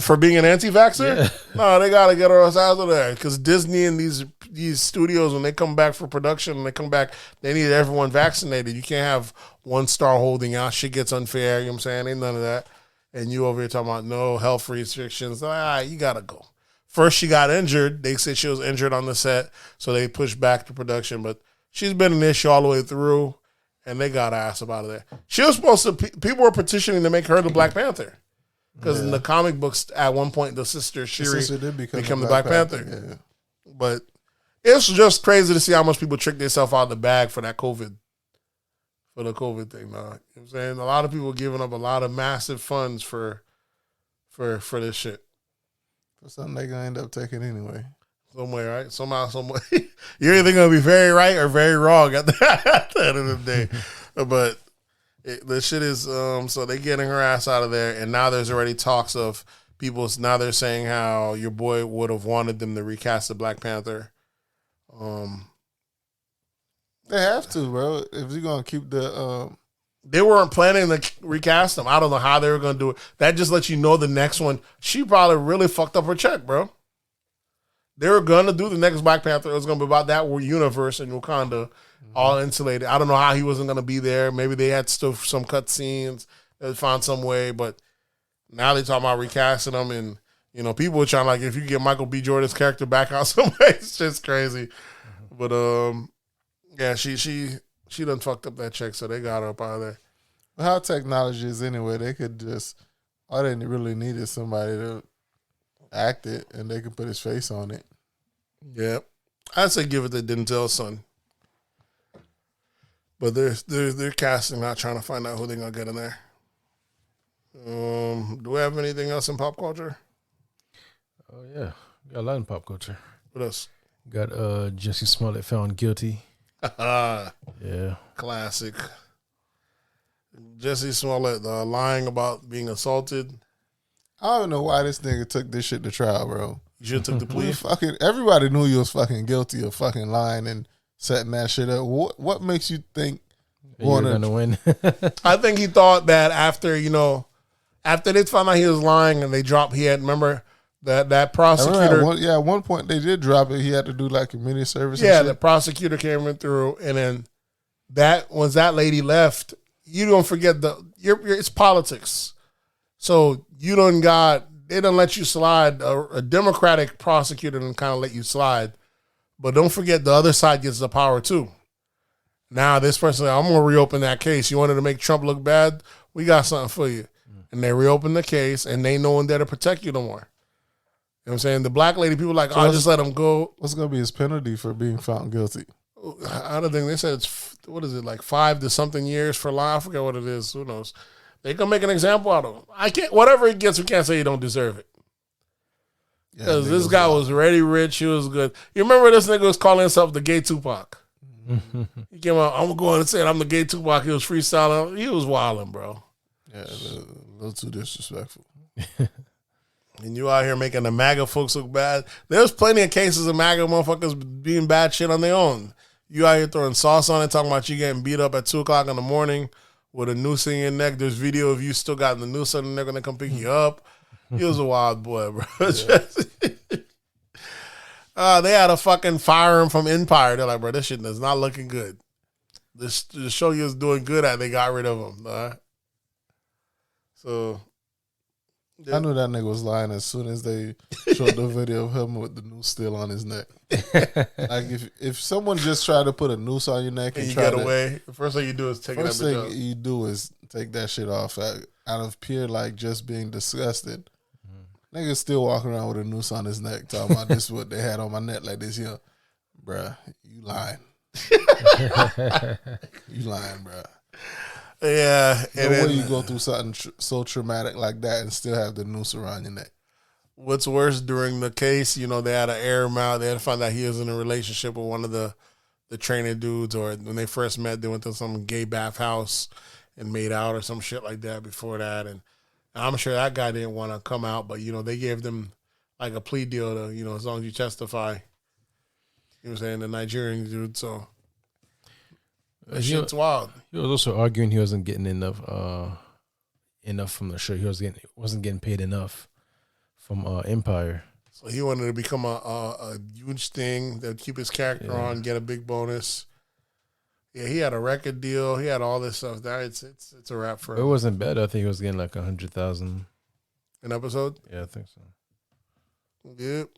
S3: For being an anti-vaxxer?
S4: Yeah.
S3: No, they gotta get her ass out of there. Because Disney and these studios, when they come back for production and they come back, they need everyone vaccinated. You can't have one star holding out. Shit gets unfair. You know what I'm saying? Ain't none of that. And you over here talking about no health restrictions. You gotta go. First, she got injured. They said she was injured on the set, so they pushed back the production. But she's been an issue all the way through, and they got her ass up out of there. She was supposed to. People were petitioning to make her the Black Panther, because in the comic books, at one point, the sister Shuri
S2: did
S3: became the Black Panther. Yeah. But it's just crazy to see how much people trick themselves out of the bag for that COVID, for the COVID thing. You know what I'm saying? A lot of people giving up a lot of massive funds for this shit.
S2: For something they gonna end up taking anyway.
S3: Some way, right? Somehow, some way. You're either going to be very right or very wrong at the end of the day. But the shit is, so they getting her ass out of there. And now there's already talks of people, now they're saying how your boy would have wanted them to recast the Black Panther.
S2: They have to, bro. If you're gonna keep the
S3: They weren't planning to recast them. I don't know how they were going to do it. That just lets you know the next one, she probably really fucked up her check, bro. They were going to do the next Black Panther. It was going to be about that universe in Wakanda, all insulated. I don't know how he wasn't going to be there. Maybe they had still some cut scenes. They found some way, but now they're talking about recasting them, and you know, people are trying like, if you get Michael B. Jordan's character back out some way, it's just crazy. But yeah, she done fucked up that check, so they got her up out of there.
S2: how technology is anyway, they could just all they really need is somebody to act it, and they could put his face on it.
S3: Yeah, I'd say give it to Denzel's son. But they're casting, not trying to find out who they're gonna get in there. Do we have anything else in pop culture?
S4: Oh yeah, got a lot in pop culture.
S3: What else?
S4: Got Jussie Smollett found guilty. Yeah,
S3: Classic. Jussie Smollett lying about being assaulted.
S2: I don't know why this nigga took this shit to trial, bro.
S3: You should have took the plea.
S2: Everybody knew you was fucking guilty of fucking lying and setting that shit up. What makes you think
S4: You're gonna win?
S3: I think he thought that after they found out he was lying and they dropped, remember that prosecutor.
S2: At one point they did drop it. He had to do like community service.
S3: Yeah,
S2: and shit.
S3: the prosecutor came in through, and then once that lady left, you don't forget it's politics. So they don't let you slide. A Democratic prosecutor didn't kind of let you slide, but don't forget the other side gets the power too. Now this person, I'm gonna reopen that case. You wanted to make Trump look bad? We got something for you. And they reopened the case, and they no one there to protect you no more. You know what I'm saying? The black lady, people like, so just let him go.
S2: What's going to be his penalty for being found guilty?
S3: I don't think they said it's, what is it, like 5 to something years for life? I forget what it is. Who knows? They can make an example out of him. Whatever he gets, we can't say he don't deserve it. Because this guy was already rich. He was good. You remember this nigga was calling himself the gay Tupac? He came out, I'm going to say I'm the gay Tupac. He was freestyling. He was wilding, bro.
S2: Yeah, a little too disrespectful.
S3: And you out here making the MAGA folks look bad. There's plenty of cases of MAGA motherfuckers being bad shit on their own. You out here throwing sauce on it, talking about you getting beat up at 2 o'clock in the morning with a noose in your neck. There's video of you still got the noose on the neck when they come pick you up. He was a wild boy, bro. Yeah. They had to fucking fire him from Empire. They're like, bro, this shit is not looking good. The show you was doing good at, they got rid of him. So... Yeah.
S2: I knew that nigga was lying as soon as they showed the video of him with the noose still on his neck. Like if someone just tried to put a noose on your neck and
S3: you
S2: try
S3: get away, the first thing you do is take it off.
S2: First thing you do is take that shit off out of pure like just being disgusted. Nigga still walking around with a noose on his neck talking about this is what they had on my neck like this, bruh, you lying. You lying, bruh.
S3: Yeah.
S2: No way you go through something so traumatic like that and still have the noose around your neck.
S3: What's worse, during the case, they had to air him out. They had to find out he was in a relationship with one of the trainer dudes, or when they first met, they went to some gay bathhouse and made out or some shit like that before that. And I'm sure that guy didn't want to come out, but, they gave them like a plea deal to, as long as you testify. You know what I'm saying? The Nigerian dude, so... That shit's wild.
S4: He was also arguing he wasn't getting enough from the show. He wasn't getting paid enough from Empire.
S3: So he wanted to become a huge thing that keep his character on, get a big bonus. Yeah, he had a record deal. He had all this stuff. It's a wrap for him.
S4: It wasn't bad. I think he was getting like 100,000
S3: an episode.
S4: Yeah, I think so.
S3: Yep.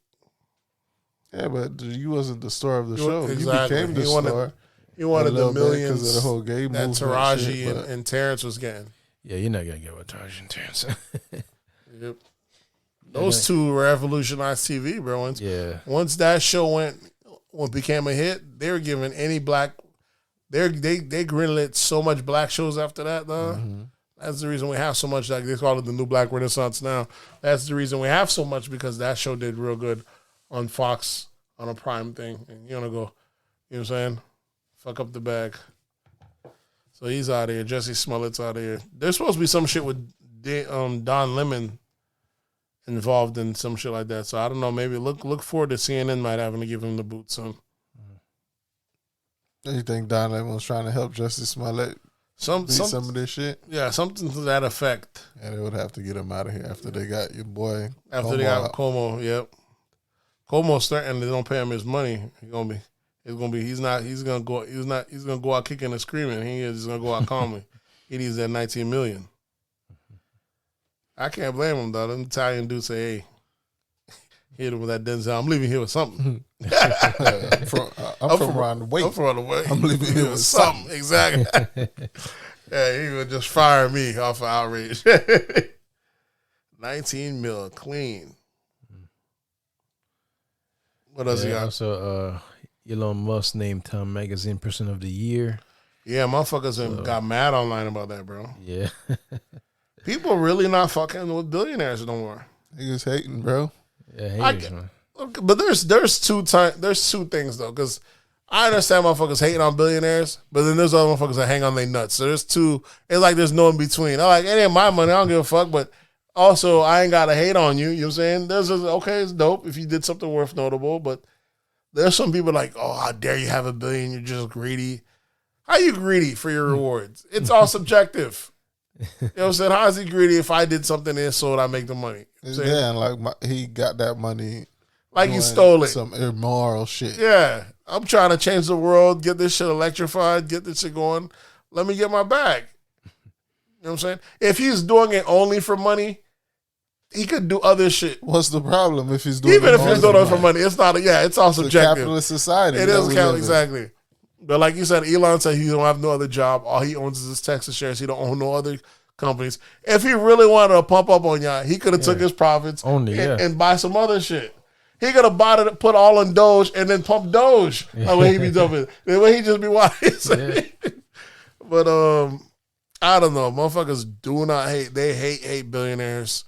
S2: Yeah, but you wasn't the star of the show.
S3: Exactly.
S2: You became the star.
S3: He wanted the millions
S2: because of the whole gay movement
S3: that Taraji and Terrence was getting.
S4: Yeah, you're not gonna get what Taraji and Terrence.
S3: Yep. Those two revolutionized TV, bro. Once that show became a hit, they were giving any black. They greenlit so much black shows after that, though. Mm-hmm. That's the reason we have so much. Like they call it the new Black Renaissance now. That's the reason we have so much, because that show did real good on Fox on a prime thing, and you wanna go. You know what I'm saying? Fuck up the bag. So he's out of here. Jesse Smollett's out of here. There's supposed to be some shit with Don Lemon involved in some shit like that. So I don't know. Maybe look forward to CNN might having to give him the boot soon.
S2: You think Don Lemon was trying to help Jesse Smollett some of this shit?
S3: Yeah, something to that effect.
S2: And they would have to get him out of here after they got your boy.
S3: After they got Como, yep. Como's starting. They don't pay him his money. He's gonna go out kicking and screaming. He's gonna go out calmly. He needs that $19 million. I can't blame him though. Them Italian dudes say, "Hey, hit him with that Denzel. I'm leaving here with something."
S2: I'm from around the way.
S3: I'm from around the way.
S2: I'm leaving here with something.
S3: Exactly. Yeah, he would just fire me off of outrage. 19 mil clean. What else you got?
S4: Also, Elon Musk named Time Magazine Person of the Year.
S3: Yeah, motherfuckers got mad online about that, bro.
S4: Yeah.
S3: People really not fucking with billionaires no more.
S2: Niggas hating, bro.
S4: Yeah, haters, man.
S3: But there's two things though, because I understand motherfuckers hating on billionaires, but then there's other motherfuckers that hang on their nuts. So there's two. It's like there's no in between. I'm like, it ain't my money. I don't give a fuck. But Also, I ain't got to hate on you. You know what I'm saying? Okay, it's dope if you did something worth notable, but there's some people like, oh, how dare you have $1 billion? You're just greedy. How you greedy for your rewards? It's all subjective. You know what I'm saying? How is he greedy if I did something and so would I make the money? You know
S2: yeah, and like he got that money.
S3: Like he stole it.
S2: Some immoral shit.
S3: Yeah. I'm trying to change the world, get this shit electrified, get this shit going. Let me get my bag. You know what I'm saying? If he's doing it only for money, he could do other shit.
S2: What's the problem if he's doing
S3: Even
S2: it
S3: if he's doing it for money? It's not, it's all subjective.
S2: Capitalist society.
S3: It is exactly. But like you said, Elon said he don't have no other job. All he owns is his Texas shares. He don't own no other companies. If he really wanted to pump up on y'all, he could have took his profits and buy some other shit. He could have bought it, put all in Doge, and then pump Doge. That way he be dumping. The way he just be wise. Yeah. But I don't know. Motherfuckers do not hate. They hate billionaires.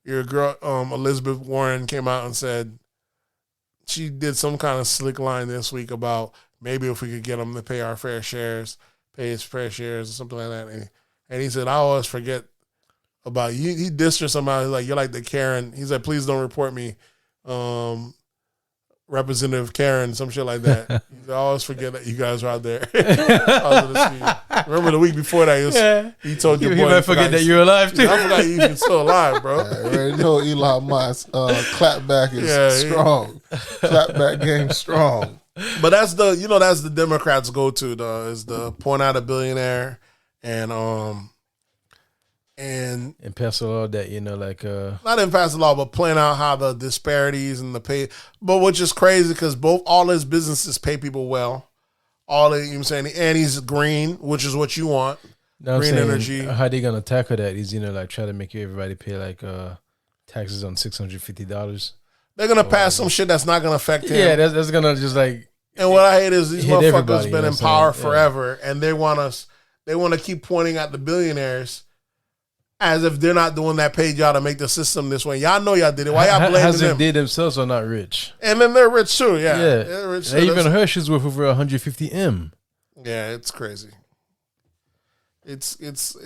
S3: Your girl, Elizabeth Warren, came out and said she did some kind of slick line this week about maybe if we could get him to pay his fair shares or something like that. And he said, I always forget about you. He dissed her somehow. He's like, you're like the Karen. He said, please don't report me. Representative Karen, some shit like that. I always forget that you guys are out there. Remember the week before that, he told your boy. You might forget that you're alive too. I forgot you even still alive, bro.
S2: Yeah, I already know Elon Musk clapback is strong. Clapback game strong.
S3: But that's the Democrats' go-to though, is the point out a billionaire and
S4: pass a law that
S3: not even pass the law, but plan out how the disparities and the pay. But which is crazy because all his businesses pay people well. You know what I'm saying, and he's green, which is what you want. Green energy.
S4: How they gonna tackle that? Is try to make everybody pay taxes on $650.
S3: They're gonna pass some shit that's not gonna affect him.
S4: Yeah, that's gonna just like.
S3: And what I hate is these motherfuckers been in power forever, and they want to keep pointing at the billionaires as if they're not doing that paid y'all to make the system this way. Y'all know y'all did it. Why y'all blaming
S4: as
S3: them?
S4: if they themselves are not rich.
S3: And then they're rich too. Yeah. They're rich too.
S4: Even Hershey's worth over 150 M.
S3: Yeah, it's crazy. It's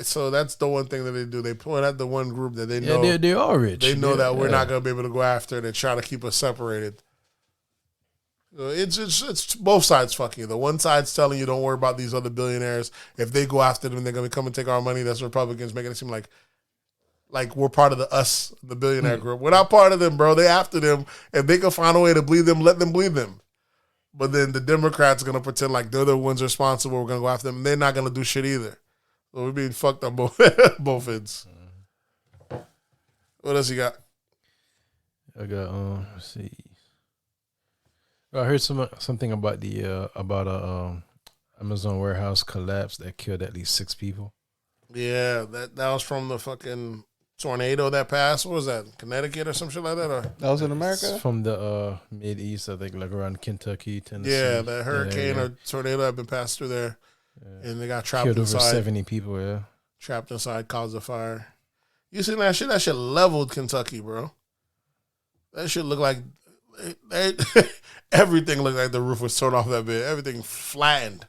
S3: so that's the one thing that they do. They point at the one group that they know.
S4: Yeah, they are rich.
S3: They know that we're not going to be able to go after. They're trying to keep us separated. It's both sides fucking you. The one side's telling you don't worry about these other billionaires. If they go after them, they're going to come and take our money. That's Republicans making it seem like we're part of the billionaire group. We're not part of them, bro. They after them. If they can find a way to bleed them, let them bleed them. But then the Democrats are going to pretend like they're the ones responsible. We're going to go after them. They're not going to do shit either. So we're being fucked on both ends. What else you got?
S4: I got let's see. I heard something about the Amazon warehouse collapse that killed at least 6 people.
S3: Yeah, that was from the fucking tornado that passed. What was that? Connecticut or some shit like that? Or?
S2: That was in America?
S4: It's from the Mid East, I think, like around Kentucky, Tennessee.
S3: Yeah, that hurricane or tornado had been passed through there, and they got trapped
S4: killed
S3: inside.
S4: Over 70 people. Yeah,
S3: trapped inside, caused a fire. You seen that shit? That shit leveled Kentucky, bro. That shit looked like everything looked like the roof was torn off that bit. Everything flattened.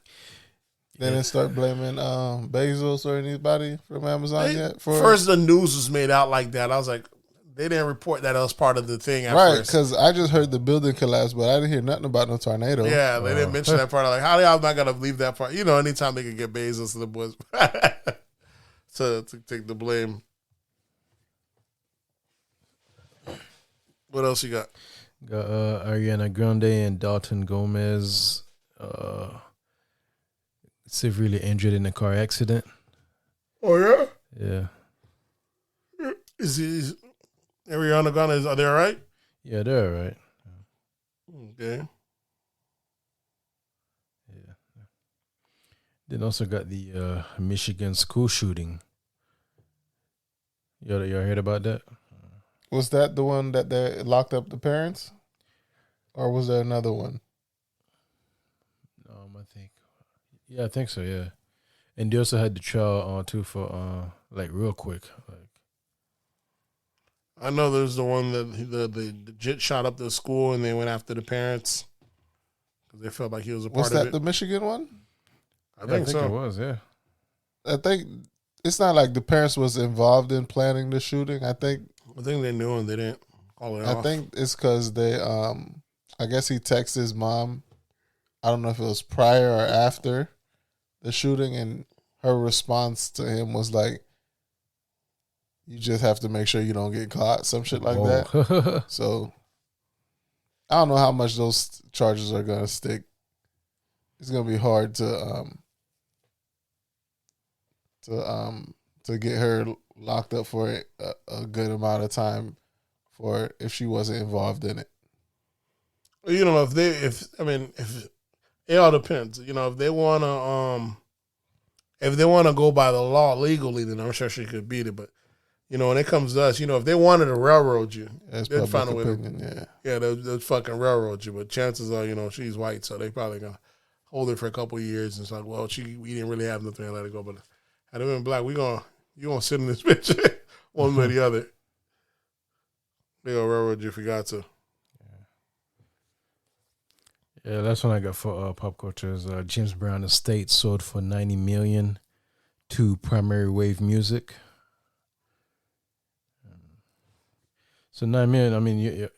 S2: They didn't start blaming Bezos or anybody from Amazon yet?
S3: First, the news was made out like that. I was like, they didn't report that it was part of the thing at
S2: right,
S3: first.
S2: because I just heard the building collapse, but I didn't hear nothing about no tornado.
S3: Yeah, they didn't mention that part. Like, how y'all not going to leave that part? Anytime they could get Bezos and the boys to take the blame. What else you got?
S4: Got Ariana Grande and Dalton Gomez severely injured in a car accident.
S3: Oh, yeah?
S4: Yeah.
S3: Is Ariana Grande, are they all right?
S4: Yeah, they're all right.
S3: Okay.
S4: Yeah. Then also got the Michigan school shooting. Y'all heard about that?
S2: Was that the one that they locked up the parents? Or was there another one?
S4: I think so, yeah. And they also had the trial on too for real quick.
S3: I know there's the one that the jet shot up the school and they went after the parents because they felt like he was a part of it.
S2: Was that the Michigan one?
S3: I think so.
S4: It was, yeah.
S2: I think it's not like the parents was involved in planning the shooting. I think
S3: they knew and they didn't call it off.
S2: I think it's because they, I guess he texted his mom. I don't know if it was prior or after the shooting, and her response to him was like, "You just have to make sure you don't get caught," some shit like that. So I don't know how much those charges are gonna stick. It's gonna be hard to get her locked up for a good amount of time for if she wasn't involved in it.
S3: You know, if it all depends. You know, if they wanna go by the law legally, then I'm sure she could beat it. But you know, when it comes to us, you know, if they wanted to railroad you, they'd find a way they'll fucking railroad you. But chances are, you know, she's white, so they probably gonna hold it for a couple of years. And it's like, well, we didn't really have nothing to let it go. But had it been black, you gonna sit in this bitch one way or the other. They gonna railroad you if you got to.
S4: Yeah, that's what I got for pop culture. Is James Brown estate sold for $90 million to Primary Wave Music. So $9 million. I mean,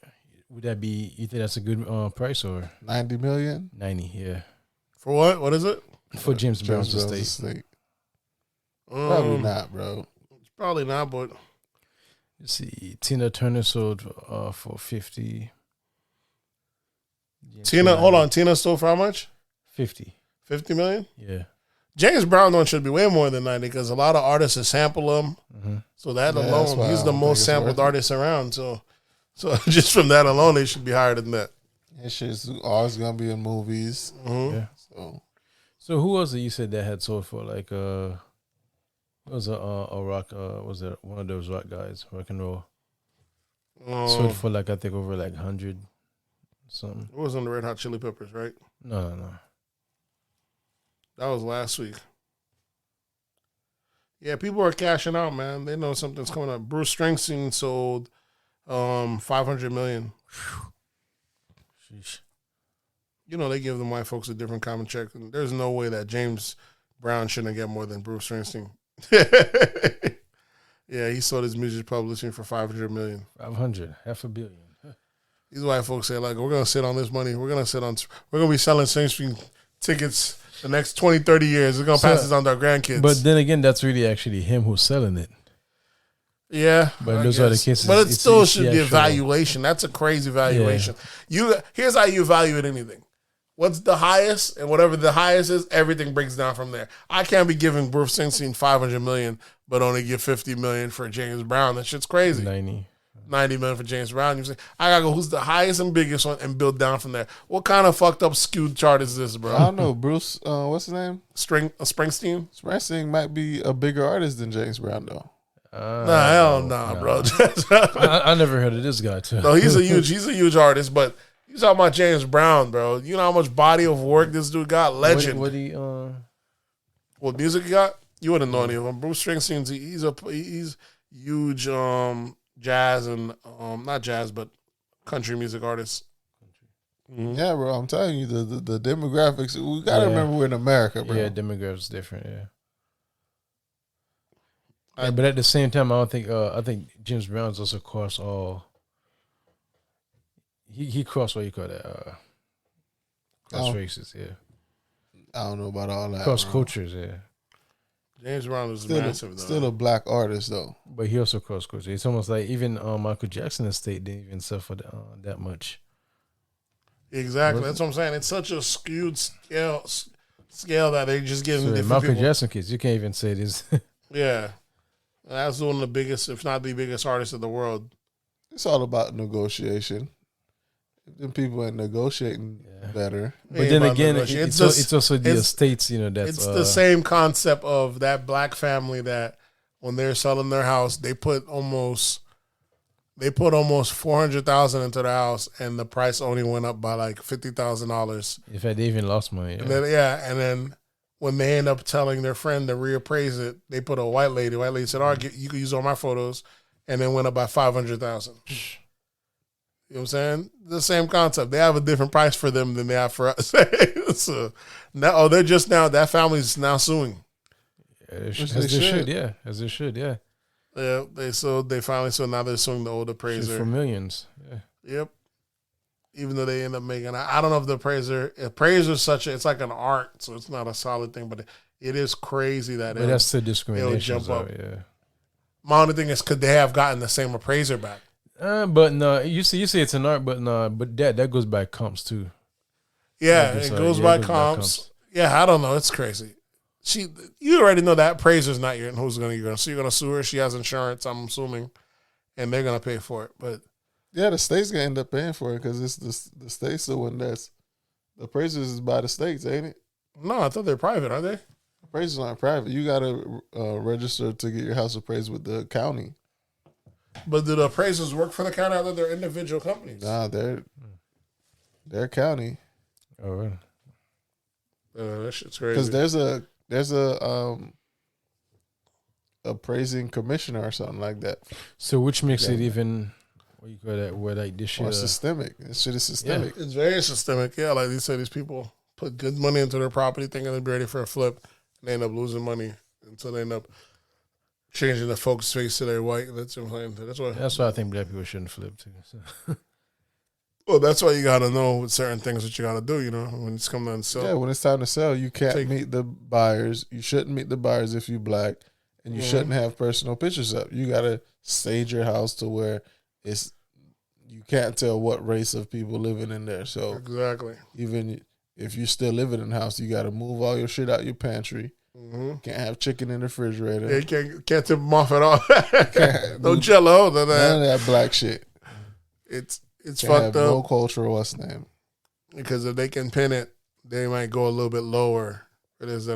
S4: would that be? You think that's a good price or
S2: $90 million?
S4: 90, yeah.
S3: For what? What is it?
S4: For James Brown's estate.
S2: Probably not, bro.
S3: It's probably not, but
S4: let's see. Tina Turner sold for 50.
S3: Tina sold for how much?
S4: 50.
S3: 50 million?
S4: Yeah.
S3: James Brown one should be way more than 90 because a lot of artists have sampled him. Mm-hmm. So that alone, he's the most sampled artist around. So just from that alone, they should be higher than that.
S2: That shit's always gonna be in movies.
S3: Mm-hmm.
S4: Yeah. So who was it you said that had sold for like it was a rock was it one of those rock guys, rock and roll? Sold for like I think over like 100 something.
S3: It was on the Red Hot Chili Peppers, right?
S4: No.
S3: That was last week. Yeah, people are cashing out, man. They know something's coming up. Bruce Springsteen sold $500 million.
S4: Sheesh.
S3: You know, they give them white folks a different common check. And there's no way that James Brown shouldn't get more than Bruce Springsteen. Yeah, he sold his music publishing for $500 million.
S4: 500, $500 million.
S3: These white folks say, like, we're going to sit on this money. We're going to be selling Springsteen tickets the next 20, 30 years. We're going to pass this on to our grandkids.
S4: But then again, that's really actually him who's selling it.
S3: Yeah.
S4: But in those other cases,
S3: but it still should be a valuation. That's a crazy valuation. Yeah. Here's how you evaluate anything. What's the highest? And whatever the highest is, everything breaks down from there. I can't be giving Bruce Springsteen $500 million, but only give $50 million for James Brown. That shit's crazy. 90 million for James Brown. You say, I gotta go, who's the highest and biggest one and build down from there. What kind of fucked up skewed chart is this, bro?
S2: I don't know. Bruce, what's his name?
S3: Springsteen?
S2: Springsteen might be a bigger artist than James Brown, though.
S3: Hell no, bro.
S4: I never heard of this guy, too.
S3: No, he's a huge artist, but you talking about James Brown, bro. You know how much body of work this dude got? Legend.
S4: What
S3: music he got? You wouldn't know any of him. Bruce Springsteen's he's huge jazz and not jazz but country music artist.
S2: Mm-hmm. Yeah, bro. I'm telling you, the demographics. We gotta remember we're in America, bro.
S4: Yeah, demographics different. Yeah. But at the same time, I think James Brown's also crossed all. He crossed what you call that cross races. Yeah.
S2: I don't know about all that.
S4: Cross cultures. Yeah.
S3: James Brown is massive, though.
S2: Still a black artist, though.
S4: But he also cross cultures. It's almost like even Michael Jackson's estate didn't even suffer that much.
S3: Exactly. That's what I'm saying. It's such a skewed scale that they just give different
S4: Michael
S3: people.
S4: Jackson kids, you can't even say this.
S3: Yeah. And that's one of the biggest, if not the biggest artist in the world.
S2: It's all about negotiation. If them people ain't negotiating better.
S4: But then again, it's also the estates, that's...
S3: It's the same concept of that black family that when they're selling their house, they put almost $400,000 into the house, and the price only went up by like $50,000.
S4: In fact, they even lost money. Yeah.
S3: And then when they end up telling their friend to reappraise it, they put a white lady. White lady said, "All right, you can use all my photos," and then went up by $500,000. You know what I'm saying? The same concept. They have a different price for them than they have for us. So now, that family's now suing.
S2: Which
S4: As
S2: they
S4: they should,
S2: should.
S4: yeah. As they should, yeah.
S3: Yeah, they finally now they're suing the old
S4: Shit
S3: appraiser
S4: for millions. Yeah.
S3: Yep. Even though they end up making, I don't know if the appraiser is it's like an art, so it's not a solid thing, but it is crazy that
S4: But that's the
S3: it'll
S4: discrimination.
S3: jump up.
S4: Yeah.
S3: My only thing is, could they have gotten the same appraiser back?
S4: But no, you see it's an art, but no, but that goes by comps too.
S3: Yeah,
S4: Like
S3: it goes by comps. Yeah, I don't know. It's crazy. You already know that appraiser's not your, who's going to, you're going to sue her. She has insurance, I'm assuming, and they're going to pay for it. But
S2: Yeah, the state's gonna end up paying for it because it's the state's the one that's the appraisers is by the states, ain't it?
S3: no, I thought they're private, aren't they?
S2: Appraisers aren't private. You gotta register to get your house appraised with the county.
S3: But do the appraisers work for the county? I thought they're individual companies.
S2: Nah, they're county
S4: Oh, really?
S3: That shit's crazy.
S2: because there's a appraising commissioner or something like that.
S4: So which makes it
S2: Yeah.
S4: even what you call that? Where like this shit?
S2: Or systemic. This shit is systemic.
S3: It's very systemic. Yeah, like you said, these people put good money into their property thinking they'll be ready for a flip, and they end up losing money until they end up changing the folks' face to their white. That's why.
S4: That's why I think black people shouldn't flip too. So.
S3: Well, that's why you gotta know with certain things what you gotta do. You know, when it's coming to sell.
S2: Yeah, when it's time to sell, you can't meet the buyers. You shouldn't meet the buyers if you black, and you shouldn't have personal pictures up. You gotta stage your house to where you can't tell what race of people living in there. So
S3: Exactly.
S2: even if you're still living in the house, you gotta move all your shit out your pantry. Can't have chicken in the refrigerator.
S3: Yeah, you can't tip them off at all. No Jello, none of that.
S2: None of that black shit.
S3: It's
S2: Can't
S3: fucked
S2: have
S3: up
S2: no cultural what's name.
S3: because if they can pin it, they might go a little bit lower. It is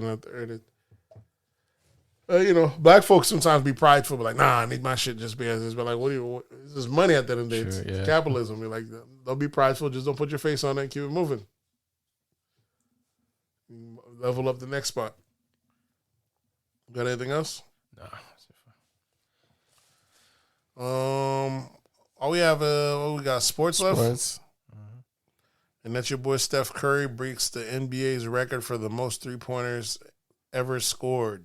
S3: black folks sometimes be prideful, but like, nah, I need my shit just be as is. But like, this is money at the end of the day.
S4: Sure,
S3: It's
S4: yeah.
S3: capitalism. You're like, don't be prideful. Just don't put your face on it and keep it moving. Level up the next spot. Got anything else?
S4: Nah.
S3: All we have, we got sports left.
S2: Sports.
S3: And that's your boy Steph Curry breaks the NBA's record for the most 3-pointers ever scored.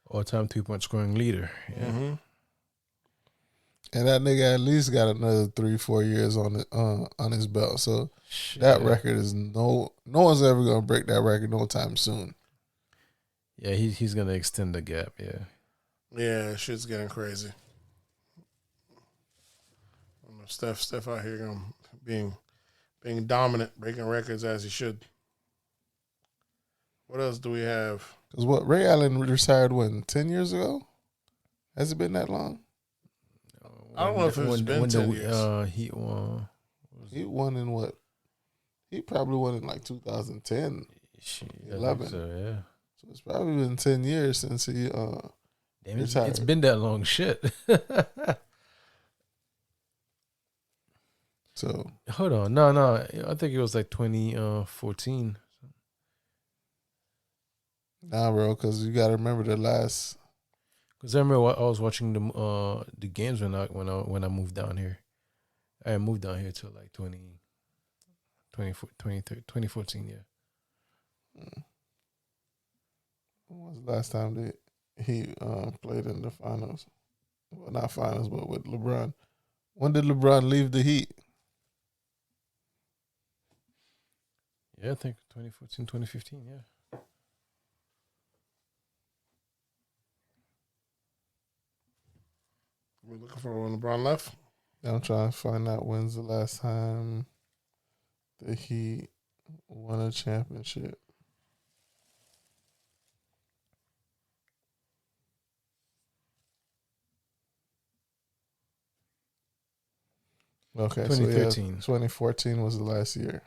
S4: All-time 2-point scoring leader. Yeah.
S3: Mm-hmm.
S2: And that nigga at least got another 3-4 years on his belt. So
S4: Shit.
S2: that record is no one's ever gonna break that record no time soon.
S4: Yeah, he's gonna extend the gap. Yeah.
S3: Yeah, shit's getting crazy. Steph out here being dominant, breaking records as he should. What else do we have?
S2: Because Ray Allen retired 10 years ago? Has it been that long?
S3: I don't know if it's been 10 years.
S4: He won.
S2: He won in what? He probably won in like 2010.
S4: Shit,
S2: 11.
S4: So, yeah.
S2: So it's probably been 10 years since he
S4: Damn,
S2: retired.
S4: it's been that long. Shit.
S2: So
S4: Hold on. No. I think it was like 2014.
S2: nah, bro, because you got to remember the last.
S4: Because I remember I was watching the games when I moved down here. I moved down here till like 2014, yeah.
S2: When was the last time that he played in the finals? Well, not finals, but with LeBron. When did LeBron leave the Heat?
S4: Yeah, I think 2014, 2015, yeah.
S3: We're looking for when LeBron left.
S2: I'm trying to find out when's the last time the Heat won a championship. Okay,
S4: 2013.
S2: 2014 was the last year.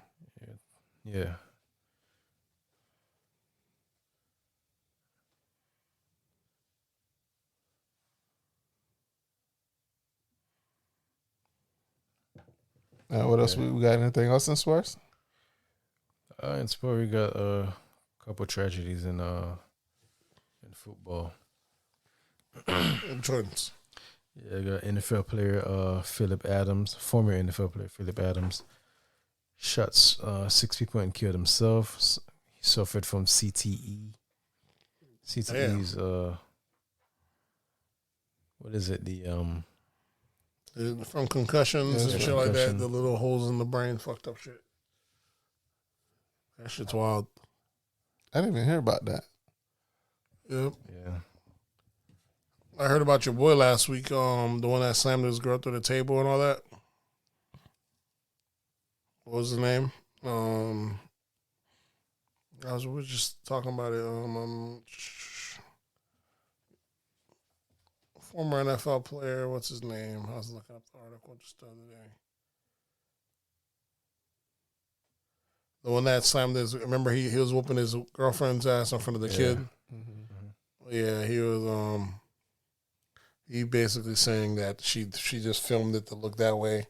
S4: Yeah.
S2: What else? We got anything else in sports?
S4: In sport, we got a couple tragedies in football.
S3: Jordan's.
S4: Yeah, I got NFL player Philip Adams, former NFL player Philip Adams, shot 6 people and killed himself. He suffered from CTE, See some of these what is it?
S3: From concussions and shit like that, the little holes in the brain, fucked up shit. That shit's wild.
S2: I didn't even hear about that.
S3: Yep.
S4: Yeah.
S3: I heard about your boy last week, the one that slammed his girl through the table and all that. What was his name? We were just talking about it. Former NFL player, what's his name? I was looking up the article just the other day. The one that slammed his, remember he was whooping his girlfriend's ass in front of the kid? Mm-hmm. Yeah, he was, he basically saying that she just filmed it to look that way.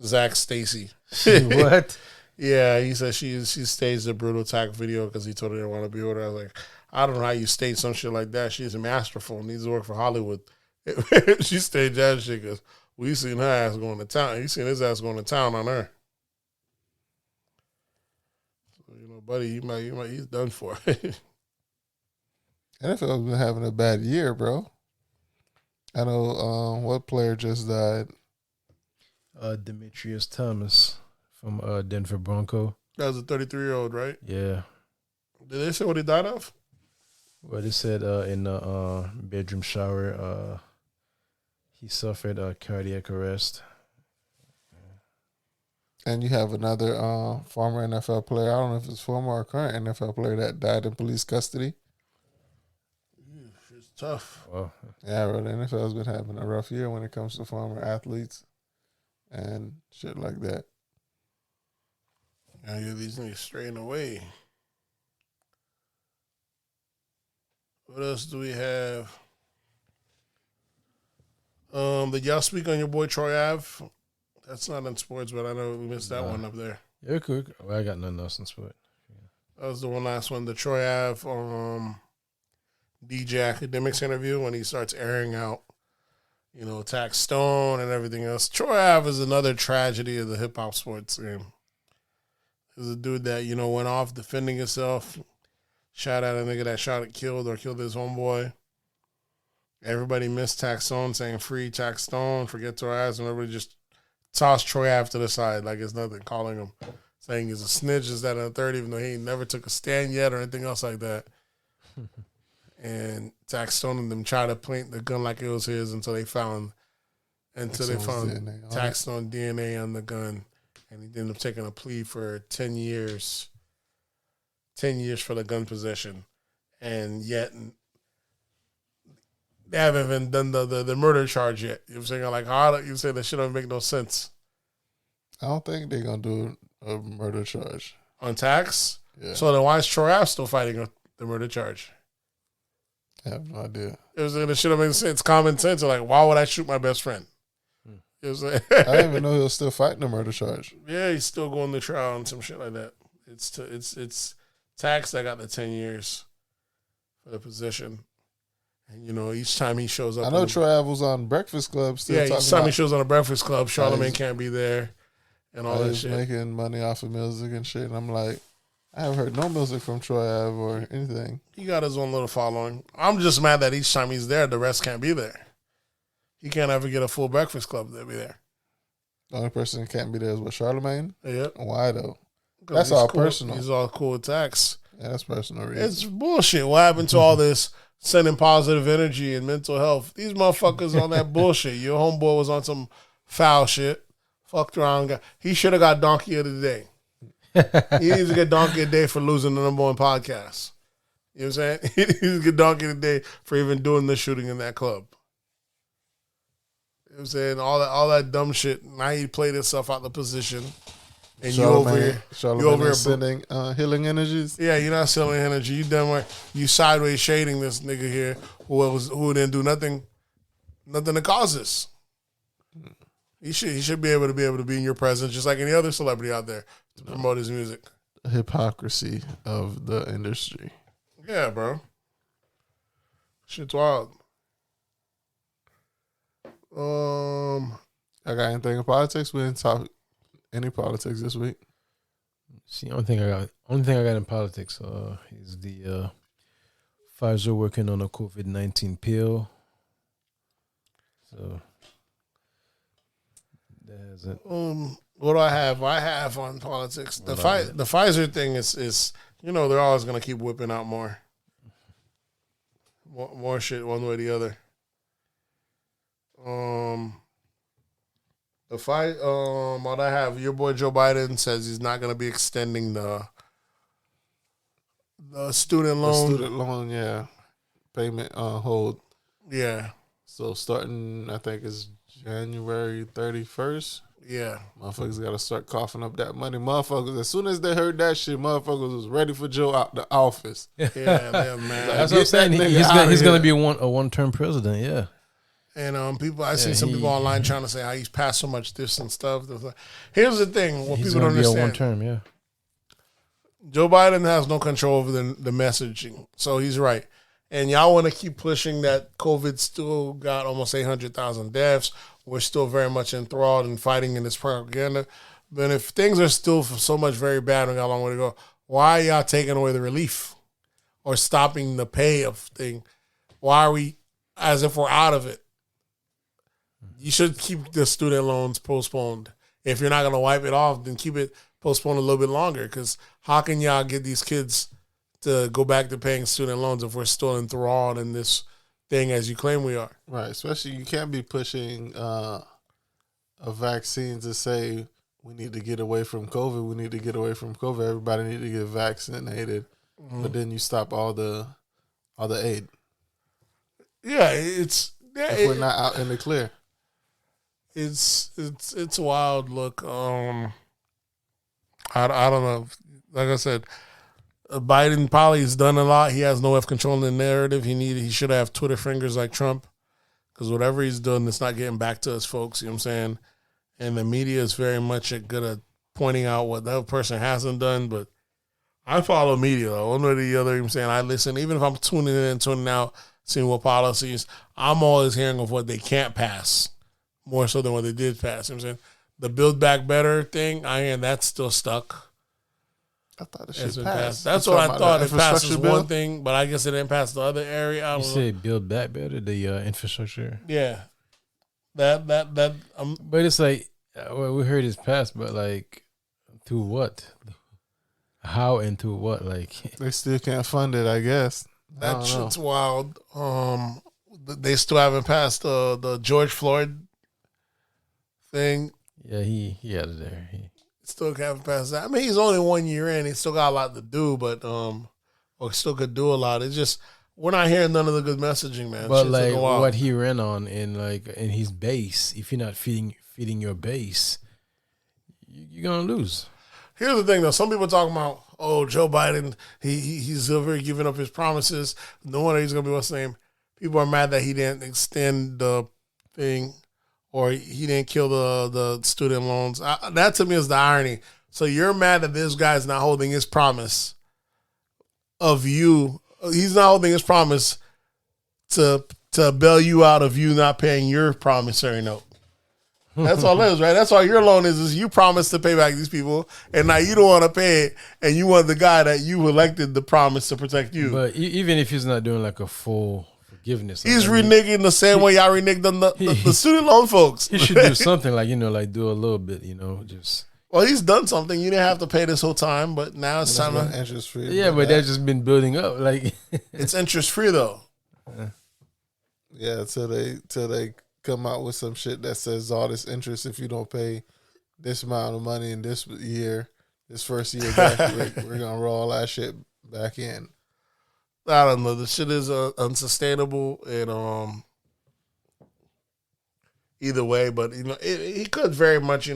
S3: Zach Stacy.
S4: What?
S3: Yeah, he said she staged a brutal attack video because he told her he didn't want to be with her. I was like, I don't know how you stage some shit like that. She's masterful, needs to work for Hollywood. She staged that shit because we seen her ass going to town. You seen his ass going to town on her. So, buddy, he's done for.
S2: NFL's been having a bad year, bro. I know what player just died.
S4: Demetrius Thomas from Denver Bronco.
S3: That was a 33-year-old, right?
S4: Yeah.
S3: Did they say what he died of?
S4: Well, they said in the bedroom shower, he suffered cardiac arrest.
S2: And you have another former NFL player. I don't know if it's former or current NFL player that died in police custody.
S3: It's tough.
S4: Wow.
S2: Yeah, bro. The NFL's been having a rough year when it comes to former athletes and shit like that.
S3: Now you're these niggas straying away. What else do we have? Did y'all speak on your boy Troy Ave? That's not in sports, but I know we missed that one up there.
S4: Yeah, cool. Well, I got nothing else in sport.
S3: That was the last one. The Troy Ave DJ Academics interview when he starts airing out, Tax Stone and everything else. Troy Ave is another tragedy of the hip hop sports game. There's a dude that, went off defending himself, shot at a nigga that shot and killed his homeboy. Everybody missed Tax Stone, saying free Tax Stone, forget Troy Ave, and everybody just tossed Troy Ave to the side like it's nothing, calling him, saying he's a snitch, is that in the third, even though he never took a stand yet or anything else like that. And Tax Stone and them tried to plant the gun like it was his until they found Tax Stone DNA on the gun. And he ended up taking a plea for 10 years. 10 years for the gun possession. And yet, they haven't even done the murder charge yet. You know what I'm saying? Like, how you say that shit don't make no sense.
S2: I don't think they're going to do a murder charge.
S3: On Tax?
S2: Yeah.
S3: So then why is Troy Ave still fighting the murder charge?
S2: I have no idea.
S3: It should have made sense. It's common sense. Like, why would I shoot my best friend? You know what I'm saying?
S2: I didn't even know he was still fighting the murder charge.
S3: Yeah, he's still going to trial and some shit like that. It's Tax that got the 10 years for the position. And, each time he shows up.
S2: I know Troy Ave was on Breakfast Club still.
S3: Yeah, each time he shows on a Breakfast Club, Charlamagne can't be there and all that shit.
S2: He's making money off of music and shit. And I'm like, I haven't heard no music from Troy Ave or anything.
S3: He got his own little following. I'm just mad that each time he's there, the rest can't be there. He can't ever get a full Breakfast Club to be there.
S2: The only person that can't be there is what, Charlamagne?
S3: Yeah.
S2: Why though? That's all
S3: cool.
S2: personal.
S3: He's all cool with Tax.
S2: Yeah, that's personal reason.
S3: It's bullshit. What happened to all this sending positive energy and mental health? These motherfuckers on that bullshit. Your homeboy was on some foul shit. Fucked around. He should have got Donkey of the Day. He needs to get Donkey of the Day for losing the #1 podcast. You know what I'm saying? He needs to get Donkey of the Day for even doing the shooting in that club. You know what I'm saying? All that dumb shit. Now he played himself out the position. And you over here
S2: sending healing energies.
S3: Yeah, you're not selling energy. You sideways shading this nigga here who didn't do nothing to cause this. He should be able to be in your presence just like any other celebrity out there to promote his music.
S2: Hypocrisy of the industry.
S3: Yeah, bro. Shit's wild.
S2: I got anything in politics? We didn't talk any politics this week.
S4: See, only thing I got in politics is the Pfizer working on a COVID-19 pill. So that has it.
S3: What do I have? I have on politics. The Pfizer thing is they're always gonna keep whipping out more shit one way or the other. What I have, your boy Joe Biden says he's not gonna be extending the student loan.
S2: The student loan, yeah, payment hold.
S3: Yeah.
S2: So starting, I think it's January 31st.
S3: Yeah.
S2: Motherfuckers got to start coughing up that money. Motherfuckers, as soon as they heard that shit, motherfuckers was ready for Joe out the office.
S3: Yeah, man.
S4: That's what I'm saying. He's going to be a one-term president, yeah.
S3: And I see some people online trying to say how he's passed so much this and stuff. Here's the thing, what people don't understand.
S4: One term, yeah.
S3: Joe Biden has no control over the messaging, so he's right. And y'all want to keep pushing that COVID still got almost 800,000 deaths. We're still very much enthralled and fighting in this propaganda. But if things are still so much very bad and got a long way to go, why are y'all taking away the relief or stopping the pay of thing? Why are we as if we're out of it? You should keep the student loans postponed. If you're not going to wipe it off, then keep it postponed a little bit longer. Because how can y'all get these kids to go back to paying student loans if we're still enthralled in this thing as you claim we are?
S2: Right. Especially you can't be pushing a vaccine to say we need to get away from COVID. We need to get away from COVID. Everybody need to get vaccinated. Mm-hmm. But then you stop all the aid.
S3: Yeah,
S2: we're not out in the clear.
S3: It's wild. Look, I don't know. Like I said, Biden probably has done a lot. He has no control in the narrative. He should have Twitter fingers like Trump, because whatever he's done, it's not getting back to us, folks. You know what I'm saying? And the media is very much good at pointing out what that person hasn't done. But I follow media, though, one way or the other. You know what I'm saying? I listen, even if I'm tuning in and tuning out, seeing what policies, I'm always hearing of what they can't pass, more so than what they did pass. You know what I'm saying? The Build Back Better thing, I hear that's still stuck.
S2: I thought it should pass.
S3: That's what I thought. It passes one thing, but I guess it didn't pass the other area.
S4: You say Build Back Better, the infrastructure?
S3: Yeah. That.
S4: But it's like, we heard it's passed, but like, to what? How and to what? Like,
S2: they still can't fund it, I guess.
S3: That shit's wild. They still haven't passed the George Floyd thing.
S4: Yeah, he had it there.
S3: Still haven't passed that. I mean, he's only 1 year in. He still got a lot to do, but or still could do a lot. It's just we're not hearing none of the good messaging, man.
S4: But like what he ran on in his base, if you're not feeding your base, you're gonna lose.
S3: Here's the thing, though. Some people talking about, Joe Biden, he's over giving up his promises. No wonder he's gonna be what's his name. People are mad that he didn't extend the thing, or he didn't kill the student loans. That to me is the irony. So you're mad that this guy's not holding his promise of you. He's not holding his promise to bail you out of you not paying your promissory note. That's all it is, right? That's all your loan is you promised to pay back these people, and now you don't want to pay it, and you want the guy that you elected to promise to protect you.
S4: But even if he's not doing like a full forgiveness,
S3: he's reneging the same way y'all reneged on the student loan folks.
S4: He should do something like, do a little bit, just.
S3: Well, he's done something. You didn't have to pay this whole time, but now it's time to
S2: interest free.
S4: Yeah, but that's just been building up. Like
S3: it's interest free though.
S2: Yeah, till they come out with some shit that says all this interest if you don't pay this amount of money in this year, this first year back, we're gonna roll that shit back in.
S3: I don't know. The shit is unsustainable, and either way, but he could very much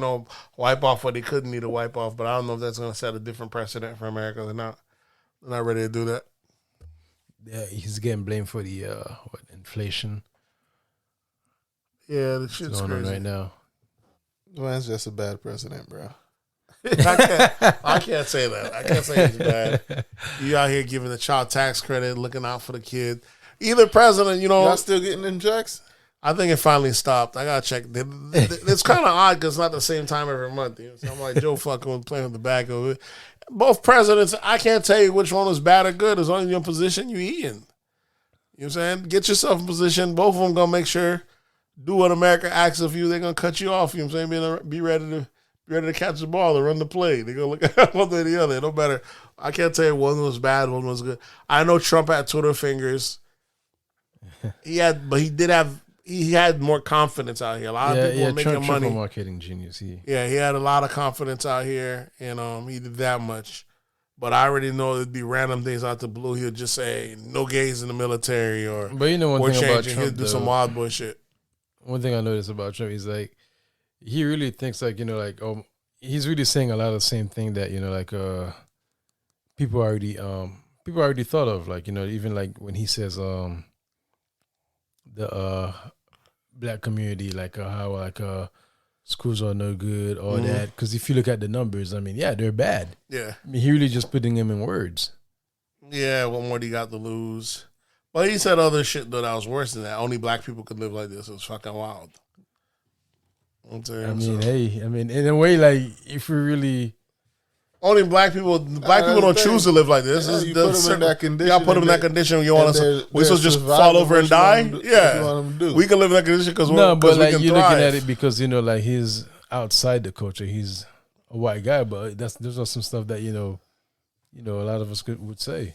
S3: wipe off what he couldn't need to wipe off. But I don't know if that's going to set a different precedent for America. They're not ready to do that.
S4: Yeah, he's getting blamed for the inflation.
S3: Yeah, the shit's
S4: going
S3: crazy
S4: on right now.
S2: Man's just a bad president, bro.
S3: I can't say that. I can't say he's bad. You out here giving the child tax credit, looking out for the kid. Either president,
S2: y'all still getting them checks?
S3: I think it finally stopped. I gotta check. It's kind of odd because it's not the same time every month. So I'm like Joe fucking playing with the back of it. Both presidents, I can't tell you which one was bad or good. As long as you're in position, you eating. You know what I'm saying? Get yourself in position. Both of them going to make sure, do what America asks of you. They're going to cut you off. You know what I'm saying? Be ready to catch the ball or run the play. They're going to look at one or the other. It don't matter. I can't tell you one was bad, one was good. I know Trump had Twitter fingers. He had more confidence out here. A lot of people were making money.
S4: Trump a marketing genius.
S3: He had a lot of confidence out here, and he did that much. But I already know it'd be random things out the blue. He'll just say no gays in the military, or
S4: but you know one thing about Trump,
S3: he'll do some wild boy shit.
S4: One thing I noticed about Trump is like he really thinks like he's really saying a lot of the same thing that people already thought of, like even like when he says the black community, like how schools are no good, all that. Because if you look at the numbers, I mean, yeah, they're bad.
S3: Yeah.
S4: I mean, he really just putting them in words.
S3: Yeah, what more do you got to lose? But he said other shit that was worse than that. Only black people could live like this. It was fucking wild.
S4: In a way, like, if we really...
S3: Only black people don't choose to live like this.
S2: You put them in that condition.
S3: Y'all put them in that condition. You want us? We supposed to just fall over and die? Yeah, we can live in that condition because
S4: but like
S3: we can
S4: you're
S3: thrive.
S4: looking at it because like he's outside the culture. He's a white guy, but those are some stuff that a lot of us would say.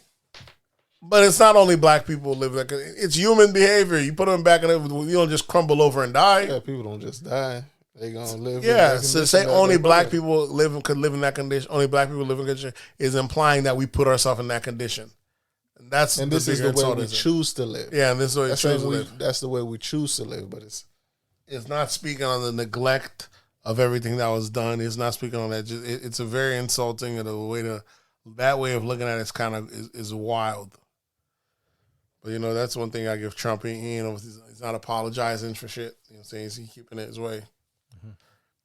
S3: But it's not only black people live like it's human behavior. You put them back in it, you don't just crumble over and die.
S2: Yeah, people don't just die. They gonna live.
S3: Yeah, so say only black people could live in that condition. Only black people live in that condition is implying that we put ourselves in that condition. And this is the way we choose to live. Yeah, and this is the way we choose to live.
S2: That's the way we choose to live. But it's
S3: not speaking on the neglect of everything that was done. It's not speaking on that. It's a very insulting, and that way of looking at it is wild. But that's one thing I give Trump. He's not apologizing for shit. You know what I'm saying? He's keeping it his way.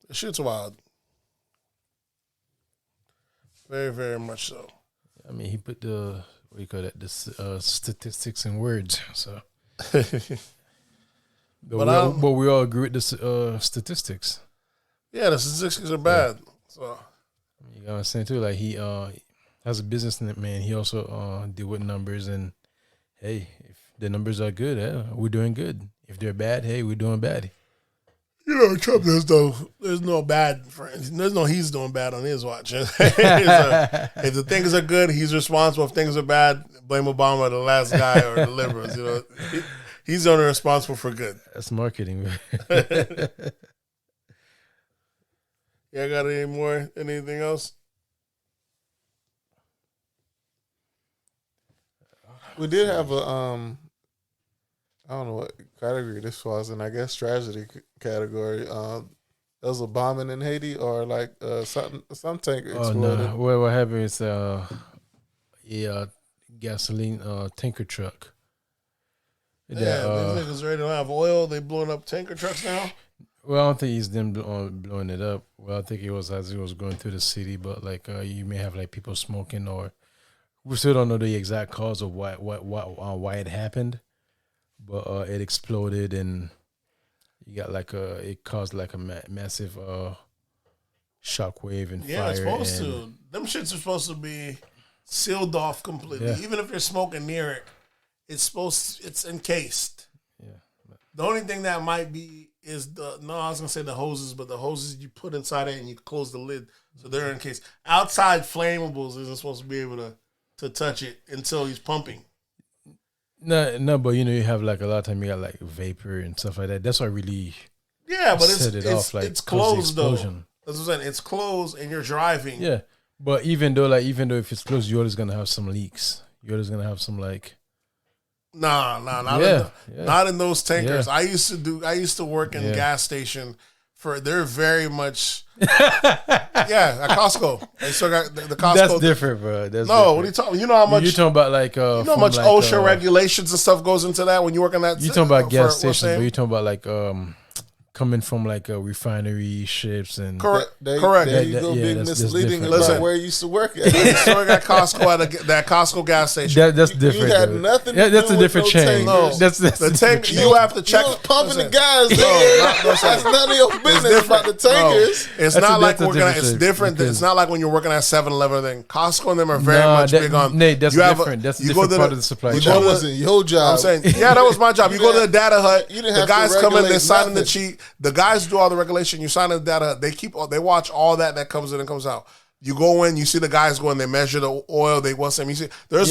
S3: The shit's wild. Very, very much so.
S4: I mean, he put the statistics in words. So, but we all agree with the statistics.
S3: Yeah, the statistics are bad. So
S4: you know what I'm saying too. Like he as a businessman, he also deal with numbers, and hey, if the numbers are good, we're doing good. If they're bad, hey, we're doing bad.
S3: Trump, there's no bad friends. There's no he's doing bad on his watch. If the things are good, he's responsible. If things are bad, blame Obama, the last guy, or the liberals. He's only responsible for good.
S4: That's marketing.
S3: Yeah, got anything else?
S2: We did have a I don't know what category this falls in. I guess tragedy category. There was a bombing in Haiti, or like some tank exploded.
S4: No. Well, what happened is a gasoline tanker truck.
S3: These niggas ready to have oil. They blowing up tanker trucks now.
S4: Well, I don't think he's them blowing it up. Well, I think it was as he was going through the city, but like you may have like people smoking, or we still don't know the exact cause of why it happened. But it exploded, and you got it caused like a massive shockwave and fire.
S3: Yeah, it's supposed to. Them shits are supposed to be sealed off completely. Yeah. Even if you're smoking near it, it's encased.
S4: Yeah.
S3: The only thing that might be is I was gonna say the hoses, but the hoses you put inside it and you close the lid, so they're encased. Outside flammables isn't supposed to be able to touch it until he's pumping.
S4: No, but you have like a lot of time you got like vapor and stuff like that. That's what really
S3: but it's closed though. That's what I'm saying. It's closed and you're driving.
S4: Yeah, but even though if it's closed, you're always gonna have some leaks. You're always gonna have some like.
S3: Not in those tankers. Yeah. I used to work in gas station. They're very much at Costco. They still got the Costco.
S4: That's different, bro. That's
S3: different. What are you talking? You know how much
S4: you're talking about? Like
S3: you know how much OSHA regulations and stuff goes into that when you work in that.
S4: You talking about gas stations, but you talking about like coming from like a refinery ships and
S3: Correct.
S2: There you go,
S4: yeah,
S2: being
S4: that's
S2: misleading
S4: different.
S2: about where you used to work at.
S3: So I got Costco at that Costco gas station.
S4: That's different.
S2: You had
S4: though.
S2: nothing to
S4: Yeah, that's
S2: do
S4: a
S2: with
S4: different
S2: no
S4: chain.
S2: tankers.
S4: That's
S3: the
S4: a different
S3: tank.
S4: chain.
S3: You have to check.
S2: You was pumping the guys.
S3: That's
S2: That's none of your business about the tankers.
S3: It's
S4: That's
S3: not
S4: a-
S3: like
S4: that's a
S3: working at. It's
S4: different
S3: different.
S4: because-
S3: It's not like when you're working at 7-Eleven. Thing. Costco and them are very
S4: Nah,
S3: much big on.
S4: Nate, that's
S3: you have
S4: different. That's a
S3: you go
S4: different
S3: to
S4: part of the supply
S3: you
S4: chain.
S3: go
S2: That
S3: to-
S2: wasn't your job.
S3: I'm saying, yeah, that was my job. You go to the data hut.
S2: You didn't
S3: The
S2: have to
S3: guys come in. They
S2: regulate
S3: sign in the
S2: nothing.
S3: cheat. The guys do all the regulation. You sign in the data hut. They watch all that comes in and comes out. You go in, you see the guys go in, they measure the oil, they want some. You see, there's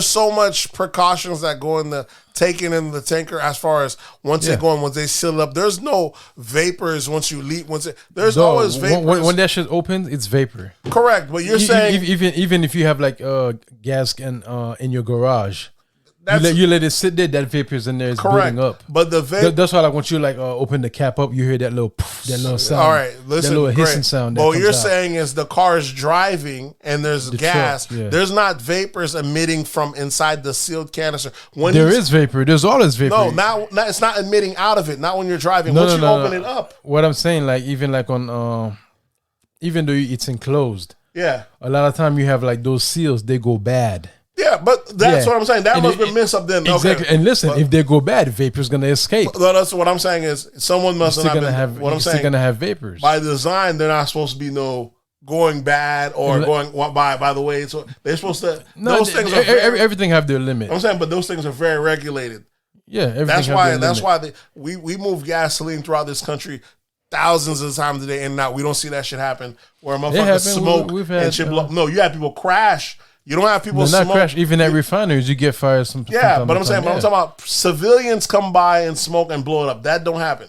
S3: so much precautions that go in the taking in the tanker as far as once they go in, once they seal it up. There's no vapors once you leave. There's always vapors.
S4: When that shit opens, it's vapor.
S3: Correct, but you're saying
S4: even if you have like gas in your garage, you let it sit there, that vapor's in there is building up.
S3: But the
S4: that's why like once you like open the cap up, you hear that little poof, that little sound.
S3: All right, listen,
S4: that little hissing
S3: great.
S4: sound.
S3: But what you're saying is the car is driving and there's
S4: The
S3: gas.
S4: truck, yeah.
S3: There's not vapors emitting from inside the sealed canister. When
S4: there is vapor. There's always vapor.
S3: No, not it's not emitting out of it. Not when you're driving. Once you open it up.
S4: What I'm saying, like even like on, even though it's enclosed,
S3: Yeah.
S4: a lot of time you have like those seals, they go bad.
S3: Yeah, but that's what I'm saying. That
S4: And
S3: must have been missed up then.
S4: Exactly.
S3: Okay.
S4: And listen, if they go bad, vapor's gonna escape.
S3: No, that's what I'm saying is someone must
S4: You're
S3: have
S4: still
S3: not
S4: gonna
S3: been.
S4: have.
S3: What I'm
S4: You're still
S3: saying
S4: gonna have vapors.
S3: by design, they're not supposed to be going bad or
S4: Yeah.
S3: going by the way. So they're supposed to.
S4: No,
S3: those things are very,
S4: everything have their limit.
S3: I'm saying, but those things are very regulated.
S4: Yeah, everything
S3: That's
S4: have
S3: why.
S4: their
S3: That's
S4: limit.
S3: why we move gasoline throughout this country thousands of times a day, and now we don't see that shit happen where motherfuckers
S4: happened.
S3: smoke
S4: We've had,
S3: and shit blow. No, you have people crash. You don't have people
S4: No,
S3: smoke.
S4: not crash. Even at refineries, you get fired. Some
S3: Yeah, but I'm saying,
S4: yeah.
S3: I'm talking about civilians come by and smoke and blow it up. That don't happen.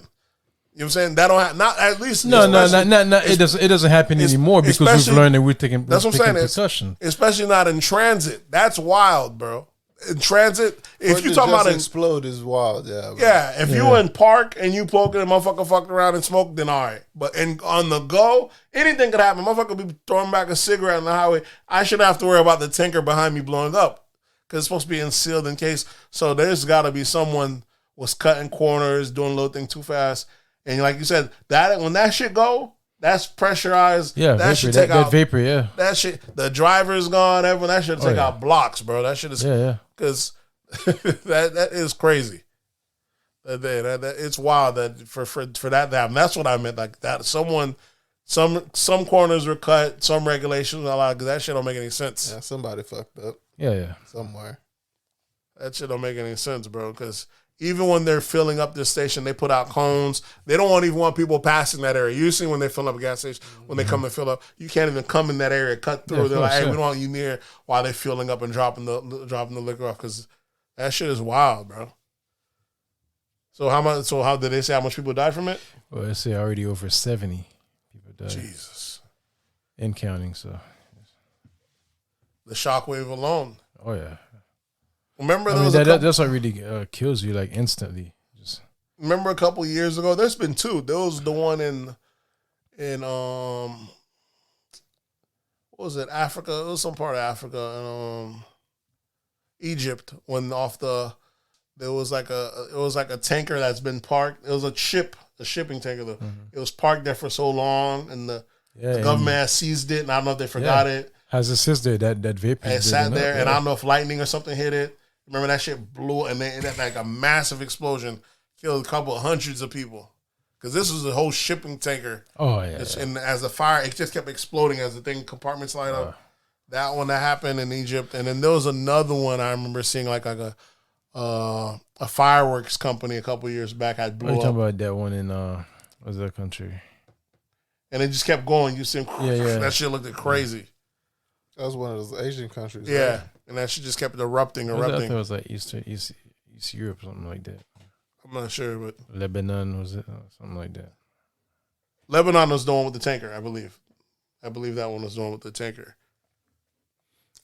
S3: You know what I'm saying? That don't happen. Not at least.
S4: No.
S3: especially-
S4: It doesn't happen anymore because we've
S3: especially-
S4: learned that we're taking.
S3: That's what I'm saying.
S4: Precaution.
S3: Especially not in transit. That's wild, bro. In transit, if you talking about
S2: explode is wild, yeah. Bro.
S3: yeah, if you in park and you poking and motherfucker fucked around and smoked, then all right. But on the go, anything could happen. Motherfucker be throwing back a cigarette on the highway. I shouldn't have to worry about the tanker behind me blowing up because it's supposed to be sealed in case. So there's got to be someone was cutting corners, doing a little thing too fast, and like you said, that when that shit go, that's pressurized.
S4: Yeah,
S3: that
S4: vapor,
S3: should
S4: that,
S3: take
S4: that
S3: out
S4: vapor. Yeah,
S3: that shit. The driver's gone. Everyone that should take
S4: yeah.
S3: out blocks, bro. That shit is
S4: yeah.
S3: because that is crazy. That it's wild that for that to happen. That's what I meant. Like that, some corners were cut, some regulations were allowed because that shit don't make any sense.
S2: Yeah, somebody fucked up
S4: Yeah.
S2: somewhere.
S3: That shit don't make any sense, bro. Because even when they're filling up this station, they put out cones. They don't even want people passing that area. Usually when they fill up a gas station, when they come to fill up, you can't even come in that area, cut through.
S4: Yeah,
S3: They're like, hey,
S4: yeah.
S3: we don't want you near while they're filling up and dropping the liquor off because that shit is wild, bro. So how much? So how did they say how much people died from it?
S4: Well, they say already over 70 people died
S3: Jesus,
S4: and counting. So,
S3: the shockwave alone.
S4: oh yeah.
S3: Remember
S4: I
S3: there
S4: mean,
S3: was a couple,
S4: that's what really kills you like instantly. Just
S3: remember a couple years ago. There's been two. There was the one in what was it? Africa. It was some part of Africa. Egypt. When there was like a tanker that's been parked. It was a shipping tanker. It was parked there for so long, and the government has seized it. And I don't know if they forgot it.
S4: Has a sister that vapor.
S3: And it sat there, and I don't know if lightning or something hit it. Remember that shit blew, and then it had like a massive explosion, killed a couple of hundreds of people. Because this was a whole shipping tanker.
S4: Oh yeah.
S3: And as the fire, it just kept exploding as the thing compartments light up. That one that happened in Egypt, and then there was another one I remember seeing like a fireworks company a couple years back had blew
S4: Are you
S3: up,
S4: talking about that one in what's that country?
S3: and it just kept going. You see,
S4: Yeah.
S3: that shit looked crazy.
S2: That was one of those Asian countries.
S3: Yeah,
S2: right?
S3: and that shit just kept erupting.
S4: I thought it was like East Europe, something like that.
S3: I'm not sure, but
S4: Lebanon was it? Something like that.
S3: Lebanon was the one with the tanker, I believe. I believe that one was the one with the tanker.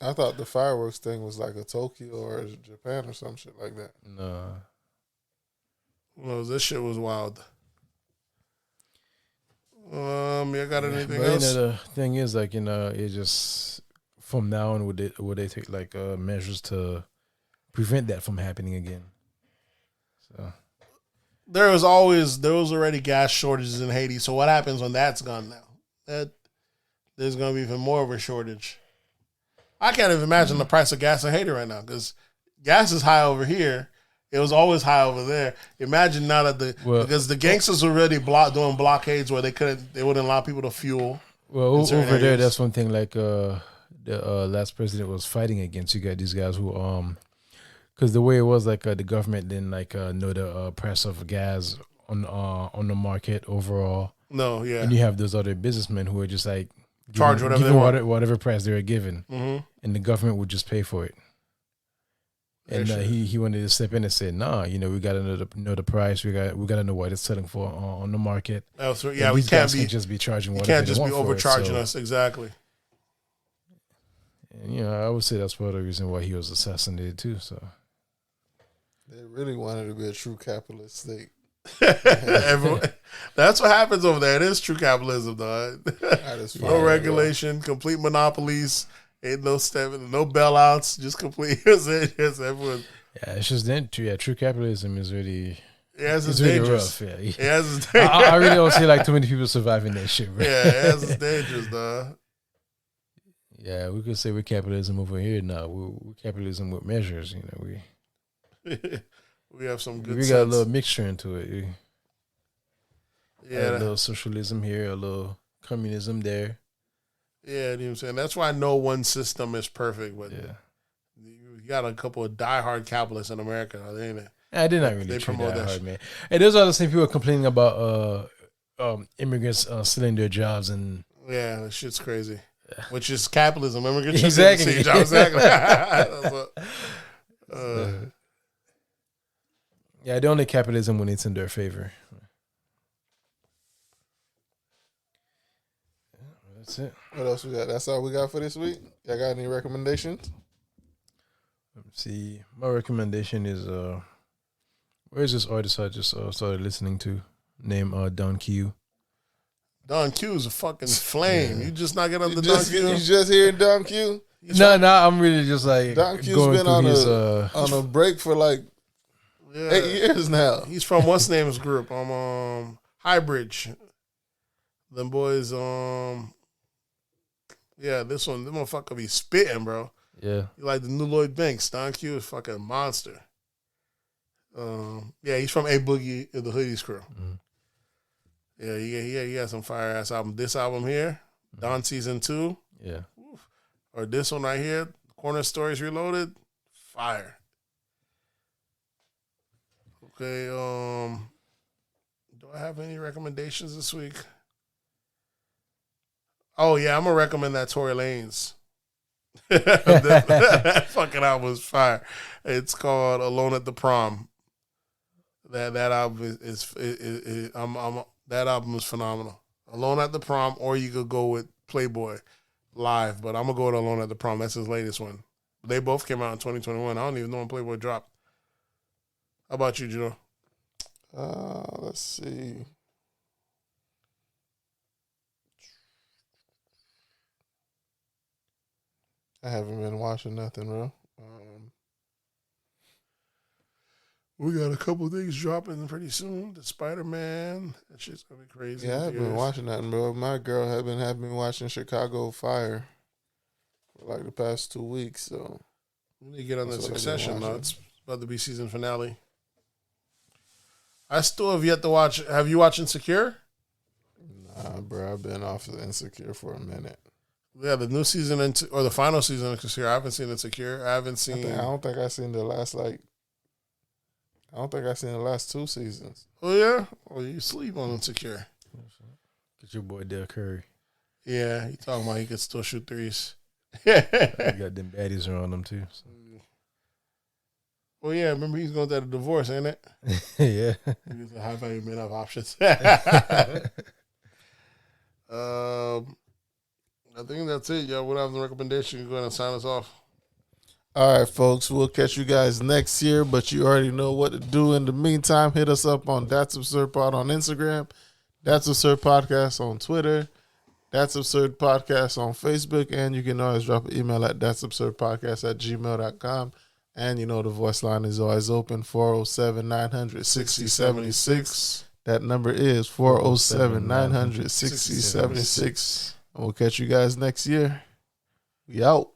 S2: I thought the fireworks thing was like a Tokyo or a Japan or some shit like that.
S4: No.
S3: Well, this shit was wild. You got anything
S4: But
S3: else?
S4: the thing is, like, it just from now on would they take like measures to prevent that from happening again. So
S3: there was already gas shortages in Haiti. So what happens when that's gone now? There's going to be even more of a shortage. I can't even imagine the price of gas in Haiti right now because gas is high over here. It was always high over there. Imagine now that because the gangsters were already doing blockades where they wouldn't allow people to fuel.
S4: Well, over there, that's one thing. Like the last president was fighting against. You got these guys who because the way it was, like the government didn't know the price of gas on the market overall.
S3: No, yeah.
S4: And you have those other businessmen who are just like
S3: charge whatever they want,
S4: whatever price they were given,
S3: and
S4: the government would just pay for it. And he wanted to step in and say, "Nah, we got to know the price. We got to know what it's selling for on the market.
S3: Yeah, we can't
S4: just be charging.
S3: You can't just be overcharging us. Exactly.
S4: And I would say that's part of the reason why he was assassinated too. So
S2: they really wanted to be a true capitalist state.
S3: That's what happens over there. It is true capitalism, dog. No regulation, complete monopolies. Ain't no stepping, no bailouts, just complete. It's everyone.
S4: Yeah, it's just then. True capitalism is really.
S3: It's dangerous.
S4: Really rough.
S3: Yeah, it's dangerous.
S4: I really don't see too many people surviving that shit. Bro.
S3: Yeah, it's dangerous, dog.
S4: Yeah, we could say we're capitalism over here now. We're capitalism with measures.
S3: We have some good.
S4: We got a little mixture into it.
S3: Yeah,
S4: a little socialism here, a little communism there.
S3: Yeah, you know what I'm saying? That's why no one system is perfect, but you got a couple of diehard capitalists in America, ain't it?
S4: They're not really promote that hard, man. And those are the same people complaining about immigrants stealing their jobs and
S3: yeah, that shit's crazy. Which is capitalism. Immigrants
S4: exactly.
S3: Exactly.
S4: Yeah, the only capitalism when it's in their favor. That's it.
S2: What else we got? That's all we got for this week. Y'all got any recommendations?
S4: Let me see. My recommendation is where's this artist I just started listening to? Named Don Q.
S3: Don Q is a fucking flame. Yeah. You just not get on the Don Q.
S2: You just hearing Don Q?
S4: No, I'm really just like
S2: Don Q's been on a break for like 8 years now.
S3: He's from what's name's group? Highbridge. Them boys. Yeah, this motherfucker be spitting, bro.
S4: Yeah,
S3: you like the new Lloyd Banks. Don Q is fucking a monster. Yeah, he's from A Boogie of the Hoodies crew. Mm-hmm. Yeah, he got some fire ass album. This album here, Don Season 2.
S4: Yeah.
S3: Or this one right here, Corner Stories Reloaded. Fire. Okay, do I have any recommendations this week? Oh yeah, I'm gonna recommend that Tory Lanez. that fucking album was fire. It's called Alone at the Prom. That album that album is phenomenal. Alone at the Prom, or you could go with Playboy Live, but I'm gonna go with Alone at the Prom. That's his latest one. They both came out in 2021. I don't even know when Playboy dropped. How about you, Gino?
S2: Let's see. I haven't been watching nothing, bro.
S3: We got a couple of things dropping pretty soon. The Spider-Man. That shit's gonna be crazy.
S2: Yeah, I haven't been watching nothing, bro. My girl had been having me watching Chicago Fire for like the past 2 weeks, so
S3: we need to get on that Succession now. It's about to be season finale. I still have yet to watch. Have you watched Insecure?
S2: Nah, bro. I've been off of Insecure for a minute.
S3: Yeah, the new season or the final season of Insecure. I haven't seen Insecure. I haven't seen.
S2: I don't think I've seen the last I don't think I've seen the last 2 seasons.
S3: Oh yeah? Oh, you sleep on Insecure.
S4: Get your boy Del Curry.
S3: Yeah, he talking about he can still shoot threes.
S4: He got them baddies around him too. So.
S3: Well, yeah, remember he's going through a divorce, ain't it?
S4: Yeah.
S3: He's a high value man of options. I think that's it, y'all. We don't have the recommendation. You go ahead and sign us off.
S2: All right, folks. We'll catch you guys next year, but you already know what to do. In the meantime, hit us up on That's Absurd Pod on Instagram, That's Absurd Podcast on Twitter, That's Absurd Podcast on Facebook, and you can always drop an email at that'sabsurdpodcast@gmail.com. And you know the voice line is always open, 407-900-6076. That number is 407-900-6076. And we'll catch you guys next year. We out.